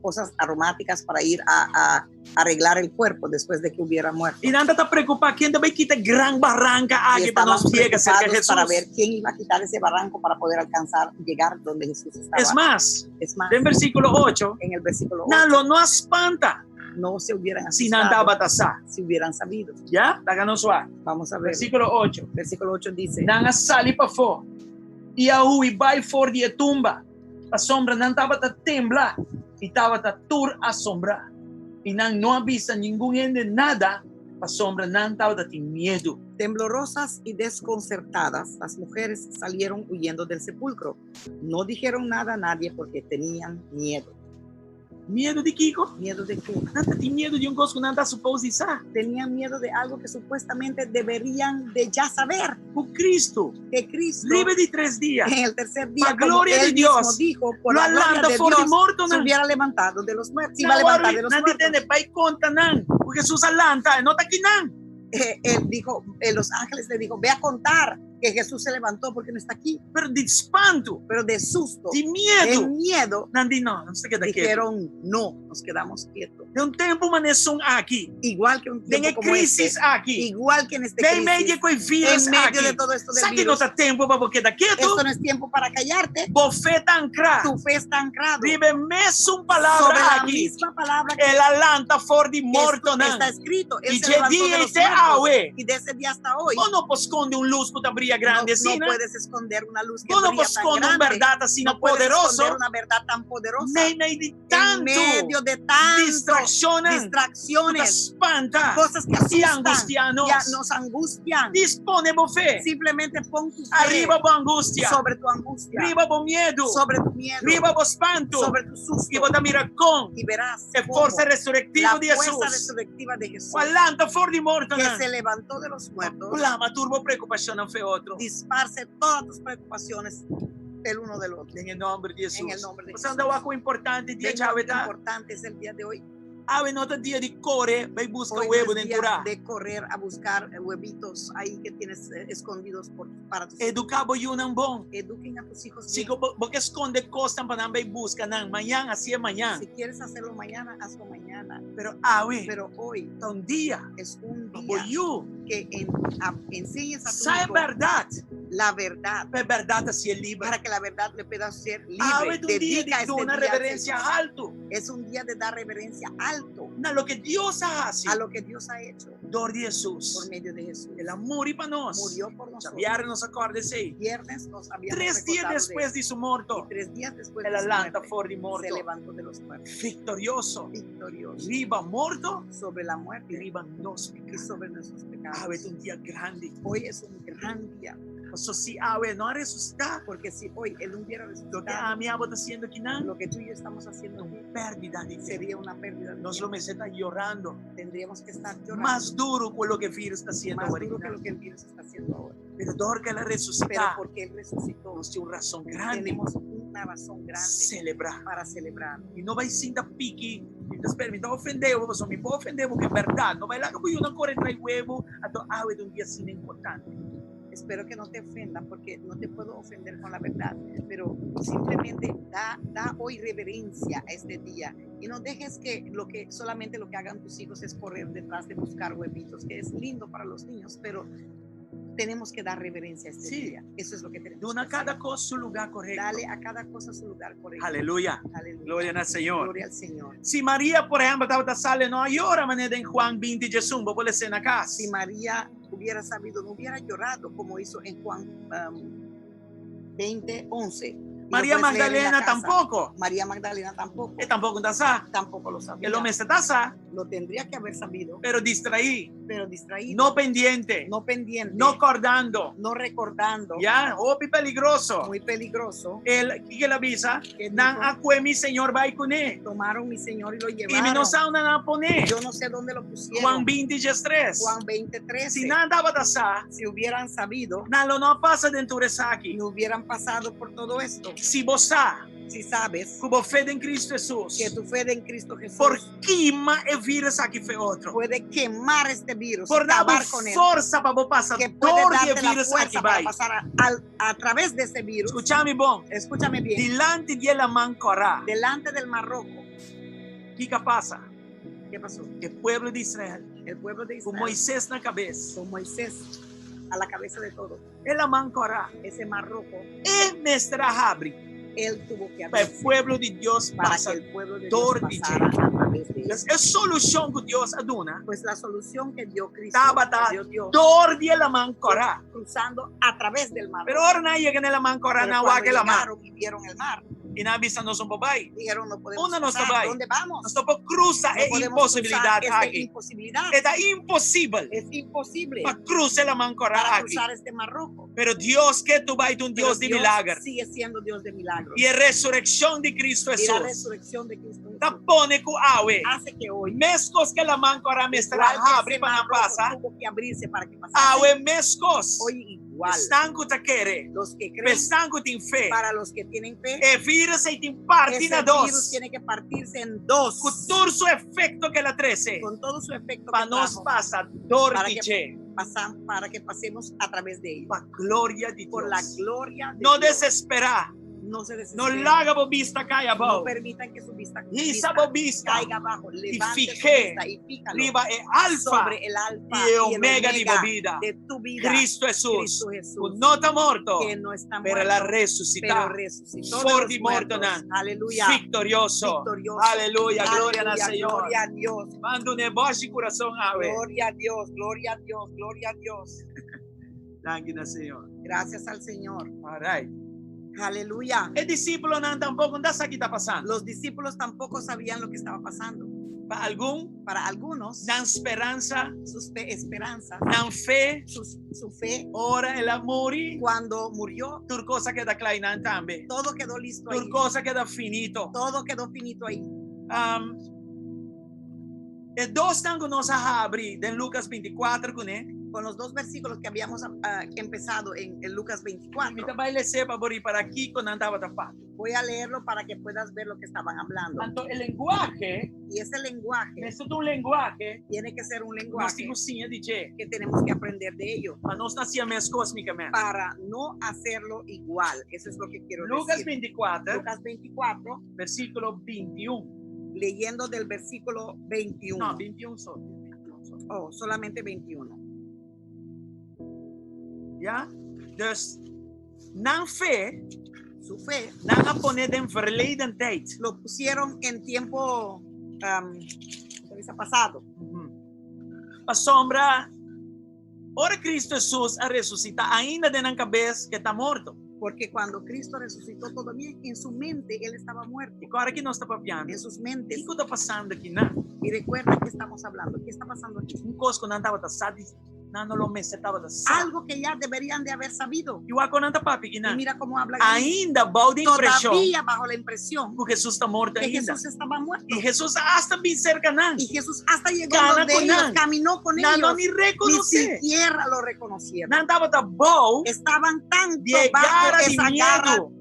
Speaker 2: cosas aromáticas para ir a arreglar el cuerpo después de que hubiera muerto.
Speaker 1: Y nada está preocupado quién debe quitar gran barranca
Speaker 2: Y
Speaker 1: aquí para
Speaker 2: estaban
Speaker 1: nos llegar cerca de
Speaker 2: preocupados
Speaker 1: Jesús.
Speaker 2: para ver quién iba a quitar ese barranco para poder alcanzar, llegar donde Jesús estaba.
Speaker 1: Es más,
Speaker 2: Es más,
Speaker 1: en versículo 8,
Speaker 2: en el versículo 8,
Speaker 1: nada no espanta
Speaker 2: no se hubieran
Speaker 1: si
Speaker 2: asustado
Speaker 1: nada va a tasar.
Speaker 2: si hubieran sabido.
Speaker 1: ¿Ya? Háganos suave.
Speaker 2: Vamos a ver.
Speaker 1: Versículo 8.
Speaker 2: Versículo 8 dice,
Speaker 1: Nada sale para fora. E a ui vai fora de tumba. A sombra não estava a temblar. E estava a tur assombrar. E não avisa ninguém de nada. A sombra não estava a ter medo.
Speaker 2: temblorosas y desconcertadas, las mujeres salieron huyendo del sepulcro. No dijeron nada a nadie porque tenían miedo.
Speaker 1: Medo de Kiko?
Speaker 2: ¿Miedo de qué?
Speaker 1: Não tem medo de coisa que não está suposto usar.
Speaker 2: Tenían miedo de algo que supuestamente deberían de ya saber,
Speaker 1: O Cristo,
Speaker 2: que Cristo
Speaker 1: livre de 3 dias.
Speaker 2: en el tercer día,
Speaker 1: La gloria
Speaker 2: como
Speaker 1: de
Speaker 2: él mismo
Speaker 1: Dios,
Speaker 2: dijo, por
Speaker 1: lo
Speaker 2: la gloria
Speaker 1: alanda
Speaker 2: de
Speaker 1: fora de
Speaker 2: Dios,
Speaker 1: morto,
Speaker 2: se
Speaker 1: não.
Speaker 2: hubiera levantado de los muertos, se iba a
Speaker 1: Não,
Speaker 2: levantar de los
Speaker 1: não
Speaker 2: muertos.
Speaker 1: tem pai conta, não. Porque Jesus alanta, não está aqui, não.
Speaker 2: Él dijo, los ángeles le dijo, ve a contar que Jesús se levantó porque no está aquí,
Speaker 1: Pero de espanto,
Speaker 2: pero de susto,
Speaker 1: de
Speaker 2: de
Speaker 1: medo.
Speaker 2: miedo,
Speaker 1: Não, não se queda quieto.
Speaker 2: dijeron, no, nos quedamos quietos.
Speaker 1: De tempo, maneção aqui.
Speaker 2: Igual que un
Speaker 1: Tem
Speaker 2: tiempo como
Speaker 1: crisis
Speaker 2: este,
Speaker 1: aqui.
Speaker 2: igual que en este
Speaker 1: Vem meio
Speaker 2: crisis,
Speaker 1: com vírus
Speaker 2: en medio
Speaker 1: aqui.
Speaker 2: de todo esto del
Speaker 1: Sabe que não
Speaker 2: virus,
Speaker 1: está tempo para você quedar quieto?
Speaker 2: esto no es tiempo para callarte,
Speaker 1: Você está ancrado.
Speaker 2: tu fe está ancrado
Speaker 1: Vive mesmo
Speaker 2: sobre
Speaker 1: palavra
Speaker 2: la
Speaker 1: aqui.
Speaker 2: misma palabra que
Speaker 1: Ela alanta fora de morto,
Speaker 2: esto
Speaker 1: não.
Speaker 2: está escrito. Él
Speaker 1: Y
Speaker 2: se
Speaker 1: de
Speaker 2: levantó
Speaker 1: día
Speaker 2: de
Speaker 1: y
Speaker 2: los
Speaker 1: de
Speaker 2: muertos,
Speaker 1: agua.
Speaker 2: y de ese día hasta hoy
Speaker 1: Ou não esconde luz que brilha grande
Speaker 2: no
Speaker 1: assim, né?
Speaker 2: puedes esconder una luz que
Speaker 1: Ou não
Speaker 2: brilla tan
Speaker 1: esconde
Speaker 2: grande,
Speaker 1: verdade assim,
Speaker 2: no
Speaker 1: no
Speaker 2: puedes
Speaker 1: poderoso.
Speaker 2: esconder una verdad tan poderosa
Speaker 1: Nem meio de
Speaker 2: en
Speaker 1: tanto
Speaker 2: medio de tantas
Speaker 1: distracciones,
Speaker 2: distracciones,
Speaker 1: espanta
Speaker 2: cosas que
Speaker 1: e
Speaker 2: asustan,
Speaker 1: angustianos.
Speaker 2: ya nos angustian.
Speaker 1: Dispone você.
Speaker 2: Simplemente pon tu fe
Speaker 1: Arriba a angústia.
Speaker 2: sobre tu angustia,
Speaker 1: Arriba o medo.
Speaker 2: sobre tu miedo,
Speaker 1: Arriba o espanto.
Speaker 2: sobre tu susto,
Speaker 1: E você mira com
Speaker 2: y verás
Speaker 1: a
Speaker 2: cómo
Speaker 1: força ressurrectiva
Speaker 2: la
Speaker 1: de
Speaker 2: fuerza
Speaker 1: Jesus.
Speaker 2: resurrectiva de Jesús,
Speaker 1: O alanta fora de morto,
Speaker 2: que
Speaker 1: né?
Speaker 2: se levantó de los muertos,
Speaker 1: Clama, turbo preocupação não foi outro.
Speaker 2: disparce todas tus preocupaciones, el uno del otro.
Speaker 1: En el nombre de Jesús.
Speaker 2: En el nombre de
Speaker 1: Você
Speaker 2: Jesús.
Speaker 1: não algo importante dia
Speaker 2: Venga,
Speaker 1: chave
Speaker 2: lo
Speaker 1: tá?
Speaker 2: importante es el día de hoy.
Speaker 1: Ave nota dia de correr, vai buscar
Speaker 2: Hoy
Speaker 1: huevo
Speaker 2: no es
Speaker 1: dentro
Speaker 2: día
Speaker 1: da.
Speaker 2: de correr a buscar huevitos ahí que tienes escondidos para tus hijos.
Speaker 1: Educar boiu não bom.
Speaker 2: Eduquen a tus hijos
Speaker 1: Se
Speaker 2: bien.
Speaker 1: porque esconde costa para não vai buscar não. Manhã assim é manhã.
Speaker 2: Si quieres hacerlo mañana, hazlo mañana.
Speaker 1: Pero ave,
Speaker 2: Pero hoy
Speaker 1: tá dia.
Speaker 2: es un día
Speaker 1: Boiu,
Speaker 2: que enseñes a tu
Speaker 1: sai
Speaker 2: hijo
Speaker 1: verdade.
Speaker 2: la verdad,
Speaker 1: Para verdade se livre.
Speaker 2: para que la verdad le pueda ser libre.
Speaker 1: Ave um dia de
Speaker 2: Dedica este
Speaker 1: dar uma
Speaker 2: día al
Speaker 1: reverência
Speaker 2: Señor.
Speaker 1: alto.
Speaker 2: Es un día de dar reverencia alto
Speaker 1: Na lo que Deus hace.
Speaker 2: a lo que Dios ha hecho
Speaker 1: Dor de
Speaker 2: por
Speaker 1: Jesus.
Speaker 2: medio de Jesús.
Speaker 1: Ele morre para nós.
Speaker 2: Murió por nosotros.
Speaker 1: Xavier nos acorda sei.
Speaker 2: Viernes nos habíamos
Speaker 1: 3 dias
Speaker 2: recordado
Speaker 1: depois
Speaker 2: de
Speaker 1: de su
Speaker 2: él.
Speaker 1: morto,
Speaker 2: Y 3 días después de
Speaker 1: ela
Speaker 2: su
Speaker 1: lanta
Speaker 2: muerte,
Speaker 1: fora de
Speaker 2: se
Speaker 1: morto.
Speaker 2: levantó de los muertos,
Speaker 1: Victorioso.
Speaker 2: victorioso
Speaker 1: Riba morto
Speaker 2: sobre la
Speaker 1: e
Speaker 2: muerte
Speaker 1: riba nos
Speaker 2: y
Speaker 1: pecados.
Speaker 2: sobre nuestros pecados.
Speaker 1: Ave um dia grande.
Speaker 2: Hoy es un gran día,
Speaker 1: So se ave não ressuscitar,
Speaker 2: porque si hoy él hubiera
Speaker 1: lo que
Speaker 2: resucitado,
Speaker 1: a minha avó está haciendo aqui não,
Speaker 2: lo que tú y yo estamos haciendo aquí
Speaker 1: pérdida de fé.
Speaker 2: sería una pérdida de
Speaker 1: Nós
Speaker 2: tiempo.
Speaker 1: lo está llorando.
Speaker 2: Tendríamos que estar llorando
Speaker 1: Mais duro com o que o vírus está haciendo
Speaker 2: más
Speaker 1: agora.
Speaker 2: duro que lo que el virus está haciendo ahora.
Speaker 1: Pero dor que ela
Speaker 2: Pero
Speaker 1: ressuscitar,
Speaker 2: porque él resucitó,
Speaker 1: nós temos razão grande
Speaker 2: tenemos una razón grande
Speaker 1: celebrar.
Speaker 2: para celebrar.
Speaker 1: E não vai sentar pique. Então, espera, me ofender, você me pode ofender porque é verdade. Não vai lá que eu não corre atrás huevo, a tua ave de um dia assim importante.
Speaker 2: Espero que no te ofenda porque no te puedo ofender con la verdad, pero simplemente da hoy reverencia a este día y no dejes que solamente lo que hagan tus hijos es correr detrás de buscar huevitos, que es lindo para los niños, pero tenemos que dar reverencia a este
Speaker 1: Sí.
Speaker 2: día. Eso es lo que tenemos
Speaker 1: Dona
Speaker 2: que
Speaker 1: cada
Speaker 2: hacer.
Speaker 1: cosa su lugar correcto.
Speaker 2: Dale a cada cosa su lugar correcto.
Speaker 1: Aleluya.
Speaker 2: Aleluya.
Speaker 1: Gloria al Señor.
Speaker 2: Gloria al Señor.
Speaker 1: Se Maria, por exemplo, estava sale não llora maneira em Juan 20 Jesus, vou pôr na casa.
Speaker 2: Si María hubiera sabido, no hubiera llorado como hizo en Juan 20:11. Y lo
Speaker 1: Maria
Speaker 2: puedes leer en la
Speaker 1: Magdalena
Speaker 2: casa.
Speaker 1: tampoco.
Speaker 2: María Magdalena tampoco.
Speaker 1: E tampouco está sá.
Speaker 2: Tampoco lo sabía.
Speaker 1: El hombre está sá,
Speaker 2: Lo tendría que haber sabido,
Speaker 1: pero distraí,
Speaker 2: pero distraído,
Speaker 1: no pendiente,
Speaker 2: no pendiente,
Speaker 1: no acordando.
Speaker 2: no recordando.
Speaker 1: Ya, oh, peligroso.
Speaker 2: Muy peligroso.
Speaker 1: El que ele avisa,
Speaker 2: Que
Speaker 1: nan
Speaker 2: dijo,
Speaker 1: acue mi Señor vai com ele.
Speaker 2: tomaron mi Señor y lo
Speaker 1: E me
Speaker 2: llevaron.
Speaker 1: não sabe na poner.
Speaker 2: Yo no sé dónde lo pusieron.
Speaker 1: Juan 20 3.
Speaker 2: Juan 20:13.
Speaker 1: Se não dava da sá,
Speaker 2: Si hubieran sabido,
Speaker 1: não passa dentro dessa aqui.
Speaker 2: no hubieran pasado por todo esto.
Speaker 1: Se você,
Speaker 2: Si sabes
Speaker 1: como fé em Cristo Jesus,
Speaker 2: que tu fe en Cristo Jesús
Speaker 1: por queima e vírus aqui foi outro.
Speaker 2: puede quemar este virus,
Speaker 1: Por dar
Speaker 2: acabar con él,
Speaker 1: força para você passar
Speaker 2: que puede
Speaker 1: dor de
Speaker 2: darte la
Speaker 1: vírus aqui
Speaker 2: fuerza para
Speaker 1: vai.
Speaker 2: pasar a través de ese virus.
Speaker 1: Escúchame bom.
Speaker 2: Escúchame bien.
Speaker 1: Dilante de la mancorá.
Speaker 2: Delante del Mar Rojo,
Speaker 1: ¿Qué pasa?
Speaker 2: ¿qué pasó?
Speaker 1: El pueblo de Israel,
Speaker 2: El pueblo de
Speaker 1: con
Speaker 2: Israel,
Speaker 1: Moisés na cabeça,
Speaker 2: con Moisés a la cabeza de todo,
Speaker 1: ela mancorá.
Speaker 2: ese Mar Rojo,
Speaker 1: E mestra abre
Speaker 2: él tuvo que
Speaker 1: para
Speaker 2: abrir
Speaker 1: el pueblo de Dios
Speaker 2: para
Speaker 1: pasa.
Speaker 2: que el pueblo de
Speaker 1: dor
Speaker 2: Dios
Speaker 1: de
Speaker 2: pasara a través de él.
Speaker 1: Es solución que Dios aduna.
Speaker 2: Pues la solución que dio Cristo,
Speaker 1: Tabata,
Speaker 2: que dio Dios,
Speaker 1: dor de la mancorá.
Speaker 2: cruzando a través del mar.
Speaker 1: Pero ahora nadie que en la mancorá
Speaker 2: Pero
Speaker 1: na
Speaker 2: cuando
Speaker 1: agua que la mar.
Speaker 2: llegaron y vieron el mar,
Speaker 1: Y na vista no son papai.
Speaker 2: dijeron no podemos
Speaker 1: ¿Dónde nos
Speaker 2: pasar.
Speaker 1: vai?
Speaker 2: ¿Dónde vamos?
Speaker 1: Nos topo cruza
Speaker 2: No
Speaker 1: es
Speaker 2: podemos
Speaker 1: imposibilidad
Speaker 2: cruzar esta
Speaker 1: aquí.
Speaker 2: imposibilidad.
Speaker 1: Está imposible
Speaker 2: Es imposible
Speaker 1: para cruzar la mancorá
Speaker 2: para
Speaker 1: aquí.
Speaker 2: cruzar este Mar Rojo.
Speaker 1: Pero Dios que tú vas un
Speaker 2: Pero
Speaker 1: Dios de milagros.
Speaker 2: sigue siendo Dios de milagros.
Speaker 1: Y la resurrección de Cristo
Speaker 2: Y la
Speaker 1: Jesús.
Speaker 2: resurrección de Cristo Jesús
Speaker 1: Tapone ku awe.
Speaker 2: hace que hoy
Speaker 1: Mescos que la mancorá mestra
Speaker 2: igual que
Speaker 1: abre
Speaker 2: ese
Speaker 1: para
Speaker 2: Mar Rojo
Speaker 1: pasa.
Speaker 2: tuvo que abrirse para que pasase,
Speaker 1: Awe mescos.
Speaker 2: hoy igual
Speaker 1: Están ku taquere.
Speaker 2: los que creen,
Speaker 1: Están ku tin fe.
Speaker 2: para los que tienen fe,
Speaker 1: E vírus e tin parte
Speaker 2: ese
Speaker 1: na
Speaker 2: virus
Speaker 1: dos.
Speaker 2: tiene que partirse en dos
Speaker 1: Con todo su efecto que la 13.
Speaker 2: con todo su efecto
Speaker 1: Para
Speaker 2: que
Speaker 1: nos
Speaker 2: trajo,
Speaker 1: pasa dor
Speaker 2: Para
Speaker 1: de
Speaker 2: que-
Speaker 1: che.
Speaker 2: para que pasemos a través de ellos.
Speaker 1: Pa gloria de
Speaker 2: Por la
Speaker 1: Dios.
Speaker 2: gloria de
Speaker 1: No
Speaker 2: Dios.
Speaker 1: desesperar.
Speaker 2: No se
Speaker 1: No
Speaker 2: desesperen.
Speaker 1: laga bo vista caia
Speaker 2: No
Speaker 1: bo.
Speaker 2: permitan que su vista
Speaker 1: Isa bo vista.
Speaker 2: caiga abajo. Levante su
Speaker 1: fije.
Speaker 2: vista y pícalo
Speaker 1: Riba e alfa.
Speaker 2: sobre el alfa
Speaker 1: Y
Speaker 2: y el
Speaker 1: omega de
Speaker 2: omega
Speaker 1: vida.
Speaker 2: de tu vida.
Speaker 1: Cristo Jesús.
Speaker 2: Cristo Jesús,
Speaker 1: No está morto.
Speaker 2: que no está
Speaker 1: Pero
Speaker 2: muerto,
Speaker 1: la
Speaker 2: pero
Speaker 1: resucitó.
Speaker 2: resucitó
Speaker 1: For
Speaker 2: de
Speaker 1: the
Speaker 2: los muertos.
Speaker 1: mortal.
Speaker 2: Aleluya.
Speaker 1: Victorioso.
Speaker 2: Victorioso.
Speaker 1: Aleluya. Gloria al
Speaker 2: Aleluya,
Speaker 1: Señor.
Speaker 2: Gloria a Dios.
Speaker 1: Manda un negocio y corazón ave.
Speaker 2: Gloria a Dios. Gloria a Dios. Gloria a Dios.
Speaker 1: Gracias al Señor.
Speaker 2: Gracias al Señor.
Speaker 1: All right.
Speaker 2: Aleluya.
Speaker 1: El discípulo no tampoco no sabe qué está pasando.
Speaker 2: Los discípulos tampoco sabían lo que estaba pasando.
Speaker 1: Para algún
Speaker 2: Para algunos,
Speaker 1: dan esperanza,
Speaker 2: sus esperanzas,
Speaker 1: dan fe,
Speaker 2: su fe,
Speaker 1: ora el amor y
Speaker 2: cuando murió,
Speaker 1: tur cosa queda clara también.
Speaker 2: todo quedó listo ahí.
Speaker 1: Tur cosa queda finito.
Speaker 2: Todo quedó finito ahí.
Speaker 1: E dos tango nos abrir de Lucas 24 com ele.
Speaker 2: con los dos versículos que habíamos empezado en Lucas 24.
Speaker 1: Mita baile sepa bori para aquí con andaba tapado.
Speaker 2: Voy a leerlo para que puedas ver lo que estaban hablando.
Speaker 1: Tanto el lenguaje,
Speaker 2: Y ese lenguaje
Speaker 1: esto es un lenguaje,
Speaker 2: tiene que ser un
Speaker 1: nós
Speaker 2: lenguaje
Speaker 1: temos sim DJ,
Speaker 2: que tenemos que aprender de ello
Speaker 1: mas nós nascemos cosmicamente.
Speaker 2: para no hacerlo igual. Eso es lo que quiero
Speaker 1: Lucas
Speaker 2: decir.
Speaker 1: 24,
Speaker 2: Lucas 24,
Speaker 1: versículo 21.
Speaker 2: leyendo del versículo 21.
Speaker 1: No, 21 solo. 21 solo.
Speaker 2: Oh, solamente 21.
Speaker 1: Ja? Dus, na fé,
Speaker 2: Su fe
Speaker 1: na poner den verleden tijd.
Speaker 2: lo pusieron en tiempo pasado.
Speaker 1: A sombra, ora Cristo Jesus a ressuscitar, ainda de na cabeça que está morto.
Speaker 2: Porque cuando Cristo resucitó todavía en su mente, Él estaba muerto.
Speaker 1: E agora que nós está papiando,
Speaker 2: En sus
Speaker 1: o
Speaker 2: mentes.
Speaker 1: que está passando aqui, não?
Speaker 2: Y recuerda que estamos hablando. ¿Qué está pasando aquí?
Speaker 1: Coisa que não estava tassado, não lo me estava tassado.
Speaker 2: Algo que ya deberían de haber sabido.
Speaker 1: E o aco não está papi aqui,
Speaker 2: Y
Speaker 1: não?
Speaker 2: mira cómo habla aquí.
Speaker 1: Ainda balde impressão,
Speaker 2: Todavía bajo la impresión
Speaker 1: porque Jesus está morto
Speaker 2: que
Speaker 1: ainda.
Speaker 2: Jesús estaba muerto.
Speaker 1: E Jesus hasta bem cerca, não?
Speaker 2: Y Jesús hasta llegó
Speaker 1: Cana
Speaker 2: donde
Speaker 1: con
Speaker 2: ellos,
Speaker 1: nan.
Speaker 2: caminó con
Speaker 1: Não,
Speaker 2: ellos.
Speaker 1: não me
Speaker 2: Ni
Speaker 1: reconhecer.
Speaker 2: siquiera lo reconocieron.
Speaker 1: Não estava tá bom
Speaker 2: Estaban tan
Speaker 1: de
Speaker 2: bajo
Speaker 1: garra de
Speaker 2: esa garra,
Speaker 1: medo.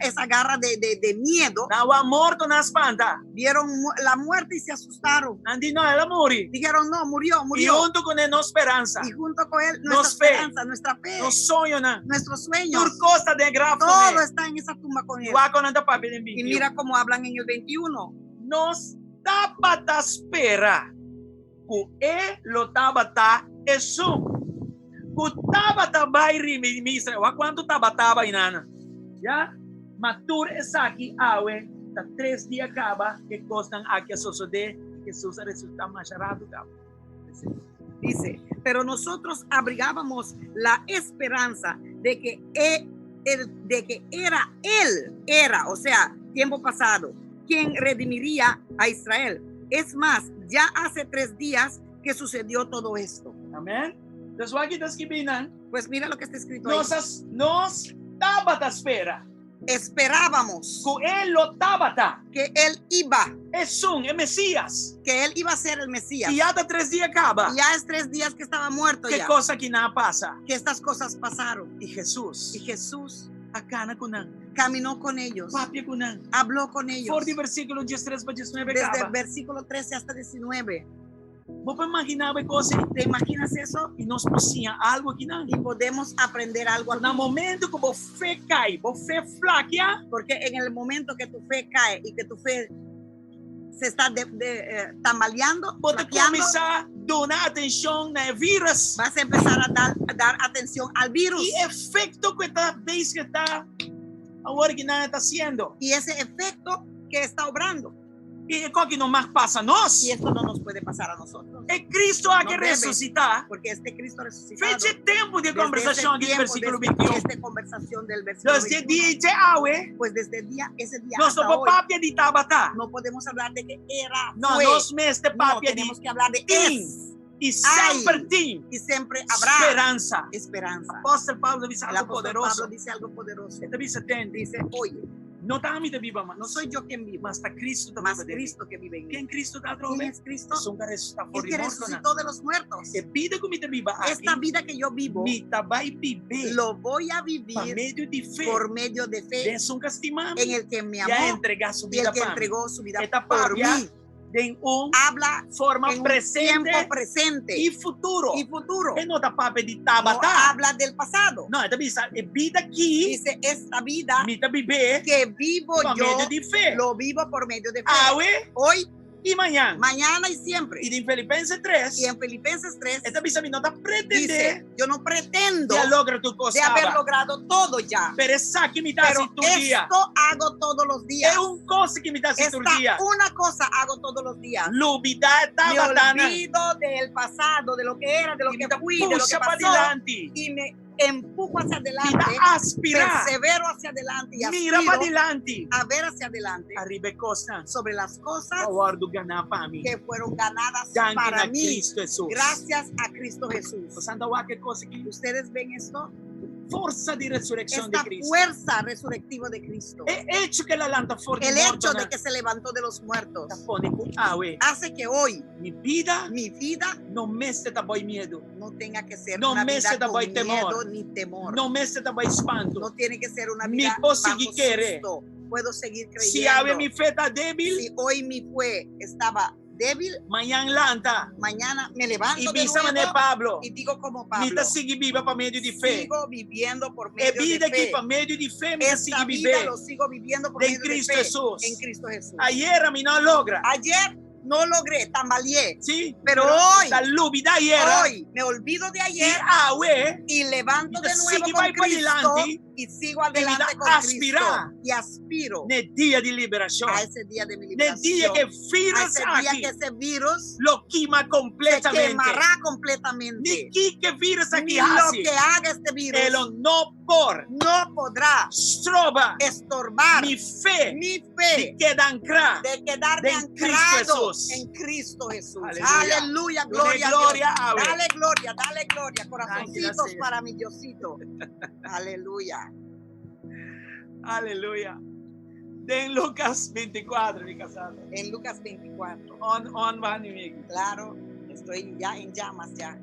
Speaker 2: esa garra de miedo.
Speaker 1: Não há morto na espanta.
Speaker 2: Vieron la muerte y se asustaron.
Speaker 1: Não, não, ela morre.
Speaker 2: Dijeron, no, murió,
Speaker 1: E
Speaker 2: murió.
Speaker 1: junto com ele, nossa esperança,
Speaker 2: Y junto con él,
Speaker 1: Nos
Speaker 2: nuestra
Speaker 1: fe.
Speaker 2: esperanza, nuestra fe,
Speaker 1: nosso sonho, não?
Speaker 2: nuestros sueños.
Speaker 1: Por costa de grafo,
Speaker 2: Todo está en esa tumba con él.
Speaker 1: o aco não está papi de
Speaker 2: Y mira cómo hablan en el 21.
Speaker 1: Nós tava ta espera. Ku lo tava ta esum. Ku tava ta bairi ministra. Wa quanto tava inana. Ya? Matur esaki awe ta 3 dias acaba que costan aqui a sosode Jesus resulta macharado cabo.
Speaker 2: Dice, pero nosotros abrigábamos la esperanza de que era, o sea, tiempo pasado, quien redimiría a Israel. Es más, ya hace 3 días que sucedió todo esto.
Speaker 1: Amen. Das wagi das kibinan.
Speaker 2: Pues mira lo que está escrito ahí.
Speaker 1: Nos tava ta espera.
Speaker 2: Esperábamos
Speaker 1: Ku lo tava ta.
Speaker 2: que él iba
Speaker 1: Mesías.
Speaker 2: a ser el Mesías.
Speaker 1: E já tá 3 dias acaba.
Speaker 2: Y ya es 3 días que estaba muerto
Speaker 1: Que
Speaker 2: ya.
Speaker 1: coisa que não passa.
Speaker 2: Que estas cosas pasaron.
Speaker 1: E Jesus,
Speaker 2: Y Jesús
Speaker 1: acana com não.
Speaker 2: caminó con ellos,
Speaker 1: Papi com não.
Speaker 2: habló con ellos.
Speaker 1: Por de versículo 13 para 19
Speaker 2: Desde el
Speaker 1: acaba.
Speaker 2: versículo 13 hasta 19.
Speaker 1: Vou imaginar a coisa
Speaker 2: ¿Te imaginas eso?
Speaker 1: e nós possíamos algo aqui não.
Speaker 2: Y podemos aprender algo aquí.
Speaker 1: No momento que você cai, você flaquea,
Speaker 2: Porque en el momento que tu fe cae y que tu fe se está tambaleando,
Speaker 1: você
Speaker 2: flaqueando,
Speaker 1: começar a donar atenção no vírus.
Speaker 2: vas a empezar a dar atención al virus.
Speaker 1: E efeito que está vez que está agora que não está sendo.
Speaker 2: Y ese efecto que está obrando.
Speaker 1: E qual que não mais passa a nós?
Speaker 2: Y esto no nos puede pasar a nosotros.
Speaker 1: É Cristo a
Speaker 2: No
Speaker 1: que
Speaker 2: debe.
Speaker 1: ressuscitar.
Speaker 2: Porque este Cristo resucitado.
Speaker 1: Feche tempo de
Speaker 2: desde
Speaker 1: conversação
Speaker 2: ese
Speaker 1: aqui no
Speaker 2: tiempo,
Speaker 1: versículo
Speaker 2: desde
Speaker 1: 21.
Speaker 2: esta conversación del versículo
Speaker 1: Desde
Speaker 2: 21,
Speaker 1: dia de awe,
Speaker 2: pues desde ese día
Speaker 1: nós
Speaker 2: hasta
Speaker 1: não
Speaker 2: hoy,
Speaker 1: papia de Tabata.
Speaker 2: no podemos hablar de que era,
Speaker 1: Não,
Speaker 2: fue.
Speaker 1: nós mesmos de
Speaker 2: No,
Speaker 1: papia
Speaker 2: tenemos
Speaker 1: de
Speaker 2: que hablar de
Speaker 1: Tim.
Speaker 2: es
Speaker 1: e sempre tem
Speaker 2: y siempre habrá
Speaker 1: esperança.
Speaker 2: esperanza.
Speaker 1: Apóstolo Paulo diz
Speaker 2: El
Speaker 1: algo
Speaker 2: apóstol
Speaker 1: poderoso.
Speaker 2: Pablo dice algo poderoso.
Speaker 1: Ele diz atende.
Speaker 2: Dice, oye,
Speaker 1: Não está a mim de viva, mas
Speaker 2: no soy yo quien vivo,
Speaker 1: mas está Cristo da
Speaker 2: más
Speaker 1: viva dele.
Speaker 2: Cristo que vive en mí.
Speaker 1: Quem Cristo está
Speaker 2: ¿Quién
Speaker 1: trove?
Speaker 2: es Cristo?
Speaker 1: São que ressuscita
Speaker 2: Es
Speaker 1: por
Speaker 2: que
Speaker 1: morto.
Speaker 2: resucitó de los muertos.
Speaker 1: E vida que me te viva aqui,
Speaker 2: Esta vida que yo vivo,
Speaker 1: me vai viver
Speaker 2: lo voy a
Speaker 1: por
Speaker 2: vivir
Speaker 1: meio de fé.
Speaker 2: por medio de fe
Speaker 1: De um castimento.
Speaker 2: en el que me
Speaker 1: E a
Speaker 2: amó
Speaker 1: entregar su
Speaker 2: y el
Speaker 1: vida
Speaker 2: que
Speaker 1: para mí.
Speaker 2: entregó su vida
Speaker 1: Esta
Speaker 2: por
Speaker 1: papia
Speaker 2: mí.
Speaker 1: de
Speaker 2: Habla
Speaker 1: forma
Speaker 2: en un
Speaker 1: presente
Speaker 2: tiempo presente
Speaker 1: e futuro.
Speaker 2: y futuro.
Speaker 1: E não está papo de
Speaker 2: No
Speaker 1: Tabata.
Speaker 2: habla del pasado.
Speaker 1: Não, é bisa é vida aqui,
Speaker 2: Dice, esta vida
Speaker 1: me tá viver
Speaker 2: que vivo
Speaker 1: por
Speaker 2: yo,
Speaker 1: meio de fé.
Speaker 2: lo vivo por medio de fe.
Speaker 1: Awe
Speaker 2: Hoy,
Speaker 1: e manhã.
Speaker 2: mañana y siempre.
Speaker 1: E em Filipenses 3,
Speaker 2: Y en Filipenses 3
Speaker 1: esta bisa me não tá pretender
Speaker 2: dice, yo no pretendo
Speaker 1: de lograr tu
Speaker 2: de
Speaker 1: coisa.
Speaker 2: haber logrado todo ya,
Speaker 1: Pero essa que me dá
Speaker 2: pero
Speaker 1: cinturgia.
Speaker 2: esto hago todos los días.
Speaker 1: É coisa que me dá
Speaker 2: Esta
Speaker 1: cinturgia.
Speaker 2: una cosa hago todos los días.
Speaker 1: Lubidade
Speaker 2: Me
Speaker 1: tabatana.
Speaker 2: olvido del pasado, de lo que era, de lo
Speaker 1: E
Speaker 2: que
Speaker 1: me
Speaker 2: fui, de lo que
Speaker 1: puxa para
Speaker 2: pasó,
Speaker 1: adelante.
Speaker 2: y me empujo hacia
Speaker 1: Me
Speaker 2: adelante,
Speaker 1: dá aspirar.
Speaker 2: persevero hacia adelante y
Speaker 1: Mira para
Speaker 2: aspiro
Speaker 1: adelante.
Speaker 2: a ver hacia adelante
Speaker 1: Arriba costa.
Speaker 2: sobre las cosas
Speaker 1: A hora do ganhar para mim.
Speaker 2: que fueron ganadas
Speaker 1: Danke
Speaker 2: para
Speaker 1: a
Speaker 2: mí,
Speaker 1: Cristo Jesus.
Speaker 2: gracias a Cristo Jesús.
Speaker 1: Você anda lá que coisa que
Speaker 2: ¿Ustedes ven esto?
Speaker 1: forza di resurrezione di
Speaker 2: esta
Speaker 1: Cristo.
Speaker 2: fuerza resurrectiva de Cristo,
Speaker 1: E hecho che la lanta fuori
Speaker 2: el
Speaker 1: morto
Speaker 2: hecho
Speaker 1: na
Speaker 2: de que se levantó de los muertos,
Speaker 1: tapone con awe.
Speaker 2: hace que hoy
Speaker 1: Mi vida
Speaker 2: mi vida
Speaker 1: non messe da voi miedo.
Speaker 2: no tenga que ser
Speaker 1: No
Speaker 2: una
Speaker 1: me
Speaker 2: vida
Speaker 1: se da
Speaker 2: con
Speaker 1: voi temor.
Speaker 2: miedo ni temor.
Speaker 1: Non messe da voi spanto.
Speaker 2: No tiene que ser una
Speaker 1: Mi
Speaker 2: vida
Speaker 1: può
Speaker 2: bajo
Speaker 1: seguir querer.
Speaker 2: susto. Puedo seguir
Speaker 1: Si ave
Speaker 2: creyendo.
Speaker 1: mi fe da débil,
Speaker 2: Si hoy mi fe estaba débil,
Speaker 1: mañana lanta.
Speaker 2: mañana me levanto
Speaker 1: E
Speaker 2: de
Speaker 1: bisa mané
Speaker 2: nuevo
Speaker 1: Pablo.
Speaker 2: y digo como
Speaker 1: Mi
Speaker 2: Pablo,
Speaker 1: ta sigi viva pa medio di fe.
Speaker 2: sigo viviendo por
Speaker 1: E
Speaker 2: medio de
Speaker 1: vida
Speaker 2: fe.
Speaker 1: que pa medio di fe mi ta
Speaker 2: Esta
Speaker 1: sigi
Speaker 2: vida
Speaker 1: viver.
Speaker 2: lo sigo viviendo por
Speaker 1: De
Speaker 2: medio
Speaker 1: Cristo
Speaker 2: de fe
Speaker 1: Jesús.
Speaker 2: en Cristo Jesús.
Speaker 1: Ayer mi no logra.
Speaker 2: Ayer no logré, tambaleé,
Speaker 1: Sì,
Speaker 2: pero hoy,
Speaker 1: da lubi da ieri.
Speaker 2: hoy me olvido de
Speaker 1: E
Speaker 2: ayer
Speaker 1: awe
Speaker 2: y levanto de nuevo
Speaker 1: Sigue
Speaker 2: con
Speaker 1: vai pa
Speaker 2: Cristo
Speaker 1: adelante
Speaker 2: y sigo adelante
Speaker 1: vida
Speaker 2: con
Speaker 1: aspira.
Speaker 2: Cristo y aspiro
Speaker 1: nel dia di
Speaker 2: a
Speaker 1: liberazione.
Speaker 2: ese día de mi
Speaker 1: Nel dia
Speaker 2: liberación,
Speaker 1: che
Speaker 2: a
Speaker 1: virus
Speaker 2: ese día
Speaker 1: aqui
Speaker 2: que ese virus
Speaker 1: lo quema
Speaker 2: se
Speaker 1: completamente.
Speaker 2: quemará completamente.
Speaker 1: Ni chi che virus
Speaker 2: Ni
Speaker 1: aqui
Speaker 2: lo
Speaker 1: hasi.
Speaker 2: que haga este
Speaker 1: E
Speaker 2: virus
Speaker 1: lo no por
Speaker 2: no podrá
Speaker 1: stroba
Speaker 2: estorbar
Speaker 1: mi fe
Speaker 2: mi
Speaker 1: di
Speaker 2: fe
Speaker 1: che ancra.
Speaker 2: de quedarme
Speaker 1: en Cristo
Speaker 2: ancrado
Speaker 1: Jesús.
Speaker 2: en Cristo Jesús.
Speaker 1: Aleluya.
Speaker 2: Aleluya,
Speaker 1: Dale
Speaker 2: gloria,
Speaker 1: gloria
Speaker 2: a
Speaker 1: a
Speaker 2: Dios.
Speaker 1: Dios.
Speaker 2: Dale gloria, corazoncitos
Speaker 1: Gracias.
Speaker 2: para mi Diosito. Aleluya.
Speaker 1: Alleluia. Den Lucas 24, mi casado.
Speaker 2: En Lucas 24,
Speaker 1: On va inimigo.
Speaker 2: claro, estoy ya en llamas ya.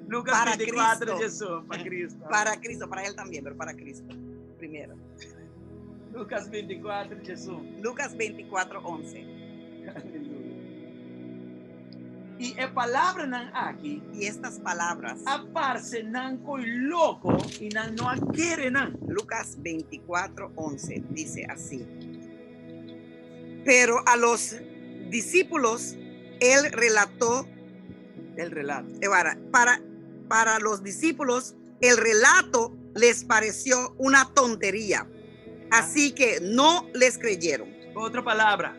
Speaker 1: Lucas
Speaker 2: Para
Speaker 1: 24,
Speaker 2: Cristo.
Speaker 1: Jesús, para Cristo.
Speaker 2: Para Cristo, para él también, pero para Cristo primero.
Speaker 1: Lucas 24, Jesús.
Speaker 2: Lucas 24, 11.
Speaker 1: Aleluia. E a palavra não aqui
Speaker 2: Y estas palabras,
Speaker 1: aparece não coi louco e não quer não.
Speaker 2: Lucas 24, 11, dice así. Pero a los discípulos, él relató,
Speaker 1: El relato.
Speaker 2: para los discípulos, el relato les pareció una tontería. Así que no les creyeron.
Speaker 1: Outra palavra.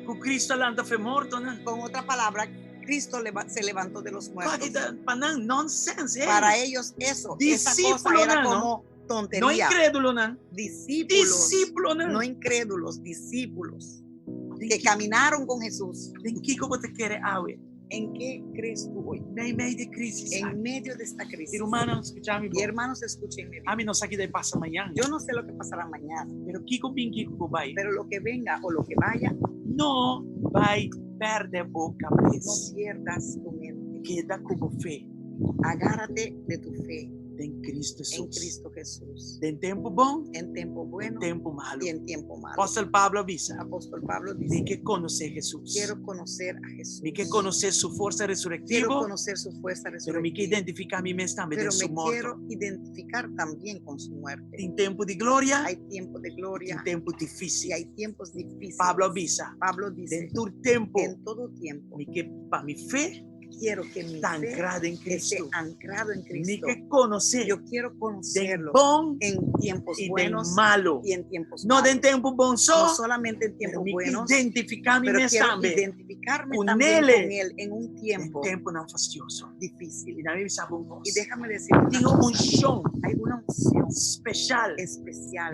Speaker 1: O Cristo lanta foi morto, não?
Speaker 2: Con otra palabra, Cristo se levantó de los muertos.
Speaker 1: Para nonsense.
Speaker 2: Para ellos eso, esa cosa
Speaker 1: Discípulo,
Speaker 2: era
Speaker 1: ¿no?
Speaker 2: como
Speaker 1: Não
Speaker 2: tontería.
Speaker 1: incrédulo, não.
Speaker 2: Discípulos,
Speaker 1: Discípulo, não.
Speaker 2: no incrédulos, discípulos que caminaron con Jesús.
Speaker 1: Em que você quer awe?
Speaker 2: ¿En qué crees tú hoy?
Speaker 1: Nem meio de crise.
Speaker 2: En medio de esta crisis.
Speaker 1: Irmão, escute-me.
Speaker 2: Y hermanos, escúchenme bien.
Speaker 1: A mim não sabe o que passa amanhã.
Speaker 2: Yo no sé lo que pasará mañana,
Speaker 1: Pero Kiko bin Kiko vai.
Speaker 2: pero lo que venga o lo que vaya,
Speaker 1: Não vai perder a
Speaker 2: no
Speaker 1: cabeça.
Speaker 2: pierdas tu mente.
Speaker 1: Queda como fé
Speaker 2: Agárrate de tu fe
Speaker 1: em Cristo
Speaker 2: en
Speaker 1: Jesus.
Speaker 2: Cristo Jesús.
Speaker 1: Em tempo bom,
Speaker 2: En tiempo
Speaker 1: em
Speaker 2: bueno
Speaker 1: tempo malo.
Speaker 2: y en tiempo malo.
Speaker 1: Apóstolo Pablo avisa.
Speaker 2: Apóstol Pablo
Speaker 1: Tem
Speaker 2: dice,
Speaker 1: que conhecer Jesus.
Speaker 2: quiero conocer a Jesús.
Speaker 1: Tem que conhecer sua força
Speaker 2: Quiero
Speaker 1: ressurrectiva.
Speaker 2: conocer su fuerza
Speaker 1: Pero me que
Speaker 2: resurrectiva.
Speaker 1: identificar a mim mesmo também
Speaker 2: Pero
Speaker 1: de
Speaker 2: me
Speaker 1: sua morte.
Speaker 2: quiero identificar también con su muerte.
Speaker 1: Tem tempo de glória,
Speaker 2: Hay tiempo de gloria
Speaker 1: tem tempo
Speaker 2: y
Speaker 1: difícil.
Speaker 2: hay tiempos difíciles.
Speaker 1: Pablo avisa.
Speaker 2: Pablo dice,
Speaker 1: Dentro do tempo,
Speaker 2: en todo tiempo
Speaker 1: me que para mi fé
Speaker 2: quiero que mi
Speaker 1: está
Speaker 2: fe
Speaker 1: ancrada em
Speaker 2: esté
Speaker 1: Cristo.
Speaker 2: ancrado en
Speaker 1: Me
Speaker 2: Cristo.
Speaker 1: que conhecer
Speaker 2: Yo quiero
Speaker 1: de
Speaker 2: conocerlo
Speaker 1: bom
Speaker 2: en tiempos
Speaker 1: e de
Speaker 2: buenos
Speaker 1: malo.
Speaker 2: y en tiempos
Speaker 1: Não
Speaker 2: malos.
Speaker 1: de tempo bom
Speaker 2: No
Speaker 1: só,
Speaker 2: solamente en
Speaker 1: pero
Speaker 2: tiempos
Speaker 1: me que
Speaker 2: buenos,
Speaker 1: identificar a mim
Speaker 2: pero
Speaker 1: mesmo
Speaker 2: quiero
Speaker 1: também.
Speaker 2: identificarme
Speaker 1: Con
Speaker 2: también
Speaker 1: él.
Speaker 2: con Él en un
Speaker 1: Em
Speaker 2: tiempo
Speaker 1: tempo não fastioso.
Speaker 2: difícil.
Speaker 1: E na Bíblia sabe um
Speaker 2: Y
Speaker 1: coisa.
Speaker 2: déjame decir una
Speaker 1: Tem um
Speaker 2: cosa,
Speaker 1: chão
Speaker 2: hay una unción
Speaker 1: especial
Speaker 2: especial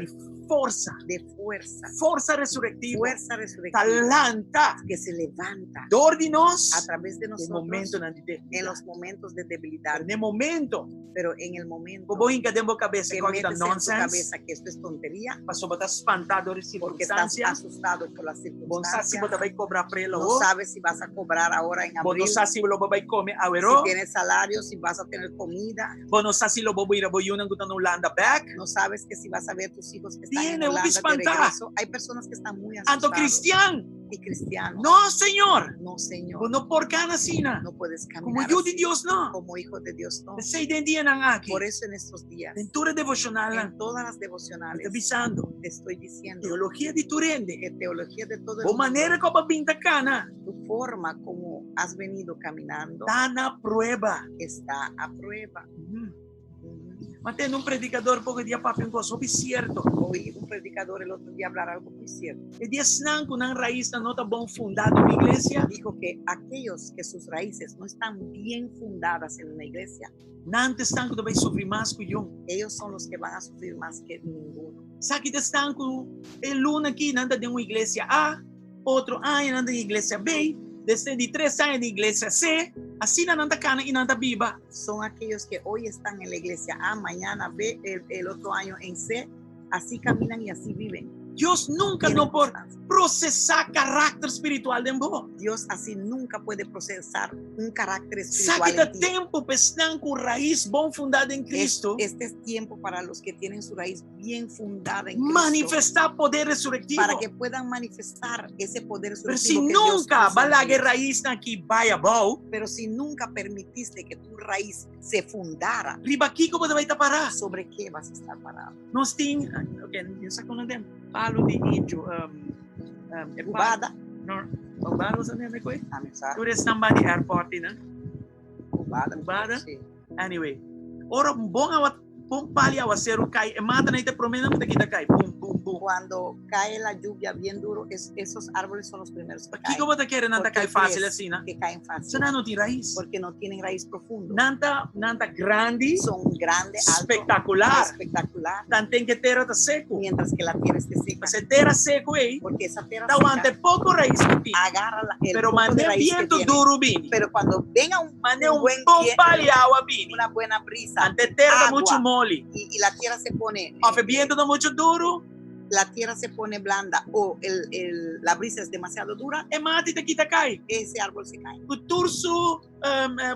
Speaker 1: de força. Força ressurrectiva.
Speaker 2: fuerza resurrectiva
Speaker 1: Talanta.
Speaker 2: que se levanta
Speaker 1: Dor de nós.
Speaker 2: a través de
Speaker 1: No
Speaker 2: nosotros
Speaker 1: momento na
Speaker 2: en
Speaker 1: debilidade.
Speaker 2: los momentos de debilidad,
Speaker 1: No momento.
Speaker 2: pero en el momento
Speaker 1: Vou encadear minha cabeça
Speaker 2: que
Speaker 1: com aquela
Speaker 2: metes en tu
Speaker 1: nonsense.
Speaker 2: cabeza que esto es tontería,
Speaker 1: Passou a estar espantado de
Speaker 2: porque estás
Speaker 1: circunstâncias.
Speaker 2: asustado por las
Speaker 1: Bom sabe se
Speaker 2: circunstancias,
Speaker 1: você vai cobrar para ele
Speaker 2: no
Speaker 1: ou.
Speaker 2: sabes si vas a cobrar ahora en
Speaker 1: Bom
Speaker 2: abril,
Speaker 1: não sabe se o lobo vai comer a
Speaker 2: si
Speaker 1: verão.
Speaker 2: tienes salario, si vas a tener comida,
Speaker 1: Bom não sabe se o lobo vai ir a boiuna que está no Holanda back.
Speaker 2: no sabes que si vas a ver tus hijos que están en
Speaker 1: Tiene un
Speaker 2: Holanda de
Speaker 1: espantar.
Speaker 2: regreso. Hay personas que están muy
Speaker 1: Anto
Speaker 2: asustados
Speaker 1: cristiano.
Speaker 2: y cristianos.
Speaker 1: Não, Senhor.
Speaker 2: No, Señor,
Speaker 1: Bom não por cana sina.
Speaker 2: no puedes
Speaker 1: Como
Speaker 2: caminar
Speaker 1: eu de
Speaker 2: así,
Speaker 1: Deus não.
Speaker 2: como hijo de Dios, no.
Speaker 1: Sei de dia não aqui.
Speaker 2: Por eso en estos días,
Speaker 1: Leitura devocional.
Speaker 2: en todas las
Speaker 1: Está
Speaker 2: devocionales,
Speaker 1: avisando.
Speaker 2: te estoy diciendo
Speaker 1: Teologia de Turende.
Speaker 2: que teología de todo el
Speaker 1: Boa
Speaker 2: mundo,
Speaker 1: maneira como a pinta cana.
Speaker 2: tu forma como has venido caminando
Speaker 1: Está na prueba.
Speaker 2: está a prueba.
Speaker 1: Mas tem predicador pouco dia papel com sobre certo.
Speaker 2: Oí un predicador el otro día hablar algo muy cierto.
Speaker 1: E dia não com raiz não está bom fundado na igreja.
Speaker 2: Dijo que aquellos que sus raíces no están bien fundadas en una iglesia,
Speaker 1: Não estão que vai sofrer mais que eu.
Speaker 2: ellos son los que van a sufrir más que ninguno.
Speaker 1: Sabe que estão com um aqui nanda de uma igreja A, outro A nanda de igreja B, desde de 3 anos de igreja C, Así na nanta kana inanta biba.
Speaker 2: Son aquellos que hoy están en la iglesia A, mañana B, el otro año en C. Así caminan y así viven.
Speaker 1: Dios nunca
Speaker 2: Tienen
Speaker 1: no por
Speaker 2: constancia.
Speaker 1: processar caráter espiritual de vos.
Speaker 2: Dios así nunca puede procesar un carácter
Speaker 1: Sabe
Speaker 2: espiritual
Speaker 1: da
Speaker 2: en ti.
Speaker 1: tempo pesnan com raiz bom fundada em Cristo.
Speaker 2: Este es tiempo para los que tienen su raíz bien fundada en Cristo,
Speaker 1: Manifestar poder resurrectivo.
Speaker 2: para que puedan manifestar ese poder
Speaker 1: Pero si
Speaker 2: resurrectivo que Dios
Speaker 1: nunca
Speaker 2: puso en
Speaker 1: balague
Speaker 2: ellos.
Speaker 1: raiz na que vaya bom,
Speaker 2: Pero si nunca permitiste que tu raíz se fundara,
Speaker 1: riba aqui como vai estar parar.
Speaker 2: ¿sobre qué vas a estar parado?
Speaker 1: Nós tem, okay, sa kono dem palo de índio,
Speaker 2: Cubada,
Speaker 1: no balo sa nem ko.
Speaker 2: amizad,
Speaker 1: Tu estamba di airport na.
Speaker 2: cubada,
Speaker 1: Cubada?
Speaker 2: sí.
Speaker 1: Anyway, ora bom awat pum pali awaseru kai e mata na ite promena kita kita kai pum pum pum.
Speaker 2: Cuando cae la lluvia bien duro, esos árboles son los primeros que
Speaker 1: Aqui
Speaker 2: caen,
Speaker 1: como te quer nanta
Speaker 2: Porque
Speaker 1: kai fácil
Speaker 2: crees
Speaker 1: assim, na.
Speaker 2: que caen fácil,
Speaker 1: Sa não tem raiz.
Speaker 2: porque no tienen raíz profundo.
Speaker 1: Nanta grande,
Speaker 2: Son grandes, altos,
Speaker 1: espectacular.
Speaker 2: espectacular,
Speaker 1: Tan tem que terra tá seco.
Speaker 2: mientras que la tierra esté seca.
Speaker 1: Se terra seco aí,
Speaker 2: Porque esa tierra
Speaker 1: tá ante
Speaker 2: seca
Speaker 1: pouco raiz que tem.
Speaker 2: agarra el
Speaker 1: Pero
Speaker 2: poco de
Speaker 1: mande
Speaker 2: raíz que
Speaker 1: viento
Speaker 2: tiene.
Speaker 1: duro bini.
Speaker 2: Pero cuando venga
Speaker 1: Mande
Speaker 2: un
Speaker 1: un
Speaker 2: buen
Speaker 1: bom
Speaker 2: viento,
Speaker 1: pali awa bini.
Speaker 2: una buena brisa
Speaker 1: Ante terra
Speaker 2: agua.
Speaker 1: muito mole.
Speaker 2: y la tierra se pone
Speaker 1: Of viento não muito duro,
Speaker 2: la tierra se pone blanda o la brisa es demasiado dura,
Speaker 1: e mati te kita cai.
Speaker 2: ese árbol se cae.
Speaker 1: O turso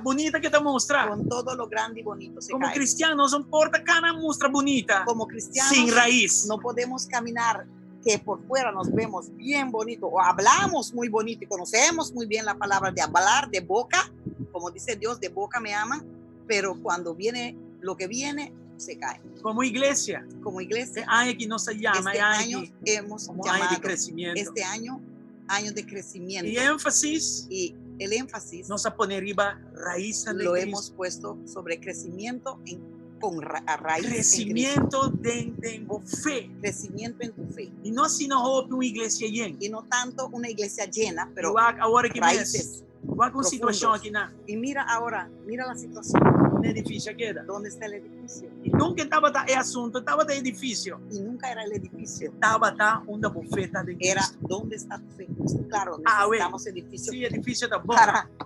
Speaker 1: bonita que te mostra.
Speaker 2: Con todo lo grande y bonito se
Speaker 1: Como
Speaker 2: cae.
Speaker 1: cristianos, não importa cana mostra bonita,
Speaker 2: Como cristianos
Speaker 1: sem raiz.
Speaker 2: no podemos caminar que por fuera nos vemos bien bonito o hablamos muy bonito y conocemos muy bien la palabra de hablar de boca, como dice Dios, de boca me aman, pero cuando viene lo que viene se cae.
Speaker 1: Como iglesia,
Speaker 2: Como iglesia,
Speaker 1: año que nos llama,
Speaker 2: este
Speaker 1: año
Speaker 2: año hemos
Speaker 1: como año de
Speaker 2: llamado
Speaker 1: crecimiento.
Speaker 2: este año de crecimiento,
Speaker 1: Y énfasis,
Speaker 2: y el énfasis
Speaker 1: nos a poner arriba raíz en
Speaker 2: lo
Speaker 1: Cristo.
Speaker 2: hemos puesto sobre crecimiento con raíz en Cristo.
Speaker 1: Crecimiento de fe.
Speaker 2: Crecimiento en tu fe.
Speaker 1: Y no si no hope una iglesia llena.
Speaker 2: Y no tanto una iglesia llena, pero
Speaker 1: Agora que
Speaker 2: raíces.
Speaker 1: Igual con situación
Speaker 2: profundos.
Speaker 1: aquí na,
Speaker 2: Y mira ahora, mira la situación.
Speaker 1: un edificio queda.
Speaker 2: ¿Dónde está el edificio?
Speaker 1: Y nunca estaba el asunto, estaba el edificio.
Speaker 2: Y nunca era el edificio.
Speaker 1: Estaba una bufeta de
Speaker 2: Era
Speaker 1: Cristo.
Speaker 2: ¿dónde está tu fe? Claro,
Speaker 1: Ah,
Speaker 2: necesitamos edificio
Speaker 1: Sí, edificio está bueno.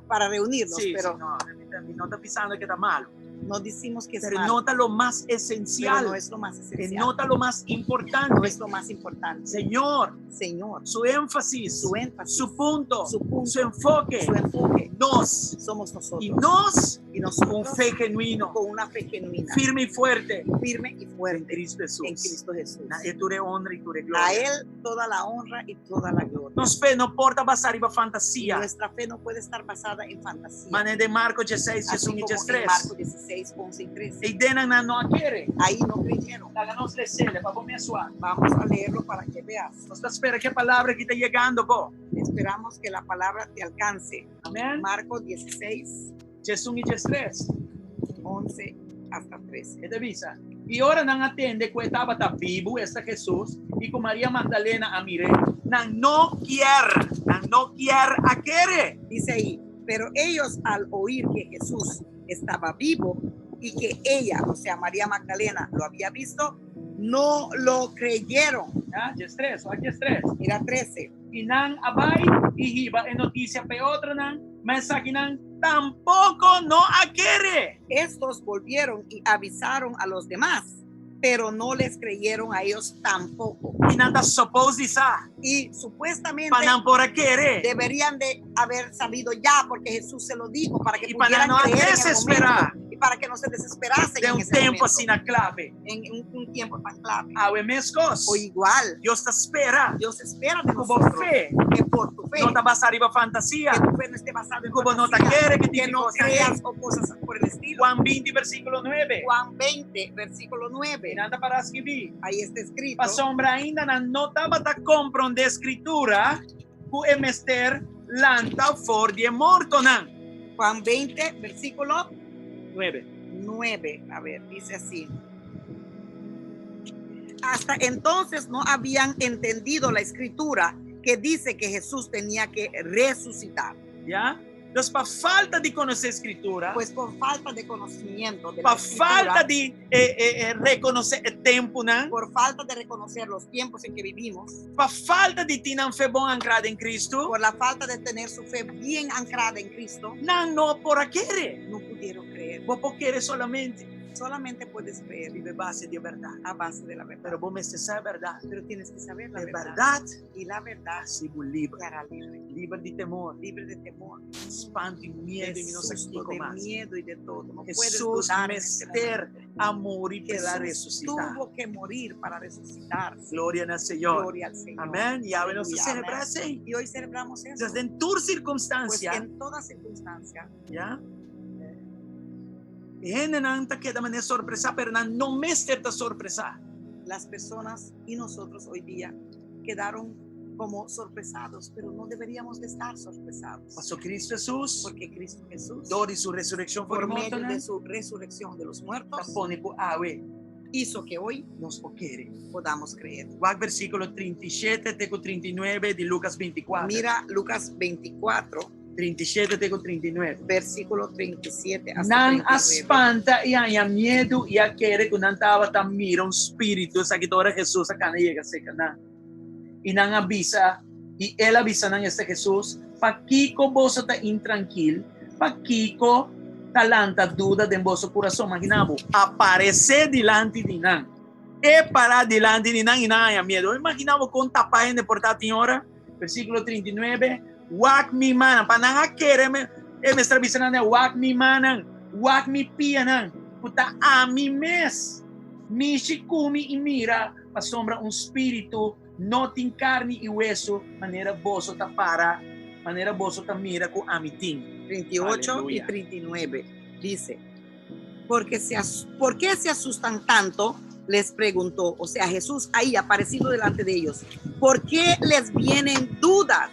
Speaker 2: para reunirnos,
Speaker 1: Sí,
Speaker 2: pero
Speaker 1: sí, no está pisando que está malo.
Speaker 2: no decimos que es
Speaker 1: Pero
Speaker 2: malo,
Speaker 1: nota lo más
Speaker 2: pero
Speaker 1: esencial.
Speaker 2: no es lo más esencial.
Speaker 1: Nota lo más
Speaker 2: No
Speaker 1: importante.
Speaker 2: es lo más importante.
Speaker 1: Señor,
Speaker 2: Señor,
Speaker 1: su énfasis,
Speaker 2: su énfasis,
Speaker 1: su punto,
Speaker 2: su punto,
Speaker 1: su enfoque,
Speaker 2: su enfoque,
Speaker 1: nos
Speaker 2: somos nosotros.
Speaker 1: y nos
Speaker 2: Y
Speaker 1: con
Speaker 2: nosotros
Speaker 1: fe genuino,
Speaker 2: con una fe genuina,
Speaker 1: firme y fuerte
Speaker 2: firme y
Speaker 1: en
Speaker 2: fuerte
Speaker 1: Cristo Jesús.
Speaker 2: en Cristo Jesús.
Speaker 1: E tu honra y tu
Speaker 2: A
Speaker 1: gloria.
Speaker 2: Él toda la honra y toda la gloria.
Speaker 1: Nos fe no porta basar iba fantasia.
Speaker 2: Nuestra fe no puede estar basada en fantasía.
Speaker 1: Mané de Marcos 16,
Speaker 2: Así
Speaker 1: 1 y
Speaker 2: como en
Speaker 1: 3.
Speaker 2: Marcos 16, 11 y 13.
Speaker 1: E dena na no quiere.
Speaker 2: Ahí no creyeron.
Speaker 1: Háganos lecerle para começar.
Speaker 2: Vamos a leerlo para que veas.
Speaker 1: Nos espera que palavra que está llegando, po.
Speaker 2: Esperamos que la palabra te alcance.
Speaker 1: Amén.
Speaker 2: Marcos 16,
Speaker 1: 1 y 3.
Speaker 2: 11 hasta 13.
Speaker 1: E avisa. E ora não atende que estava tá vivo esta Jesus e com Maria Magdalena a mire. Não quer a querer.
Speaker 2: Dice ahí, pero ellos al oír que Jesús estaba vivo y que ella, o sea, María Magdalena, lo había visto, no lo creyeron.
Speaker 1: Ah, 3, aqui 3.
Speaker 2: Mira 13.
Speaker 1: E não abai e riba é notícia para outra não, mas aqui não tampoco no a querer.
Speaker 2: Estos volvieron y avisaron a los demás, pero no les creyeron a ellos tampoco.
Speaker 1: E não está supposed
Speaker 2: Y supuestamente
Speaker 1: para não por a querer.
Speaker 2: deberían de haber sabido ya, porque Jesús se lo dijo, para que
Speaker 1: E para
Speaker 2: pudieran
Speaker 1: não
Speaker 2: creer en el
Speaker 1: desesperar
Speaker 2: momento, y para que no se desesperasen
Speaker 1: de
Speaker 2: en ese
Speaker 1: tempo
Speaker 2: momento,
Speaker 1: assim na clave.
Speaker 2: en un tiempo tan clave.
Speaker 1: Ao mescos.
Speaker 2: O igual,
Speaker 1: Deus está espera.
Speaker 2: Dios espera de
Speaker 1: Como
Speaker 2: nosotros
Speaker 1: fé.
Speaker 2: que por tu fe,
Speaker 1: Não está basado em fantasia.
Speaker 2: que tu fe no esté basada en
Speaker 1: Como no te
Speaker 2: fantasía,
Speaker 1: quiere que
Speaker 2: que
Speaker 1: te
Speaker 2: no
Speaker 1: cosas
Speaker 2: creas o cosas por el estilo.
Speaker 1: Juan 20, versículo 9.
Speaker 2: Juan 20, versículo
Speaker 1: E
Speaker 2: 9,
Speaker 1: nada para escrever.
Speaker 2: ahí está escrito.
Speaker 1: A sombra ainda não estava a comprar de escritura que é mester lanta for de morto não.
Speaker 2: Juan 20, versículo
Speaker 1: 9.
Speaker 2: 9, a ver, dice así. Hasta entonces no habían entendido la escritura que dice que Jesús tenía que resucitar.
Speaker 1: Já? Entonces, para falta de conocer escritura,
Speaker 2: Pues por falta de conocimiento de la
Speaker 1: para
Speaker 2: escritura,
Speaker 1: falta de reconocer el tiempo,
Speaker 2: por falta de reconocer los tiempos en que vivimos,
Speaker 1: para falta de tener fe bon ancrada en Cristo,
Speaker 2: por la falta de tener su fe bien ancrada en Cristo,
Speaker 1: no por querer.
Speaker 2: no pudieron creer.
Speaker 1: Vos por querer solamente
Speaker 2: Solamente puedes creer
Speaker 1: vive base de verdad.
Speaker 2: a base de la verdad.
Speaker 1: Pero vos me sabes verdad.
Speaker 2: Pero tienes que saber la
Speaker 1: De
Speaker 2: verdad.
Speaker 1: verdad,
Speaker 2: Y la verdad
Speaker 1: así vos libre.
Speaker 2: te hará libre.
Speaker 1: Libre de temor,
Speaker 2: Libre de temor,
Speaker 1: espanto y miedo y
Speaker 2: de
Speaker 1: no sé
Speaker 2: susto,
Speaker 1: qué
Speaker 2: de
Speaker 1: más.
Speaker 2: miedo y de todo. No puedes
Speaker 1: Jesús
Speaker 2: dudar
Speaker 1: me
Speaker 2: en este
Speaker 1: ser a morir para
Speaker 2: Jesús
Speaker 1: resucitar.
Speaker 2: tuvo que morir para resucitar.
Speaker 1: Gloria al Señor.
Speaker 2: Gloria al Señor.
Speaker 1: Amén. Y ahora nos
Speaker 2: Aleluya,
Speaker 1: celebra
Speaker 2: amén.
Speaker 1: así.
Speaker 2: Y hoy celebramos eso.
Speaker 1: Entonces, en tu
Speaker 2: Pues
Speaker 1: circunstancia,
Speaker 2: en toda circunstancia,
Speaker 1: ¿ya? Nanta queda manera sorpresa, pero no me está sorpresa.
Speaker 2: las personas y nosotros hoy día quedaron como sorpresados, pero no deberíamos de estar sorpresados.
Speaker 1: Pasó Cristo Jesús,
Speaker 2: Porque Cristo Jesús,
Speaker 1: dor y su resurrección
Speaker 2: por
Speaker 1: por
Speaker 2: medio
Speaker 1: medio
Speaker 2: de su resurrección de los muertos,
Speaker 1: pone por awe,
Speaker 2: hizo que hoy
Speaker 1: nos quiere.
Speaker 2: podamos creer.
Speaker 1: Guarda versículo 37, teco 39 de Lucas 24.
Speaker 2: Mira Lucas 24,
Speaker 1: 37, teco 39.
Speaker 2: versículo 37 hasta
Speaker 1: Nan
Speaker 2: 39.
Speaker 1: espanta e há medo e a querer que não tava tá mira espírito essa que toda Jesus a cana chega seca nan e não avisa e ela avisa nan este Jesus pa kiko boso tá intranquilo pa kiko talanta duda de vosso coração imaginavo aparecer diante de nan e parar diante de nan e não há medo imaginavo com tapar de portar tinhora versículo 39 wak mi mana pa nang akere me mestra bisana ne wak mi manang wak mi pianang puta a mi mes mi shikumi e mira pa sombra espírito no tin carne e hueso manera boso ta para manera boso ta mira con amitin
Speaker 2: 38
Speaker 1: Aleluya.
Speaker 2: y 39 dice, ¿por qué se asustan tanto? Les preguntó, o sea, Jesús ahí aparecido delante de ellos, ¿por qué les vienen dudas?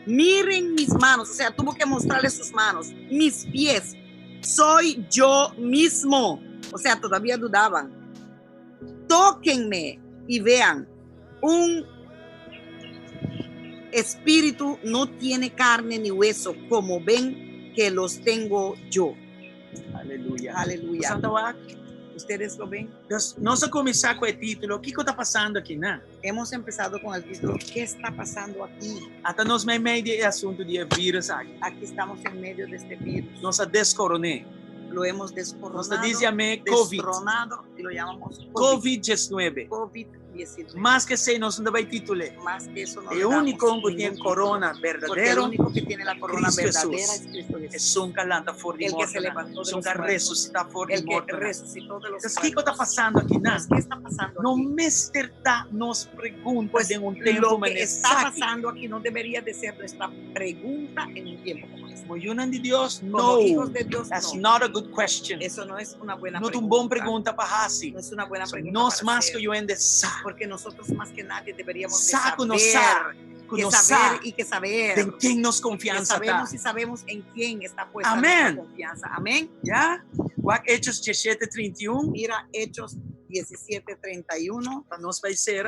Speaker 2: Miren mis manos, o sea, tuvo que mostrarles sus manos, mis pies, soy yo mismo, o sea, todavía dudaban. Tóquenme y vean, un espíritu no tiene carne ni hueso, como ven que los tengo yo.
Speaker 1: aleluya
Speaker 2: Aleluya.
Speaker 1: Santa Wak
Speaker 2: ¿Ustedes lo ven?
Speaker 1: no se começar com o título o que está passando aqui né
Speaker 2: Hemos empezado con el título, ¿qué está pasando aquí?
Speaker 1: até nós meio de assunto de vírus aqui
Speaker 2: Aquí estamos en medio de este virus.
Speaker 1: nós a descoronei
Speaker 2: Lo hemos
Speaker 1: nós
Speaker 2: descoronado,
Speaker 1: dizíamos COVID
Speaker 2: destronado y lo llamamos
Speaker 1: COVID-19
Speaker 2: COVID-19.
Speaker 1: mais que sei nós não vai titular
Speaker 2: Más que eso no
Speaker 1: el
Speaker 2: le damos
Speaker 1: único que
Speaker 2: ningún
Speaker 1: tiene
Speaker 2: título,
Speaker 1: corona
Speaker 2: porque el
Speaker 1: verdadero
Speaker 2: único que tiene la corona
Speaker 1: Cristo
Speaker 2: verdadera
Speaker 1: Jesús.
Speaker 2: es Cristo Jesús.
Speaker 1: es un calanta for de
Speaker 2: El que
Speaker 1: morto
Speaker 2: se levantó de
Speaker 1: es un
Speaker 2: los muertos.
Speaker 1: resucitar for de
Speaker 2: El que
Speaker 1: morto
Speaker 2: resucitó de los
Speaker 1: entonces ¿qué está
Speaker 2: muertos.
Speaker 1: pasando aquí nada
Speaker 2: Pues, ¿qué está pasando
Speaker 1: no
Speaker 2: aquí?
Speaker 1: mister tá nos pregunta
Speaker 2: Pues
Speaker 1: de un tiempo
Speaker 2: lo que está
Speaker 1: mensaje
Speaker 2: pasando aquí no debería de ser nuestra pregunta en un tiempo como este.
Speaker 1: como yunan de Dios
Speaker 2: Como
Speaker 1: no
Speaker 2: hijos de Dios,
Speaker 1: that's
Speaker 2: no.
Speaker 1: not a good question
Speaker 2: Eso no es una buena
Speaker 1: no
Speaker 2: pregunta.
Speaker 1: un bom pergunta para hasi
Speaker 2: No es una buena pregunta.
Speaker 1: nós
Speaker 2: para
Speaker 1: mais
Speaker 2: hacer,
Speaker 1: que eu ainda sabe
Speaker 2: porque nosotros más que nadie deberíamos de
Speaker 1: saco no
Speaker 2: saber,
Speaker 1: sabe
Speaker 2: que
Speaker 1: no
Speaker 2: saber
Speaker 1: sabe
Speaker 2: y que saber.
Speaker 1: de quem nos
Speaker 2: Que
Speaker 1: confiança tá
Speaker 2: sabemos y sabemos en quién está puesta
Speaker 1: Amén.
Speaker 2: nuestra confianza. Amén.
Speaker 1: já Hechos 17:31
Speaker 2: Mira Hechos 17:31.
Speaker 1: para nós vai ser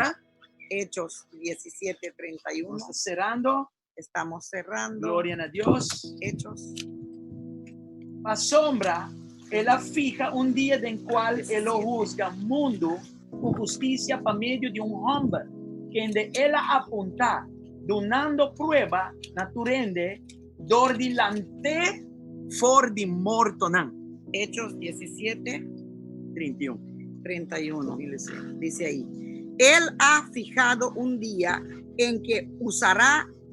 Speaker 2: Hechos 17:31.
Speaker 1: nós cerrando
Speaker 2: Estamos cerrando.
Speaker 1: glória a Deus
Speaker 2: Hechos.
Speaker 1: a sombra, ela fija dia em qual ele juzga mundo com justiça por meio de homem, que de ela apontar, donando prueba naturende, dor dilante, for de morto nan.
Speaker 2: Hechos 17:31.
Speaker 1: 31.
Speaker 2: Dice ahí. Él ha fijado un día en que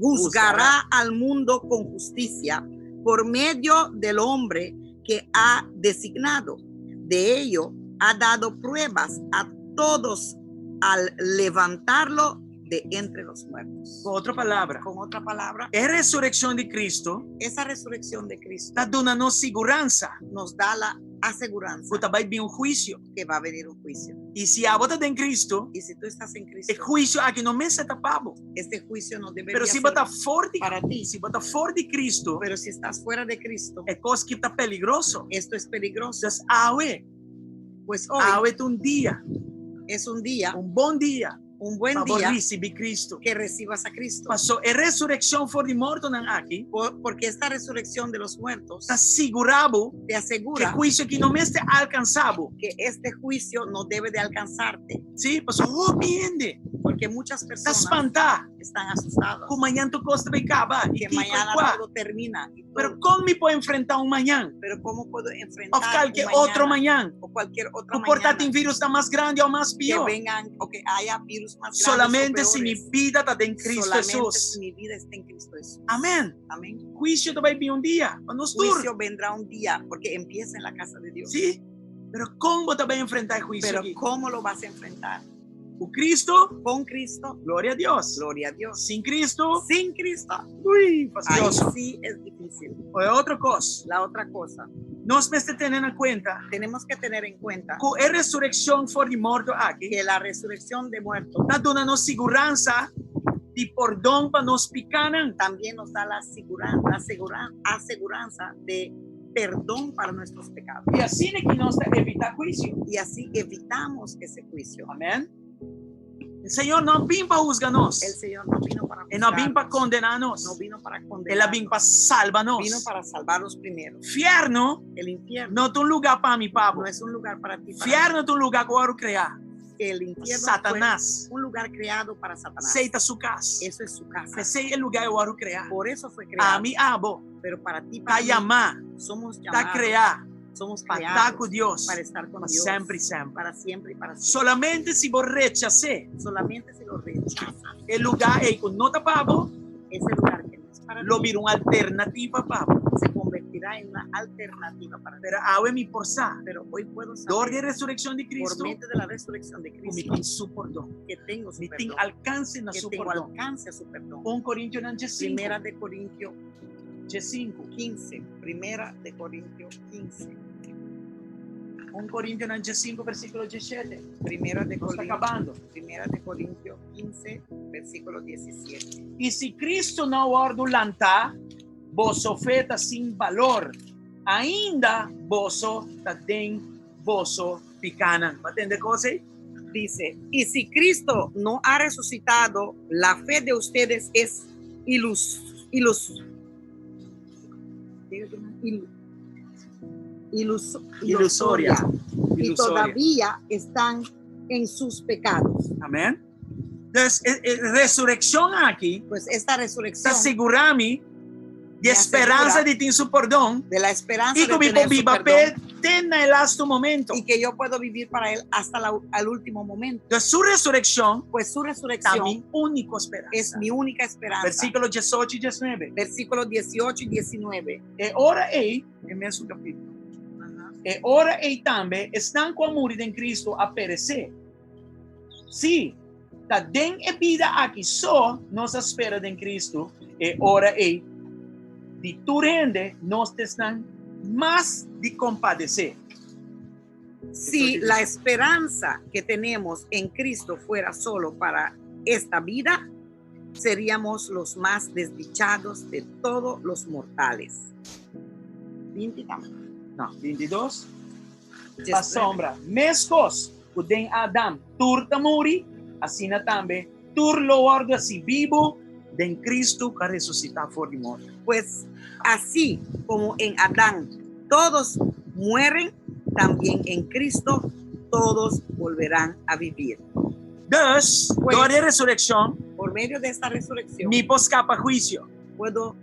Speaker 2: juzgará al mundo con justicia por medio del hombre que ha designado. De ello ha dado pruebas a todos al levantarlo de entre los muertos.
Speaker 1: Com outra palavra,
Speaker 2: Con otra palabra,
Speaker 1: a ressurreição de Cristo
Speaker 2: esa resurrección de Cristo
Speaker 1: está dando segurança,
Speaker 2: nos da la aseguranza
Speaker 1: porque vai vir juízo.
Speaker 2: que va a venir un juicio.
Speaker 1: E se a bota em Cristo,
Speaker 2: Y si tú estás en Cristo,
Speaker 1: o juízo aqui não me se tapado.
Speaker 2: este juicio no debería
Speaker 1: Pero se
Speaker 2: ser
Speaker 1: bota forte,
Speaker 2: para ti.
Speaker 1: se bota fora de Cristo,
Speaker 2: Pero si estás fuera de Cristo,
Speaker 1: é coisa que está peligroso.
Speaker 2: esto es peligroso.
Speaker 1: Entonces, awe
Speaker 2: Pues hoy
Speaker 1: é um dia,
Speaker 2: es un día
Speaker 1: um bom dia,
Speaker 2: un buen
Speaker 1: favor
Speaker 2: día
Speaker 1: recibi Cristo.
Speaker 2: que recibas a Cristo.
Speaker 1: Passo a resurrección for de morto nan aqui,
Speaker 2: Porque esta resurrección de los muertos
Speaker 1: está segurado
Speaker 2: te
Speaker 1: que
Speaker 2: asegura
Speaker 1: juicio que não este alcançado.
Speaker 2: que este juicio no debe de alcanzarte,
Speaker 1: Sim, passo arrepiende.
Speaker 2: porque muchas
Speaker 1: Está
Speaker 2: personas
Speaker 1: espantar.
Speaker 2: están asustadas
Speaker 1: Com manhã tu costa vai acabar. E
Speaker 2: que
Speaker 1: que
Speaker 2: mañana
Speaker 1: qua.
Speaker 2: todo termina. Y todo.
Speaker 1: Pero como me puedo enfrentar un mañana?
Speaker 2: Pero ¿cómo puedo
Speaker 1: O
Speaker 2: enfrentar
Speaker 1: cualquier
Speaker 2: un
Speaker 1: otro mañana.
Speaker 2: o cualquier otra
Speaker 1: O portátil
Speaker 2: mañana
Speaker 1: virus está más grande o más
Speaker 2: que
Speaker 1: peor.
Speaker 2: vengan o que haya virus más grandes
Speaker 1: Solamente
Speaker 2: o
Speaker 1: si mi
Speaker 2: peores?
Speaker 1: vida está en Cristo
Speaker 2: Solamente
Speaker 1: Jesús.
Speaker 2: si mi vida está en Cristo Jesús.
Speaker 1: Amén.
Speaker 2: Amén.
Speaker 1: Juicio te va a vir un día. Cuando
Speaker 2: Juicio vendrá un día porque empieza en la casa de Dios.
Speaker 1: Sí. Pero ¿cómo te vas a enfrentar el juicio?
Speaker 2: Pero
Speaker 1: aquí?
Speaker 2: ¿cómo lo vas a enfrentar?
Speaker 1: Con Cristo,
Speaker 2: Con Cristo,
Speaker 1: gloria a Dios.
Speaker 2: gloria a Dios.
Speaker 1: Sin Cristo,
Speaker 2: Sin Cristo,
Speaker 1: uy,
Speaker 2: ahí
Speaker 1: fastidioso.
Speaker 2: sí es difícil.
Speaker 1: O otra cosa,
Speaker 2: La otra cosa,
Speaker 1: nos me tener en cuenta
Speaker 2: tenemos que tener en cuenta
Speaker 1: que la resurrección for de morto aquí
Speaker 2: que la resurrección de muertos
Speaker 1: está dando seguranza de perdón para nos picanan.
Speaker 2: también nos da la aseguranza de perdón para nuestros pecados.
Speaker 1: Y así es que nos evita juicio.
Speaker 2: Y así evitamos ese juicio.
Speaker 1: Amén. El Señor no vino para juzgarnos.
Speaker 2: El Señor no vino para
Speaker 1: Él no vino para
Speaker 2: juzgarnos,
Speaker 1: condenarnos.
Speaker 2: no vino para
Speaker 1: Él
Speaker 2: condenarnos,
Speaker 1: vino para salvarnos.
Speaker 2: vino para salvarnos primero.
Speaker 1: Infierno
Speaker 2: El infierno
Speaker 1: no es un lugar para mi Pablo.
Speaker 2: no es un lugar para ti, para
Speaker 1: Infierno es un lugar que voy a crear.
Speaker 2: mí. El infierno
Speaker 1: Satanás.
Speaker 2: fue un lugar creado para Satanás.
Speaker 1: Aceita su casa.
Speaker 2: Eso es su casa.
Speaker 1: Ese es el lugar que voy a crear.
Speaker 2: Por eso fue creado.
Speaker 1: A mi abo.
Speaker 2: Pero para ti,
Speaker 1: Está
Speaker 2: para mí,
Speaker 1: llamar.
Speaker 2: somos
Speaker 1: Está
Speaker 2: llamados,
Speaker 1: crear.
Speaker 2: somos
Speaker 1: Para
Speaker 2: creados
Speaker 1: estar con Dios.
Speaker 2: para estar con
Speaker 1: Para
Speaker 2: Dios
Speaker 1: siempre y siempre.
Speaker 2: para siempre y para siempre.
Speaker 1: Solamente si vos rechazé
Speaker 2: Solamente si lo rechazas,
Speaker 1: el lugar que no está pavo,
Speaker 2: ese lugar que no es para
Speaker 1: lo
Speaker 2: ti
Speaker 1: viro una alternativa pavo.
Speaker 2: se convertirá en una alternativa para ti.
Speaker 1: Pero ahora mi porsa.
Speaker 2: Pero hoy puedo
Speaker 1: Dor de
Speaker 2: saber
Speaker 1: resurrección de
Speaker 2: por
Speaker 1: Cristo.
Speaker 2: medio de la resurrección de
Speaker 1: Mi
Speaker 2: Cristo
Speaker 1: tin su perdón.
Speaker 2: que tengo su
Speaker 1: Mi tin
Speaker 2: perdón,
Speaker 1: alcance na
Speaker 2: que
Speaker 1: su
Speaker 2: tengo
Speaker 1: perdón.
Speaker 2: alcance a su perdón.
Speaker 1: 1 Corintios 5.
Speaker 2: Primera de Corintios
Speaker 1: 5.
Speaker 2: 15. Primera de Corintios 15.
Speaker 1: 1 Corintios 5, versículo 17.
Speaker 2: Primera de
Speaker 1: No está
Speaker 2: Corintios.
Speaker 1: acabando.
Speaker 2: Primera de Corintios 15, versículo 17.
Speaker 1: E se Cristo não ordulanta, vosso oferta sem valor, ainda vosso tem vosso picanan. ¿Va a entender cosa ahí?
Speaker 2: Dice, y si Cristo no ha resucitado, la fe de ustedes es ilusoria. Y
Speaker 1: Ilusoria.
Speaker 2: todavía están en sus pecados.
Speaker 1: Amén. Entonces, resurrección aquí
Speaker 2: Pues esta
Speaker 1: está
Speaker 2: resurrección
Speaker 1: asegurando de
Speaker 2: Me
Speaker 1: esperanza
Speaker 2: asegura
Speaker 1: de tener su perdón
Speaker 2: de la esperanza
Speaker 1: y
Speaker 2: de
Speaker 1: que mi
Speaker 2: tener su
Speaker 1: viva
Speaker 2: perdón,
Speaker 1: en el hasta momento.
Speaker 2: y que yo puedo vivir para él hasta al último momento.
Speaker 1: Entonces, su resurrección
Speaker 2: Pues su
Speaker 1: es
Speaker 2: resurrección
Speaker 1: mi única esperanza.
Speaker 2: es mi única esperanza.
Speaker 1: Versículos 18 y 19.
Speaker 2: Versículos 18 y 19.
Speaker 1: Ora ei, é mesmo capítulo. Ora ei também estão com a morte em Cristo a perecer. Sim, tá den e vida aqui só nos espera em Cristo. Ora ei, de tu rende nos estão mais de compadecer.
Speaker 2: Si la esperanza que tenemos en Cristo fuera solo para esta vida, seríamos los más desdichados de todos los mortales. 20 também.
Speaker 1: Não, 22. A sombra, mescos, o den Adam, turta muri, assim também, tur lo orga si vivo, den Cristo que ressuscitar for de morte.
Speaker 2: Pues así como en Adán todos mueren, también en Cristo todos volverán a vivir.
Speaker 1: Dus,
Speaker 2: Pues,
Speaker 1: door de resurrección,
Speaker 2: Por medio de esta resurrección
Speaker 1: ni escapa juicio,
Speaker 2: puedo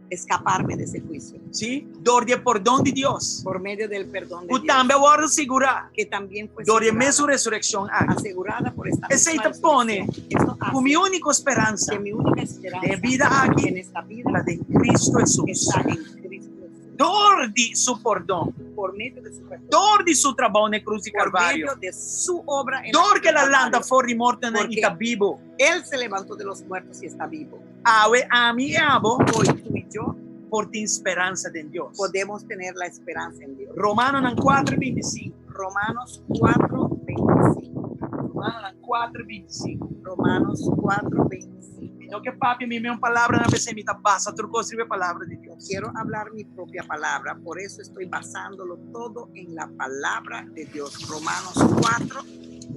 Speaker 2: escaparme de ese juicio.
Speaker 1: ¿sí? Door de perdón de Dios.
Speaker 2: Por medio del perdón de
Speaker 1: O
Speaker 2: Dios,
Speaker 1: también voy a asegurar,
Speaker 2: que también fue
Speaker 1: door de
Speaker 2: asegurada,
Speaker 1: mesma resurrección,
Speaker 2: asegurada por esta
Speaker 1: Ese
Speaker 2: misma
Speaker 1: te pone
Speaker 2: resurrección. Esto hace
Speaker 1: con mi única esperanza,
Speaker 2: que mi única esperanza
Speaker 1: de vida aquí,
Speaker 2: en esta vida
Speaker 1: la de Cristo Jesús.
Speaker 2: está en Cristo Jesús.
Speaker 1: Door de su perdón,
Speaker 2: Por medio de su perdón,
Speaker 1: door de su trabajo en la cruz de
Speaker 2: por
Speaker 1: Calvario,
Speaker 2: medio de su obra en
Speaker 1: door
Speaker 2: la
Speaker 1: que la
Speaker 2: Calvario.
Speaker 1: landa fuori morta y
Speaker 2: Porque
Speaker 1: está vivo.
Speaker 2: Él se levantó de los muertos y está vivo.
Speaker 1: Awe a mi abo
Speaker 2: Hoy tú y yo
Speaker 1: por ti esperanza de Dios.
Speaker 2: podemos tener la esperanza en Dios.
Speaker 1: Romanos 4:25.
Speaker 2: Romanos 4:25.
Speaker 1: Romanos 4:25.
Speaker 2: Romanos 4:25.
Speaker 1: No que papi mi mesma palavra na vez me passa, tu construir a palavra de Deus.
Speaker 2: Quiero hablar mi propia palabra, por eso estoy basándolo todo en la palabra de Dios. Romanos 4,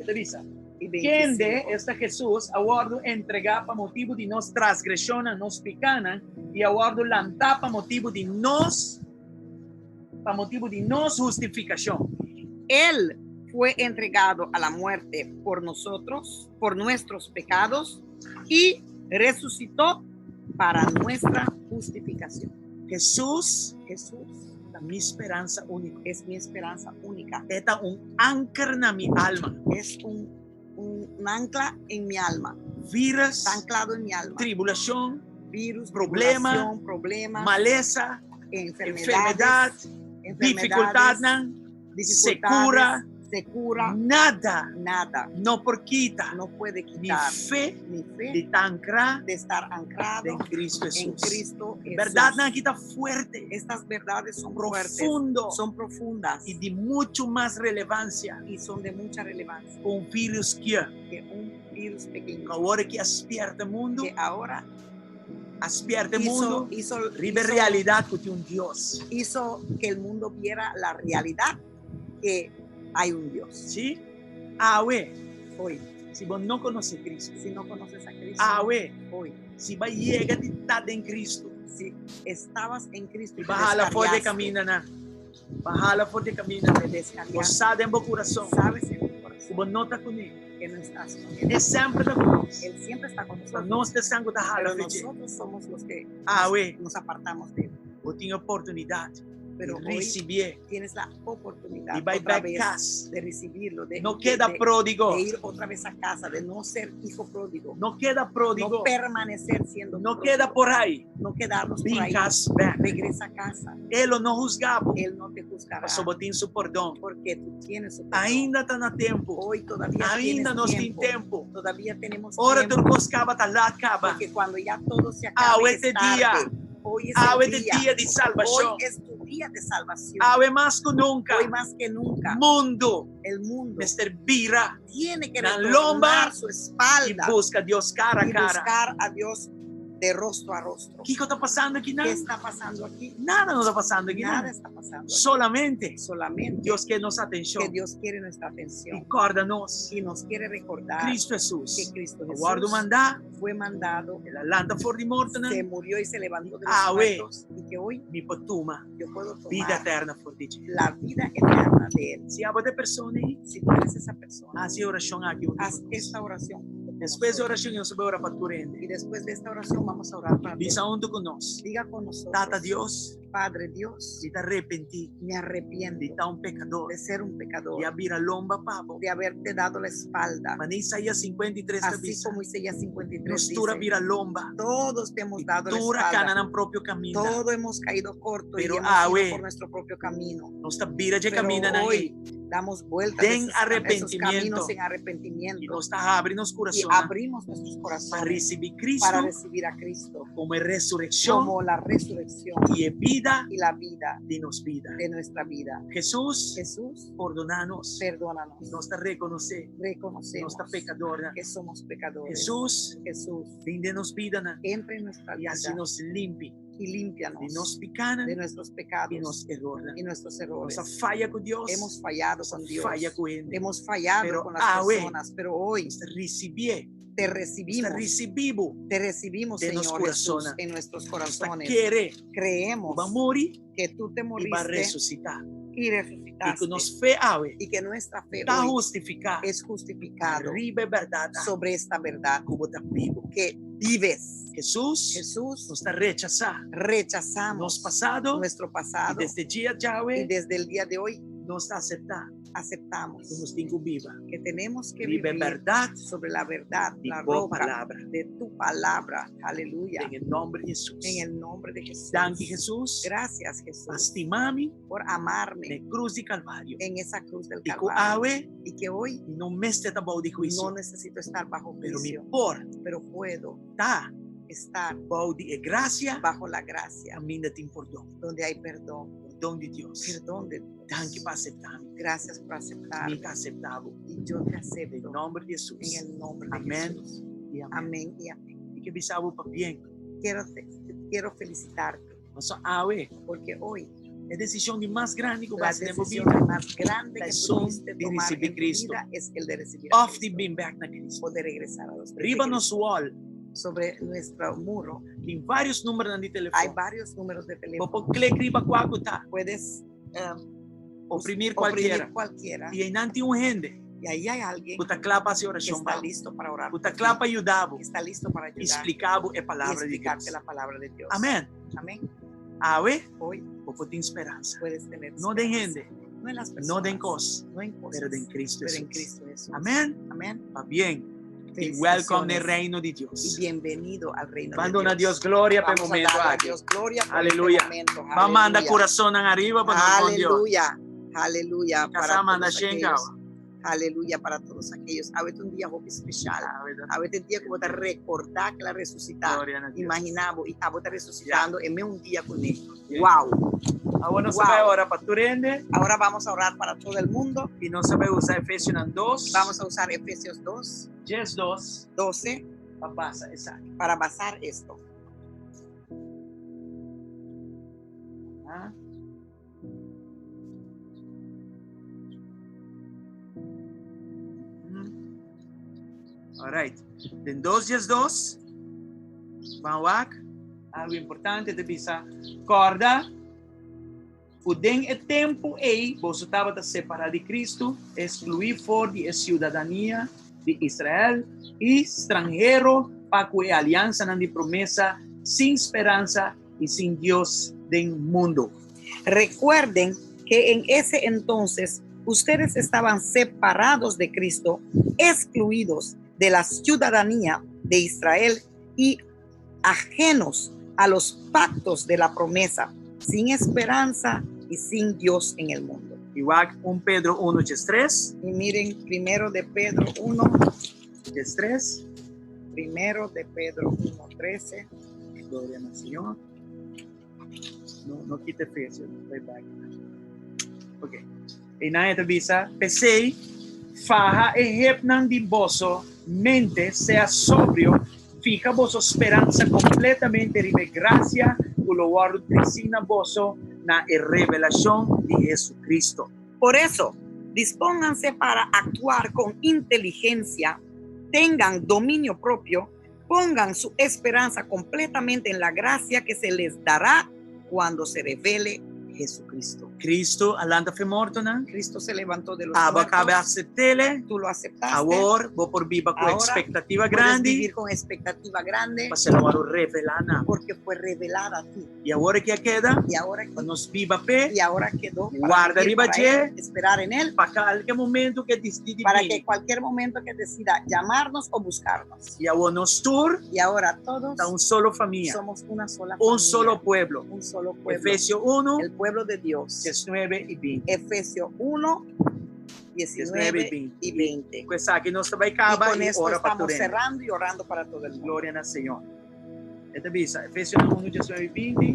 Speaker 1: Te avisa.
Speaker 2: y
Speaker 1: Quem
Speaker 2: 25.
Speaker 1: de esta Jesus aguardo entregar para motivo de nos transgressão, nos pecanan, e aguardo lançar para motivo de nos justificação.
Speaker 2: Él fue entregado a la muerte por nosotros, por nuestros pecados, y resucitó para nuestra justificación.
Speaker 1: Jesus
Speaker 2: Jesús
Speaker 1: é minha esperança única.
Speaker 2: es mi esperanza única.
Speaker 1: Está anchor na minha alma.
Speaker 2: Es un ancla en mi alma.
Speaker 1: Vírus,
Speaker 2: Está anclado en mi alma.
Speaker 1: tribulação,
Speaker 2: Virus,
Speaker 1: problema,
Speaker 2: tribulación, problemas,
Speaker 1: maleza,
Speaker 2: enfermedad,
Speaker 1: dificuldade, se cura,
Speaker 2: se cura,
Speaker 1: nada
Speaker 2: nada
Speaker 1: não por quita.
Speaker 2: no puede
Speaker 1: Mi
Speaker 2: quitar
Speaker 1: fé
Speaker 2: mi fe
Speaker 1: de ancrar
Speaker 2: de estar anclado
Speaker 1: em Cristo
Speaker 2: en
Speaker 1: Jesus.
Speaker 2: Cristo Jesús.
Speaker 1: Verdade não está forte,
Speaker 2: Estas verdades son fuertes,
Speaker 1: profundo
Speaker 2: son profundas
Speaker 1: e de muito mais relevância
Speaker 2: y son de mucha relevancia.
Speaker 1: com vírus que
Speaker 2: Que un virus pequeño
Speaker 1: agora que aspierta o mundo,
Speaker 2: que ahora
Speaker 1: aspierta o mundo,
Speaker 2: hizo
Speaker 1: vive realidade que tem Deus.
Speaker 2: hizo que el mundo viera la realidad que hay un Dios.
Speaker 1: Sim? Awe,
Speaker 2: Hoy,
Speaker 1: se você não conhece Cristo,
Speaker 2: si no conoces a Cristo,
Speaker 1: awe,
Speaker 2: hoy,
Speaker 1: se vai chegar de estar em Cristo,
Speaker 2: si estabas en Cristo y te
Speaker 1: baja fora de
Speaker 2: descarriaste,
Speaker 1: caminho, né? Baja fora de caminho,
Speaker 2: te descarriaste,
Speaker 1: gozada em meu coração.
Speaker 2: sabes en tu
Speaker 1: Se
Speaker 2: corazón
Speaker 1: você não está comigo,
Speaker 2: que no estás con
Speaker 1: Ele
Speaker 2: Él.
Speaker 1: sempre está conosco.
Speaker 2: Él siempre está con nosotros,
Speaker 1: Nós estamos da
Speaker 2: pero
Speaker 1: rala,
Speaker 2: nosotros somos los que
Speaker 1: awe,
Speaker 2: nos apartamos de Él.
Speaker 1: eu tenho oportunidade
Speaker 2: Pero
Speaker 1: de
Speaker 2: hoy
Speaker 1: receber
Speaker 2: tienes la oportunidad
Speaker 1: e vai
Speaker 2: otra
Speaker 1: para
Speaker 2: vez
Speaker 1: casa.
Speaker 2: de recibirlo,
Speaker 1: Não queda pródigo,
Speaker 2: de ir otra vez a casa, de no ser hijo pródigo,
Speaker 1: não queda pródigo,
Speaker 2: no permanecer siendo
Speaker 1: não
Speaker 2: pródigo,
Speaker 1: queda por aí.
Speaker 2: no quedarnos por
Speaker 1: Vem
Speaker 2: ahí.
Speaker 1: casa, back.
Speaker 2: Regresa a casa,
Speaker 1: Ele não juzgava,
Speaker 2: Él no te juzgará
Speaker 1: mas só botinho seu perdão.
Speaker 2: porque tú tienes su perdón.
Speaker 1: Ainda está na tempo,
Speaker 2: Hoy todavía
Speaker 1: ainda
Speaker 2: tienes
Speaker 1: nós tem
Speaker 2: tiempo,
Speaker 1: tempo.
Speaker 2: todavía tenemos
Speaker 1: Ora
Speaker 2: tiempo,
Speaker 1: tu coscava tá lá acaba.
Speaker 2: porque cuando ya todo se acabe
Speaker 1: Awe
Speaker 2: es
Speaker 1: este
Speaker 2: tarde.
Speaker 1: dia.
Speaker 2: Hoy es
Speaker 1: Awe
Speaker 2: el
Speaker 1: de
Speaker 2: día.
Speaker 1: dia de salvação.
Speaker 2: Hoy es tu día de salvación.
Speaker 1: Awe mais que nunca.
Speaker 2: Hoy más que nunca
Speaker 1: Mundo,
Speaker 2: el mundo
Speaker 1: Mr. Vira
Speaker 2: tiene que
Speaker 1: la
Speaker 2: retornar
Speaker 1: lomba
Speaker 2: su
Speaker 1: e
Speaker 2: espalda
Speaker 1: busca Deus cara a
Speaker 2: y
Speaker 1: cara.
Speaker 2: buscar a Dios de rostro a rostro.
Speaker 1: O que está passando aqui?
Speaker 2: ¿Qué
Speaker 1: Não.
Speaker 2: está pasando aquí?
Speaker 1: Nada não está passando aqui.
Speaker 2: Nada
Speaker 1: Não.
Speaker 2: está pasando aquí.
Speaker 1: Solamente
Speaker 2: Solamente
Speaker 1: Deus quer nossa atenção.
Speaker 2: que Dios quiere nuestra atención
Speaker 1: Recorda-nos.
Speaker 2: y nos quiere recordar
Speaker 1: Cristo Jesus.
Speaker 2: que Cristo Jesús
Speaker 1: Aguardo mandar.
Speaker 2: fue mandado,
Speaker 1: Ela lanta fora de morte,
Speaker 2: se
Speaker 1: né?
Speaker 2: murió y se levantó de los
Speaker 1: Awe.
Speaker 2: muertos y que hoy
Speaker 1: Me potuma.
Speaker 2: yo puedo
Speaker 1: Vida
Speaker 2: tomar
Speaker 1: eterna for ti.
Speaker 2: la vida eterna de Él.
Speaker 1: Se há de pessoa aí,
Speaker 2: Si tú eres esa persona,
Speaker 1: haz oração aqui.
Speaker 2: haz esta oración. con
Speaker 1: Depois da
Speaker 2: nosotros.
Speaker 1: oração, eu vou orar para tu rende.
Speaker 2: Y después de esta oración vamos a orar para ti.
Speaker 1: Diz junto conosco.
Speaker 2: Diga con nosotros,
Speaker 1: Tata Deus,
Speaker 2: Padre Dios,
Speaker 1: se te arrepentir
Speaker 2: me
Speaker 1: de
Speaker 2: arrepiento
Speaker 1: estar pecador,
Speaker 2: de ser un pecador,
Speaker 1: de abrir a lomba, pavo.
Speaker 2: de haberte dado la espalda,
Speaker 1: Mas em Isaías 53
Speaker 2: así
Speaker 1: diz,
Speaker 2: como Isaías 53
Speaker 1: nos
Speaker 2: dice,
Speaker 1: tura vira lomba,
Speaker 2: todos te hemos dado la
Speaker 1: tura
Speaker 2: espalda,
Speaker 1: cana no próprio caminho.
Speaker 2: todo hemos caído corto
Speaker 1: Pero,
Speaker 2: y hemos
Speaker 1: we,
Speaker 2: ido por nuestro propio camino.
Speaker 1: Nos está vira de
Speaker 2: Pero
Speaker 1: caminho na
Speaker 2: hoy damos vueltas
Speaker 1: Den
Speaker 2: esos
Speaker 1: arrepentimiento.
Speaker 2: caminos en
Speaker 1: e
Speaker 2: arrepentimiento
Speaker 1: nos está abrindo os
Speaker 2: y
Speaker 1: corações
Speaker 2: abrimos nuestros
Speaker 1: para
Speaker 2: corazones
Speaker 1: receber Cristo
Speaker 2: para recibir a Cristo
Speaker 1: como ressurreição
Speaker 2: como la resurrección
Speaker 1: e vida
Speaker 2: y la vida
Speaker 1: de nos vida.
Speaker 2: de nuestra vida.
Speaker 1: Jesus,
Speaker 2: Jesús,
Speaker 1: perdonanos,
Speaker 2: perdónanos.
Speaker 1: nos está reconhecer, nos
Speaker 2: Reconocemos
Speaker 1: está pecadora.
Speaker 2: que somos pecadores.
Speaker 1: Jesus,
Speaker 2: Jesús,
Speaker 1: vende-nos vida na,
Speaker 2: entra en nuestra
Speaker 1: e
Speaker 2: vida
Speaker 1: assim nos limpe
Speaker 2: y límpianos
Speaker 1: de nos picana
Speaker 2: de nuestros
Speaker 1: e
Speaker 2: pecados
Speaker 1: nos errores.
Speaker 2: y nuestros errores.
Speaker 1: Nossa falha com Deus,
Speaker 2: Hemos fallado con Dios,
Speaker 1: falha com Ele.
Speaker 2: hemos fallado
Speaker 1: Pero,
Speaker 2: con las
Speaker 1: we,
Speaker 2: personas, pero hoy
Speaker 1: Nos receber,
Speaker 2: te
Speaker 1: nos
Speaker 2: recibimos,
Speaker 1: recebimos,
Speaker 2: te recibimos,
Speaker 1: de los
Speaker 2: Señor Jesús,
Speaker 1: corazones.
Speaker 2: en nuestros
Speaker 1: nos
Speaker 2: corazones.
Speaker 1: querer,
Speaker 2: Creemos
Speaker 1: vai morir
Speaker 2: que tú te
Speaker 1: e vai
Speaker 2: moriste
Speaker 1: ressuscitar.
Speaker 2: y
Speaker 1: E
Speaker 2: resucitaste
Speaker 1: que nos fé,
Speaker 2: y que nuestra fe
Speaker 1: está
Speaker 2: hoy
Speaker 1: justificada.
Speaker 2: es justificado
Speaker 1: Arriba é verdade,
Speaker 2: sobre esta verdad
Speaker 1: como está vivo.
Speaker 2: que vives.
Speaker 1: Jesus
Speaker 2: Jesús,
Speaker 1: nos está rechazando.
Speaker 2: rechazamos
Speaker 1: Nos passado
Speaker 2: nuestro
Speaker 1: e
Speaker 2: pasado
Speaker 1: desde dia
Speaker 2: y
Speaker 1: Yahweh
Speaker 2: desde el día de hoy
Speaker 1: nos está aceptando.
Speaker 2: aceptamos
Speaker 1: Nos tem viva.
Speaker 2: que tenemos que
Speaker 1: Viva
Speaker 2: vivir
Speaker 1: verdade
Speaker 2: sobre la verdad,
Speaker 1: de
Speaker 2: la
Speaker 1: boa
Speaker 2: roca
Speaker 1: palavra.
Speaker 2: de tu palabra. Aleluya.
Speaker 1: Em nome de Jesus.
Speaker 2: En el nombre de Jesús.
Speaker 1: Danke, Jesus.
Speaker 2: Gracias, Jesús,
Speaker 1: Lastimame
Speaker 2: por amarme
Speaker 1: na cruz de Calvário.
Speaker 2: en esa cruz del
Speaker 1: E com
Speaker 2: Calvario.
Speaker 1: Yahweh
Speaker 2: Y que hoy
Speaker 1: não me está bom de
Speaker 2: no
Speaker 1: juízo.
Speaker 2: necesito estar bajo
Speaker 1: Pero me
Speaker 2: juicio,
Speaker 1: importa.
Speaker 2: pero puedo
Speaker 1: Tá.
Speaker 2: estar
Speaker 1: Bom de graça.
Speaker 2: bajo la gracia,
Speaker 1: Ainda tem perdão.
Speaker 2: donde hay perdón.
Speaker 1: Perdão de Deus.
Speaker 2: Perdón de Dios.
Speaker 1: Danke por aceptar-me.
Speaker 2: Gracias por aceptar.
Speaker 1: Me está aceitável.
Speaker 2: Y yo te
Speaker 1: Em
Speaker 2: acepto
Speaker 1: nome de Jesus.
Speaker 2: en el nombre de
Speaker 1: Amén.
Speaker 2: Jesús.
Speaker 1: E amém.
Speaker 2: Amén y amén.
Speaker 1: E que bisavo para bem.
Speaker 2: Quiero felicitarte
Speaker 1: Mas só Yahweh
Speaker 2: porque hoy
Speaker 1: A decisão de mais grande que
Speaker 2: La
Speaker 1: você deve
Speaker 2: decisión
Speaker 1: viver.
Speaker 2: más grande que
Speaker 1: Decisión
Speaker 2: pudiste
Speaker 1: de
Speaker 2: tomar
Speaker 1: recibir
Speaker 2: en tu
Speaker 1: Cristo.
Speaker 2: vida es el de recibir a
Speaker 1: Of the
Speaker 2: Cristo,
Speaker 1: being back na Cristo.
Speaker 2: o de regresar a los pies de
Speaker 1: Riba no
Speaker 2: Cristo.
Speaker 1: wall,
Speaker 2: Sobre nuestro muro
Speaker 1: tem vários números de
Speaker 2: hay
Speaker 1: telefone.
Speaker 2: varios números de
Speaker 1: Vou
Speaker 2: teléfono.
Speaker 1: pôr clique riba quago tá.
Speaker 2: Puedes
Speaker 1: Oprimir
Speaker 2: oprimir
Speaker 1: qualquer.
Speaker 2: cualquiera
Speaker 1: E aí não tem gente.
Speaker 2: y ahí hay alguien
Speaker 1: Puta clapa a
Speaker 2: que
Speaker 1: oração.
Speaker 2: está listo para orar,
Speaker 1: Puta
Speaker 2: por ti,
Speaker 1: clapa ajudavo.
Speaker 2: que está listo para ayudar
Speaker 1: Explicavo a
Speaker 2: y
Speaker 1: palavra de
Speaker 2: explicarte
Speaker 1: Deus.
Speaker 2: la palabra de Dios.
Speaker 1: Amém.
Speaker 2: Amén.
Speaker 1: Awe,
Speaker 2: Hoy
Speaker 1: vou pôr esperança.
Speaker 2: puedes tener
Speaker 1: Não de
Speaker 2: esperanza.
Speaker 1: gente,
Speaker 2: No en las personas,
Speaker 1: não de cosas,
Speaker 2: no en cosas,
Speaker 1: pero de Cristo
Speaker 2: pero en
Speaker 1: Jesús.
Speaker 2: Cristo Jesús.
Speaker 1: Amém.
Speaker 2: Amén.
Speaker 1: Tá bem. E
Speaker 2: Felicitaciones
Speaker 1: welcome no reino de
Speaker 2: y
Speaker 1: Deus.
Speaker 2: bienvenido al reino
Speaker 1: Mando
Speaker 2: de
Speaker 1: a
Speaker 2: Dios.
Speaker 1: Deus glória pelo
Speaker 2: Vamos a
Speaker 1: momento
Speaker 2: darle a
Speaker 1: aqui.
Speaker 2: Dios gloria por
Speaker 1: Aleluya.
Speaker 2: este momento.
Speaker 1: Vamos a mandar
Speaker 2: Aleluya.
Speaker 1: coração arriba para nós com Deus.
Speaker 2: Aleluya. Aleluya. Para
Speaker 1: Casa manda
Speaker 2: todos aquellos.
Speaker 1: Shenkawa.
Speaker 2: Aleluya para todos aquellos. A veces un día especial. A veces un día como te recordar que la resucitar.
Speaker 1: Glória a Deus.
Speaker 2: Imaginaba y a vos te resucitando en un día con él.
Speaker 1: Yeah.
Speaker 2: Wow.
Speaker 1: Agora nós
Speaker 2: Wow.
Speaker 1: vai orar para tu rende
Speaker 2: Ahora vamos a orar para todo el mundo.
Speaker 1: e nós vai usar Efésios 2.
Speaker 2: Vamos a usar Efesios 2,
Speaker 1: 2
Speaker 2: 12
Speaker 1: para passar exacto.
Speaker 2: para basar esto.
Speaker 1: Ah. Alright. Den 2 vamos lá. Algo importante de bisa corda. O den é tempo aí, você estava separado de Cristo, excluir fora de cidadania de Israel e estrangeiro para que a aliança não de promessa, sem esperança e sem Deus del mundo.
Speaker 2: Recuerden que en ese entonces ustedes estaban separados de Cristo, excluidos de la ciudadanía de Israel y ajenos a los pactos de la promesa, sin esperanza y sin Dios en el mundo.
Speaker 1: Igual 1 Pedro 1:3.
Speaker 2: Y miren, primero de Pedro 1,
Speaker 1: 3.
Speaker 2: primero de Pedro 1:13.
Speaker 1: Glória ao Senhor. Não quita Efésios. Vai back. Ok. E na esta visa, pensei, faja e repnan de vosso mente sea sobrio, fija vosso esperança completamente ribe gracia, o louvor trecina vosso na revelación de Jesucristo.
Speaker 2: Por eso, dispónganse para actuar con inteligencia, tengan dominio propio, pongan su esperanza completamente en la gracia que se les dará cuando se revele Jesucristo.
Speaker 1: Cristo alanta fe morto na.
Speaker 2: Cristo se levantó de los
Speaker 1: Aba cabe
Speaker 2: muertos.
Speaker 1: aceptele.
Speaker 2: Tú lo aceptaste.
Speaker 1: Ahora vou por viva com
Speaker 2: Ahora
Speaker 1: expectativa
Speaker 2: Puedes
Speaker 1: grande.
Speaker 2: vivir con expectativa grande
Speaker 1: Para ser agora revelada.
Speaker 2: porque fue revelada a ti.
Speaker 1: E agora que queda,
Speaker 2: Y ahora,
Speaker 1: para nos viva fé,
Speaker 2: y ahora quedó para
Speaker 1: Guarda
Speaker 2: vivir
Speaker 1: arriba,
Speaker 2: para
Speaker 1: Che.
Speaker 2: él, esperar en él,
Speaker 1: para qualquer momento que decide
Speaker 2: para
Speaker 1: vir.
Speaker 2: que cualquier momento que decida llamarnos o buscarnos.
Speaker 1: E agora nos tour,
Speaker 2: Y ahora todos
Speaker 1: está solo família,
Speaker 2: somos una sola familia,
Speaker 1: solo pueblo.
Speaker 2: un solo pueblo,
Speaker 1: Efesios 1,
Speaker 2: el pueblo de Dios.
Speaker 1: 19 e 20.
Speaker 2: Efesios 1, 19 y 20.
Speaker 1: Questa aqui nós vai
Speaker 2: Y
Speaker 1: acabar
Speaker 2: con
Speaker 1: e
Speaker 2: esto
Speaker 1: ora para
Speaker 2: estamos
Speaker 1: tu reino.
Speaker 2: cerrando y orando para todo el mundo.
Speaker 1: Glória ao Senhor. Esta visa, Efesios 1, 19 e 20.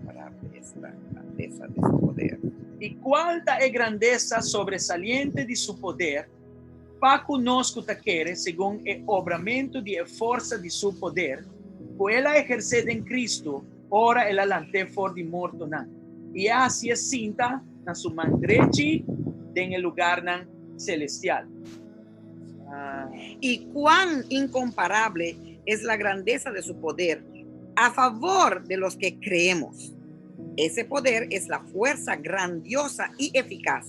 Speaker 2: Para esta grandeza de su poder.
Speaker 1: E qual é a grandeza sobresaliente de seu poder, para conosco taquere, segundo o obramento de força de seu poder, que ela exercida em Cristo, ora ela lante for de morto nan. E assim cinta na sua mão direita, em lugar nan celestial.
Speaker 2: Y cuán incomparable es la grandeza de su poder a favor de los que creemos. Ese poder es la fuerza grandiosa y eficaz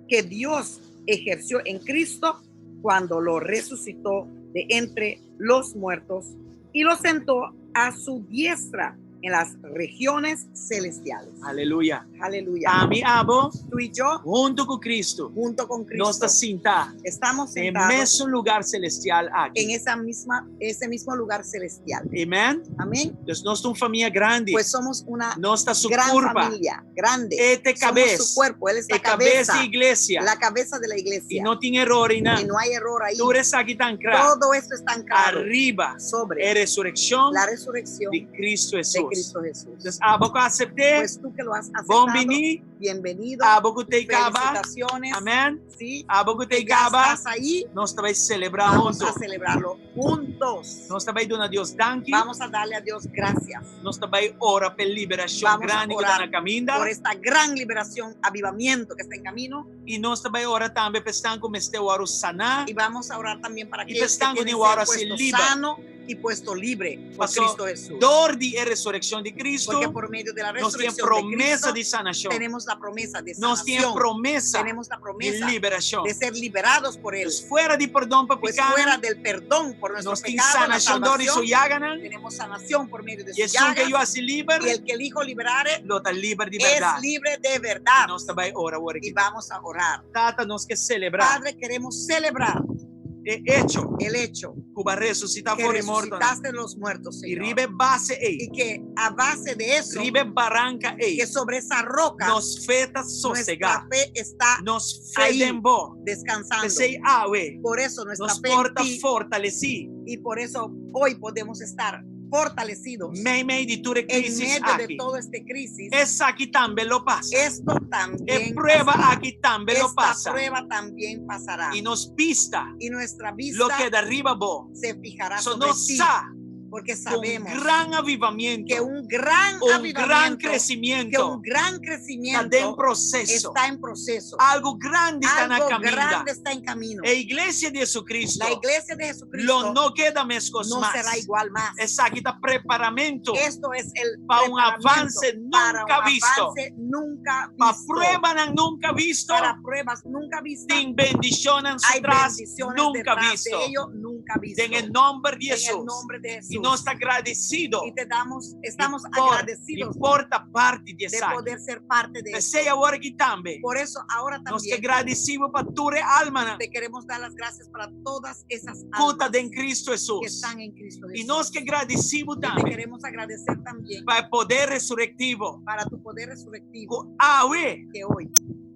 Speaker 2: que Dios ejerció en Cristo cuando lo resucitó de entre los muertos y lo sentó a su diestra en las regiones celestiales.
Speaker 1: Aleluia.
Speaker 2: Aleluya.
Speaker 1: A mi abo,
Speaker 2: Tú y yo,
Speaker 1: junto com Cristo,
Speaker 2: junto con Cristo,
Speaker 1: nós está cinta
Speaker 2: estamos
Speaker 1: em
Speaker 2: sentados
Speaker 1: mesmo lugar celestial
Speaker 2: en
Speaker 1: aqui.
Speaker 2: ese mismo lugar celestial.
Speaker 1: Amém?
Speaker 2: Amén.
Speaker 1: Então, nós somos uma família grande.
Speaker 2: Pues somos una
Speaker 1: Nós está su
Speaker 2: gran
Speaker 1: curva.
Speaker 2: familia, grande.
Speaker 1: Este
Speaker 2: Somos
Speaker 1: cabeza.
Speaker 2: su cuerpo, él es la
Speaker 1: E cabeça
Speaker 2: cabeza,
Speaker 1: igreja.
Speaker 2: la cabeza de la
Speaker 1: E
Speaker 2: iglesia.
Speaker 1: não tem erro em nada.
Speaker 2: Y no hay error ahí.
Speaker 1: Tú eres aquí tan claro.
Speaker 2: Todo esto está anclado
Speaker 1: Arriba,
Speaker 2: sobre
Speaker 1: la resurrección
Speaker 2: la resurrección
Speaker 1: de Cristo
Speaker 2: de
Speaker 1: Jesús.
Speaker 2: Cristo Jesús.
Speaker 1: Dus abo ko accepte,
Speaker 2: Pues tú que lo has
Speaker 1: bom
Speaker 2: aceptado,
Speaker 1: bini,
Speaker 2: bienvenido.
Speaker 1: abo ko te kaba,
Speaker 2: Felicitaciones.
Speaker 1: amen,
Speaker 2: Sí,
Speaker 1: abo ko te
Speaker 2: que ya
Speaker 1: kaba,
Speaker 2: estás ahí.
Speaker 1: nós também celebrar
Speaker 2: Vamos
Speaker 1: junto.
Speaker 2: a celebrarlo juntos.
Speaker 1: Nós também dona Deus danke,
Speaker 2: Vamos a darle a Dios gracias
Speaker 1: nós também ora pela liberação
Speaker 2: Vamos a
Speaker 1: grande que
Speaker 2: orar
Speaker 1: está na caminda,
Speaker 2: por esta gran liberación, avivamiento que está en camino.
Speaker 1: e nós também ora também para estar como este oro sanar,
Speaker 2: Y vamos a orar también para
Speaker 1: Y
Speaker 2: aquellos que
Speaker 1: pensando
Speaker 2: quieren
Speaker 1: en ahora
Speaker 2: ser
Speaker 1: ser
Speaker 2: puesto
Speaker 1: libre.
Speaker 2: sano y puesto libre por
Speaker 1: Pasó
Speaker 2: Cristo Jesús.
Speaker 1: dor de resurreição de Cristo,
Speaker 2: Porque por medio de la
Speaker 1: nós temos
Speaker 2: resurrección de
Speaker 1: promessa
Speaker 2: Cristo
Speaker 1: de sanação,
Speaker 2: tenemos la promesa de
Speaker 1: nós temos
Speaker 2: sanación.
Speaker 1: promessa
Speaker 2: Tenemos la
Speaker 1: de
Speaker 2: promesa
Speaker 1: liberação.
Speaker 2: de ser liberados por Él.
Speaker 1: Pues fuera de perdão para
Speaker 2: Pues fuera
Speaker 1: pecar,
Speaker 2: del perdón por nuestro
Speaker 1: nós temos
Speaker 2: pecado, la
Speaker 1: sanação dor e
Speaker 2: salvación,
Speaker 1: suyaganan,
Speaker 2: tenemos sanación por medio de
Speaker 1: e
Speaker 2: sus
Speaker 1: som que eu
Speaker 2: llagas.
Speaker 1: se
Speaker 2: Y
Speaker 1: livre,
Speaker 2: el que el Hijo liberare
Speaker 1: lo está livre de
Speaker 2: es
Speaker 1: verdade.
Speaker 2: libre de verdad.
Speaker 1: Nós também ora agora
Speaker 2: Y
Speaker 1: aqui.
Speaker 2: vamos a orar.
Speaker 1: Tata, nós que celebrar
Speaker 2: Padre, queremos celebrar
Speaker 1: é hecho
Speaker 2: el hecho
Speaker 1: que vai ressuscitar
Speaker 2: que
Speaker 1: fora e morto,
Speaker 2: resucitaste de los muertos,
Speaker 1: e
Speaker 2: Señor.
Speaker 1: ribe base
Speaker 2: Y
Speaker 1: ei,
Speaker 2: que a base de eso,
Speaker 1: ribe barranca ei,
Speaker 2: que sobre esa roca
Speaker 1: nos feta
Speaker 2: nuestra
Speaker 1: sossegar,
Speaker 2: fe está
Speaker 1: nos
Speaker 2: ahí,
Speaker 1: fedem bom,
Speaker 2: descansando.
Speaker 1: pensei awe,
Speaker 2: Por eso nuestra
Speaker 1: nos
Speaker 2: fe en
Speaker 1: porta
Speaker 2: ti,
Speaker 1: fortaleci,
Speaker 2: y por eso hoy podemos estar fortalecidos
Speaker 1: meio de toda
Speaker 2: en
Speaker 1: crisis
Speaker 2: medio de
Speaker 1: aqui.
Speaker 2: toda esta crisis.
Speaker 1: Essa aqui também lo passa.
Speaker 2: Esto
Speaker 1: É
Speaker 2: también
Speaker 1: prueba
Speaker 2: pasará.
Speaker 1: aqui também lo
Speaker 2: Esta
Speaker 1: passa.
Speaker 2: prueba también pasará.
Speaker 1: E nos pista
Speaker 2: Y nuestra
Speaker 1: lo
Speaker 2: vista
Speaker 1: que de arriba bom.
Speaker 2: se fijará
Speaker 1: So
Speaker 2: sobre
Speaker 1: nos
Speaker 2: ti,
Speaker 1: sa
Speaker 2: porque
Speaker 1: com
Speaker 2: sabemos
Speaker 1: gran avivamento,
Speaker 2: que un gran
Speaker 1: gran
Speaker 2: avivamiento, que
Speaker 1: crescimento,
Speaker 2: un gran
Speaker 1: está
Speaker 2: crecimiento
Speaker 1: em processo.
Speaker 2: está en proceso.
Speaker 1: Algo grande está na
Speaker 2: Algo
Speaker 1: caminda.
Speaker 2: grande está en camino.
Speaker 1: A igreja de Jesus
Speaker 2: La iglesia de
Speaker 1: lo
Speaker 2: Jesucristo
Speaker 1: não queda mescos
Speaker 2: no
Speaker 1: mais.
Speaker 2: será igual más.
Speaker 1: Essa aqui está preparamento
Speaker 2: Esto es el
Speaker 1: para un
Speaker 2: preparamiento
Speaker 1: avance
Speaker 2: para
Speaker 1: nunca
Speaker 2: un
Speaker 1: visto.
Speaker 2: avance nunca
Speaker 1: para
Speaker 2: visto.
Speaker 1: prueba não nunca visto.
Speaker 2: Para pruebas nunca vistas.
Speaker 1: Tem bendiciones
Speaker 2: Hay
Speaker 1: atrás
Speaker 2: bendiciones
Speaker 1: nunca
Speaker 2: detrás
Speaker 1: visto.
Speaker 2: de ello nunca visto.
Speaker 1: En el nombre de
Speaker 2: En el
Speaker 1: Jesús.
Speaker 2: nombre de Jesús.
Speaker 1: Y nos está agradecido.
Speaker 2: Y te damos, estamos
Speaker 1: Y
Speaker 2: agradecidos
Speaker 1: porta parte de
Speaker 2: de
Speaker 1: esa.
Speaker 2: poder ser parte de
Speaker 1: Pensei
Speaker 2: esto.
Speaker 1: agora aqui também.
Speaker 2: Por eso ahora
Speaker 1: Nós te
Speaker 2: también
Speaker 1: agradecemos para tua alma
Speaker 2: te queremos dar las gracias para todas esas
Speaker 1: conta
Speaker 2: almas
Speaker 1: em Cristo
Speaker 2: que
Speaker 1: Jesus.
Speaker 2: están en Cristo
Speaker 1: E
Speaker 2: Jesús.
Speaker 1: nós que agradecemos
Speaker 2: Y te
Speaker 1: também
Speaker 2: queremos agradecer también
Speaker 1: para poder resurrectivo.
Speaker 2: para tu poder resurrectivo
Speaker 1: Awe
Speaker 2: que hoy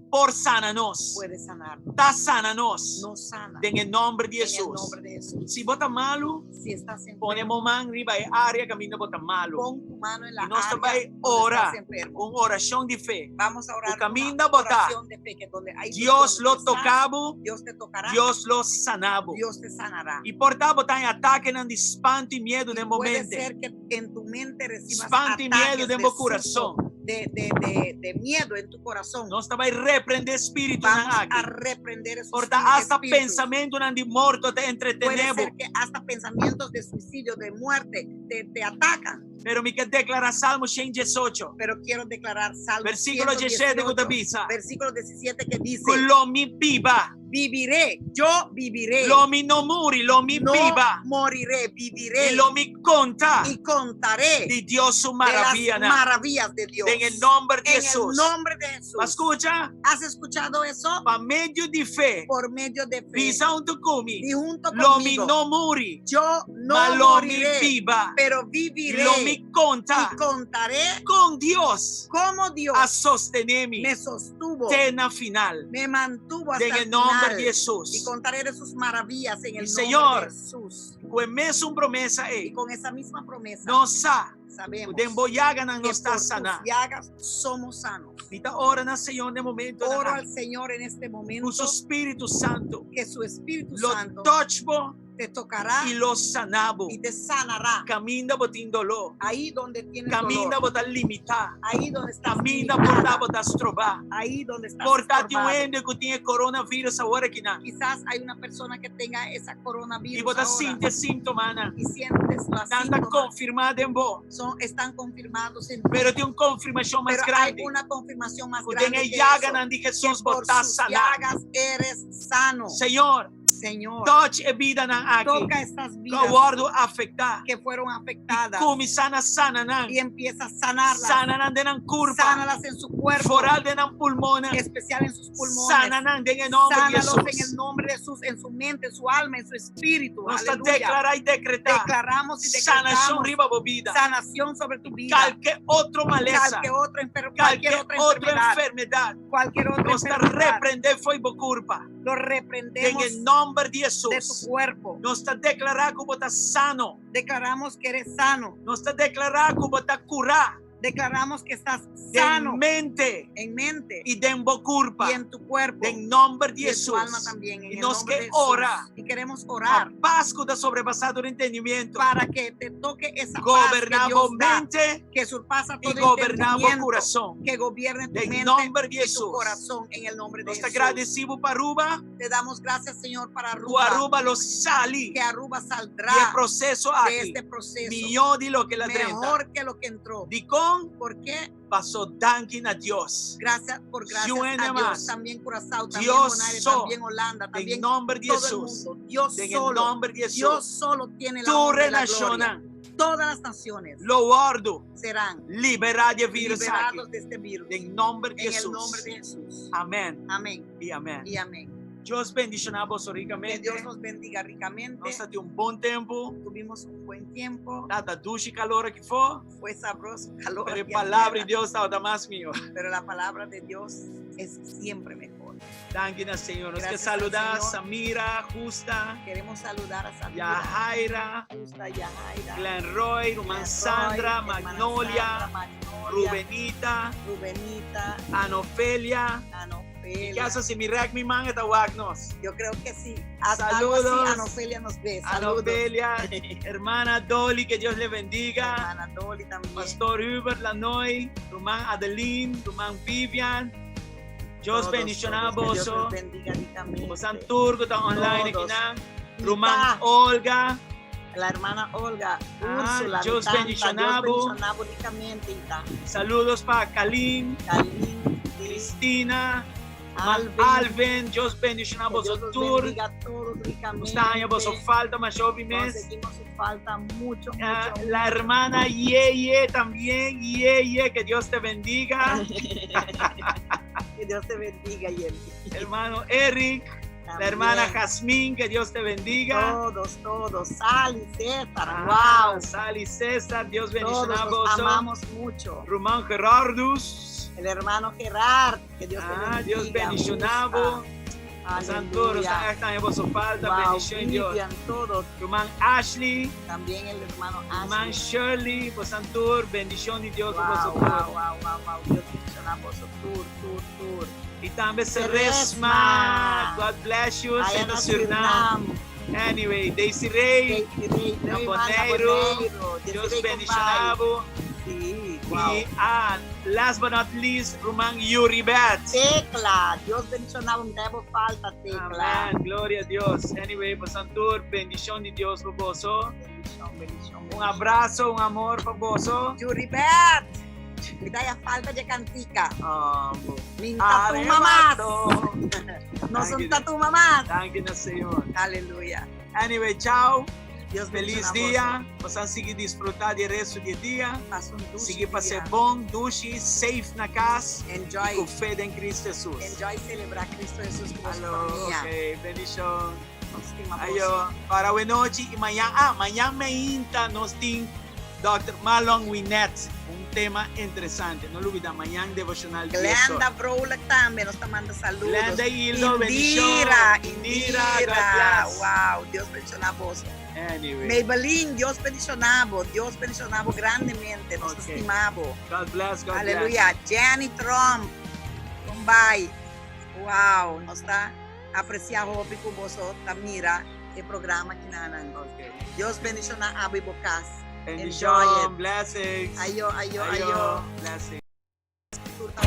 Speaker 1: por sana nós.
Speaker 2: puede sanarnos.
Speaker 1: Tá sana nós.
Speaker 2: Nos sana
Speaker 1: Em el nombre de
Speaker 2: en el
Speaker 1: Jesus.
Speaker 2: nombre de Jesús.
Speaker 1: Se bota malo,
Speaker 2: Si estás enfermo,
Speaker 1: ponemos mão riba a área caminho bota malo.
Speaker 2: pon tu mano en la
Speaker 1: Y nos
Speaker 2: área
Speaker 1: vai
Speaker 2: donde
Speaker 1: orar
Speaker 2: estás enfermo.
Speaker 1: Com oração de fé.
Speaker 2: Vamos a orar
Speaker 1: O caminho
Speaker 2: una
Speaker 1: da botar.
Speaker 2: oración de fe que donde hay
Speaker 1: Deus
Speaker 2: donde
Speaker 1: lo
Speaker 2: tú estás,
Speaker 1: tocava,
Speaker 2: Dios te tocará,
Speaker 1: Deus lo sanava.
Speaker 2: Dios te sanará.
Speaker 1: E portar botar em ataque não de espanto e medo de
Speaker 2: Puede
Speaker 1: momento.
Speaker 2: ser que en tu mente recibas
Speaker 1: Espanto e medo
Speaker 2: ataques
Speaker 1: de
Speaker 2: de
Speaker 1: meu
Speaker 2: susto,
Speaker 1: coração.
Speaker 2: de miedo en tu corazón.
Speaker 1: Nós também repreender espírito
Speaker 2: Vamos
Speaker 1: na
Speaker 2: a
Speaker 1: aqui.
Speaker 2: reprender esos
Speaker 1: Porta hasta
Speaker 2: espíritus.
Speaker 1: pensamento não de morto te
Speaker 2: Puede
Speaker 1: entretenemos.
Speaker 2: ser que hasta pensamientos de suicidio, de muerte, te atacan.
Speaker 1: Pero me quer declarar Salmo 118,
Speaker 2: Pero quiero declarar Salmo
Speaker 1: versículo 17 que te visa.
Speaker 2: versículo 17 que dice,
Speaker 1: Que lo mi viva,
Speaker 2: viviré, yo viviré,
Speaker 1: lo mi no muri, lo mi
Speaker 2: no
Speaker 1: viva.
Speaker 2: moriré, viviré
Speaker 1: Y lo mi conta
Speaker 2: y contaré
Speaker 1: de Dios su
Speaker 2: de
Speaker 1: maravilla.
Speaker 2: las maravillas de Dios.
Speaker 1: En el nombre de
Speaker 2: En
Speaker 1: Jesús.
Speaker 2: el nombre de Jesús.
Speaker 1: Escucha,
Speaker 2: ¿Has escuchado eso?
Speaker 1: para medio de fe,
Speaker 2: Por medio de fe.
Speaker 1: visa junto comigo.
Speaker 2: Y junto
Speaker 1: Lo mi
Speaker 2: conmigo,
Speaker 1: no muri,
Speaker 2: yo no
Speaker 1: ma lo mi
Speaker 2: moriré,
Speaker 1: viva.
Speaker 2: pero
Speaker 1: Y
Speaker 2: viviré
Speaker 1: lo mi conta
Speaker 2: y contaré
Speaker 1: con Dios
Speaker 2: cómo Dios
Speaker 1: a sostenerme
Speaker 2: me sostuvo,
Speaker 1: cena final.
Speaker 2: me mantuvo hasta
Speaker 1: En
Speaker 2: el
Speaker 1: el nombre
Speaker 2: final.
Speaker 1: de
Speaker 2: Y
Speaker 1: Jesús.
Speaker 2: contaré de sus maravillas en el nombre
Speaker 1: Señor,
Speaker 2: de Jesús.
Speaker 1: Con mesmo promesa
Speaker 2: Y
Speaker 1: é,
Speaker 2: con esa misma promesa
Speaker 1: não sa,
Speaker 2: sabemos
Speaker 1: o demboyaga não
Speaker 2: que
Speaker 1: está
Speaker 2: por tus
Speaker 1: sana.
Speaker 2: llagas somos sanos.
Speaker 1: Mita ora na Senhor de momento
Speaker 2: Oro
Speaker 1: na
Speaker 2: al Señor en este momento
Speaker 1: o seu Espírito Santo
Speaker 2: que su Espíritu
Speaker 1: lo
Speaker 2: Santo
Speaker 1: touchbo
Speaker 2: te tocará
Speaker 1: e lo sanabo.
Speaker 2: y te sanará.
Speaker 1: Caminda botin dolor.
Speaker 2: Ahí donde tienes
Speaker 1: Caminda
Speaker 2: dolor,
Speaker 1: botar limitar.
Speaker 2: ahí donde estás
Speaker 1: Caminda
Speaker 2: limitada,
Speaker 1: botar estrobar.
Speaker 2: ahí donde estás
Speaker 1: Portate um
Speaker 2: estorbado.
Speaker 1: ende que tinha coronavírus agora aqui na.
Speaker 2: Quizás hay una persona que tenga esa
Speaker 1: E
Speaker 2: coronavirus
Speaker 1: botar
Speaker 2: ahora
Speaker 1: sinte síntoma na.
Speaker 2: y sientes las
Speaker 1: Nada
Speaker 2: síntomas
Speaker 1: confirmado em bo.
Speaker 2: están confirmados en ti,
Speaker 1: Pero tem confirmação mais
Speaker 2: pero hay
Speaker 1: grande.
Speaker 2: una confirmación más
Speaker 1: Que
Speaker 2: grande
Speaker 1: tem
Speaker 2: que
Speaker 1: llaga
Speaker 2: eso,
Speaker 1: na de
Speaker 2: que
Speaker 1: Jesus
Speaker 2: por
Speaker 1: botar
Speaker 2: sus
Speaker 1: sanar.
Speaker 2: llagas eres sano.
Speaker 1: Senhor,
Speaker 2: Señor,
Speaker 1: touch a vida na aqui.
Speaker 2: toca estas vidas
Speaker 1: Kawardo afectar.
Speaker 2: que fueron afectadas
Speaker 1: Kumi sana nan.
Speaker 2: y empieza a sanarlas.
Speaker 1: Sana nan den ang kurva.
Speaker 2: Sánalas en su cuerpo,
Speaker 1: Foral den ang pulmona.
Speaker 2: especial en sus pulmones.
Speaker 1: Sana nan den en nombre de
Speaker 2: Sánalos en el
Speaker 1: Jesus.
Speaker 2: nombre de Jesús, en su mente, en su alma, en su espíritu.
Speaker 1: Nós está
Speaker 2: Aleluya.
Speaker 1: declarar e decretar.
Speaker 2: Declaramos y
Speaker 1: Sanação
Speaker 2: decretamos
Speaker 1: riba bobida.
Speaker 2: sanación sobre tu vida.
Speaker 1: Qualquer outro maleza.
Speaker 2: Cualquier otra cualquier otra
Speaker 1: outra
Speaker 2: enfermedad.
Speaker 1: enfermidade.
Speaker 2: Cualquier otra
Speaker 1: Nós está
Speaker 2: enfermedad.
Speaker 1: repreender foi por culpa.
Speaker 2: Lo
Speaker 1: En
Speaker 2: reprendemos
Speaker 1: el nombre nombre de
Speaker 2: de tu
Speaker 1: Jesús.
Speaker 2: cuerpo.
Speaker 1: Nos está declarando como está sano.
Speaker 2: Declaramos que eres sano.
Speaker 1: Nos está declarando como está curado.
Speaker 2: Declaramos que estás
Speaker 1: De
Speaker 2: sano
Speaker 1: mente
Speaker 2: en mente
Speaker 1: y de culpa.
Speaker 2: y en tu cuerpo.
Speaker 1: En nombre de
Speaker 2: Y en tu
Speaker 1: Jesús.
Speaker 2: alma también. En
Speaker 1: Y
Speaker 2: el
Speaker 1: nos
Speaker 2: nombre de
Speaker 1: que
Speaker 2: Jesús.
Speaker 1: ora.
Speaker 2: Y queremos
Speaker 1: A
Speaker 2: orar
Speaker 1: paz que está sobrepasado el entendimiento.
Speaker 2: para que te toque esa paz que
Speaker 1: Gobernamos
Speaker 2: Dios da,
Speaker 1: mente
Speaker 2: que surpasa
Speaker 1: y
Speaker 2: todo
Speaker 1: gobernamos
Speaker 2: entendimiento,
Speaker 1: corazón.
Speaker 2: que gobierne tu
Speaker 1: En
Speaker 2: mente
Speaker 1: nombre de
Speaker 2: y tu
Speaker 1: Jesús.
Speaker 2: corazón en el nombre de
Speaker 1: Nos
Speaker 2: Jesús.
Speaker 1: agradecemos para Aruba.
Speaker 2: Te damos gracias, Señor, para
Speaker 1: Tu
Speaker 2: Aruba,
Speaker 1: Aruba lo sali.
Speaker 2: que Aruba
Speaker 1: Y el
Speaker 2: saldrá
Speaker 1: proceso
Speaker 2: de
Speaker 1: aquí.
Speaker 2: este proceso
Speaker 1: Millón de lo que la 30.
Speaker 2: mejor que lo que entró.
Speaker 1: Di con
Speaker 2: ¿Por qué?
Speaker 1: pasó dankin a Dios.
Speaker 2: Gracias por gracias
Speaker 1: Suena
Speaker 2: a
Speaker 1: más.
Speaker 2: Dios. También Curazao, también
Speaker 1: Dios
Speaker 2: Bonaire,
Speaker 1: so.
Speaker 2: también Holanda,
Speaker 1: En
Speaker 2: también
Speaker 1: nombre de
Speaker 2: todo el
Speaker 1: Jesús.
Speaker 2: mundo. Dios
Speaker 1: En el
Speaker 2: solo.
Speaker 1: nombre de
Speaker 2: Dios
Speaker 1: Jesús.
Speaker 2: solo tiene la
Speaker 1: Tu
Speaker 2: honra y la
Speaker 1: relación.
Speaker 2: gloria. Todas las naciones
Speaker 1: Lo guardo.
Speaker 2: serán
Speaker 1: Liberar de virus aquí.
Speaker 2: liberados de este virus.
Speaker 1: En nombre de
Speaker 2: En el
Speaker 1: Jesús.
Speaker 2: nombre de Jesús.
Speaker 1: Amén.
Speaker 2: Amén
Speaker 1: Y amén.
Speaker 2: y amén.
Speaker 1: Dios bendicionamos
Speaker 2: Que
Speaker 1: ricamente.
Speaker 2: Dios nos bendiga ricamente.
Speaker 1: Nos dá un bom tempo.
Speaker 2: Tuvimos un buen tiempo.
Speaker 1: Nada duche e calor que for.
Speaker 2: Fue sabroso, calor.
Speaker 1: Pero
Speaker 2: aquí
Speaker 1: a palavra de
Speaker 2: afuera,
Speaker 1: Deus está más mío.
Speaker 2: pero la palabra de Dios es siempre mejor.
Speaker 1: Danke, Senhor. Nos quer
Speaker 2: Gracias,
Speaker 1: saludar
Speaker 2: Senhor.
Speaker 1: Samira, Justa,
Speaker 2: Queremos saludar a Samira,
Speaker 1: Yahaira,
Speaker 2: Justa, Yahaira,
Speaker 1: Glenn Roy, Roman
Speaker 2: Roy,
Speaker 1: Sandra,
Speaker 2: hermana
Speaker 1: Magnolia,
Speaker 2: Sandra, Magnolia,
Speaker 1: Rubenita,
Speaker 2: Rubenita,
Speaker 1: Anofelia.
Speaker 2: Anofelia.
Speaker 1: Que hace si mi rec mi man eta wagnos.
Speaker 2: Yo creo que sí.
Speaker 1: Saludos.
Speaker 2: Algo así, Anofelia nos ve. Saludos.
Speaker 1: Anofelia, hermana Dolly, que Dios le bendiga.
Speaker 2: Hermana Dolly también.
Speaker 1: Pastor Hubert Lanoy, Roman Adeline, Roman Vivian. Dios
Speaker 2: Todos,
Speaker 1: bendicionar
Speaker 2: todos, que Dios
Speaker 1: boso.
Speaker 2: los bendiga ricamente.
Speaker 1: Bosan Turco está online
Speaker 2: Todos.
Speaker 1: aquí na.
Speaker 2: Tita,
Speaker 1: Roman Olga.
Speaker 2: la hermana Olga,
Speaker 1: Ah,
Speaker 2: Úrsula,
Speaker 1: Dios
Speaker 2: mi tanta,
Speaker 1: bendicionabo.
Speaker 2: Dios bendicionabo ricamente, Tita.
Speaker 1: Saludos para Kalim,
Speaker 2: Kalin,
Speaker 1: Cristina,
Speaker 2: Alvin,
Speaker 1: Alvin. Dios bendicionar
Speaker 2: que
Speaker 1: boso
Speaker 2: Dios los
Speaker 1: tour.
Speaker 2: bendiga a todos ricamente.
Speaker 1: Gustaña boso falta más shopping mes.
Speaker 2: Conseguimos su falta mucho,
Speaker 1: Ah,
Speaker 2: mucho.
Speaker 1: la hermana Yeye también, Yeye, que Dios te bendiga.
Speaker 2: Que Dios te bendiga, Yelvi.
Speaker 1: Hermano Eric, la hermana Jazmín, que Dios te bendiga.
Speaker 2: Todos. Sal y César,
Speaker 1: Ah,
Speaker 2: wow.
Speaker 1: Sally César, Dios
Speaker 2: Todos
Speaker 1: bendiga
Speaker 2: los
Speaker 1: boso.
Speaker 2: amamos mucho.
Speaker 1: Román Gerardus.
Speaker 2: El hermano Gerard, que Dios te bendiga.
Speaker 1: Dios bendicionabo. Santo,
Speaker 2: Aleluya.
Speaker 1: están en vosso falta,
Speaker 2: Wow,
Speaker 1: bendición Dios.
Speaker 2: Vivian, todos.
Speaker 1: Román Ashley,
Speaker 2: También el hermano
Speaker 1: Román
Speaker 2: Ashley.
Speaker 1: Shirley, por Santur, bendición de Dios por
Speaker 2: Wow.
Speaker 1: vosotros.
Speaker 2: Dios bendicionamos tour.
Speaker 1: Y también
Speaker 2: Seresma.
Speaker 1: Seresma, God bless you,
Speaker 2: Allá
Speaker 1: Santa
Speaker 2: en
Speaker 1: Surinam.
Speaker 2: Surinam.
Speaker 1: Anyway, Daisy Ray, Naboneiro, Dios bendicionabo.
Speaker 2: Sí, wow.
Speaker 1: Y last but not least, Román Yuribat.
Speaker 2: Tecla, Dios bendicionaba, no debo falta, Tecla.
Speaker 1: Amén, gloria a Dios. Anyway, por Santur, bendición de Dios por vos.
Speaker 2: Bendición.
Speaker 1: Un abrazo, un amor por vos.
Speaker 2: Yuribet, me ya falta de cantica. Minta tu mamás. No son tu mamás.
Speaker 1: Gracias, Señor.
Speaker 2: Aleluya.
Speaker 1: Anyway, chao.
Speaker 2: Dios
Speaker 1: Feliz
Speaker 2: bendicionar
Speaker 1: dia. Possam seguir desfrutar do resto do dia.
Speaker 2: vos. Passa um dulce
Speaker 1: Seguir para ser
Speaker 2: dia.
Speaker 1: bom, duche, safe na casa. E
Speaker 2: Enjoy.
Speaker 1: com fé em Cristo Jesus.
Speaker 2: Enjoy celebrar Cristo Jesus com sua
Speaker 1: Alô,
Speaker 2: família.
Speaker 1: ok. Bendição.
Speaker 2: Nos estima
Speaker 1: Aí,
Speaker 2: vos.
Speaker 1: ó. Para a noite e amanhã. Amanhã ainda nós temos Dr. Marlon Winnet. Tema interessante. Não olvida, amanhã devocional 10 horas.
Speaker 2: Glenda Broulak também nos está mandando saludos.
Speaker 1: Glenda Hildo,
Speaker 2: Indira,
Speaker 1: bendición. God
Speaker 2: Indira.
Speaker 1: bless.
Speaker 2: Wow, Dios bendicionar vos.
Speaker 1: Anyway,
Speaker 2: Maybelline, Dios bendicionavo grandemente, nos
Speaker 1: Ok.
Speaker 2: estimavo.
Speaker 1: God bless, God
Speaker 2: Aleluya. Jenny Trump, Bombay. Wow, nos está apreciando con vos, Tamira, el programa que nanan.
Speaker 1: bless. Okay.
Speaker 2: Dios bendicionar a Bocas.
Speaker 1: Bendición,
Speaker 2: it.
Speaker 1: blessings.
Speaker 2: Ayo.
Speaker 1: Blessings.
Speaker 2: Turta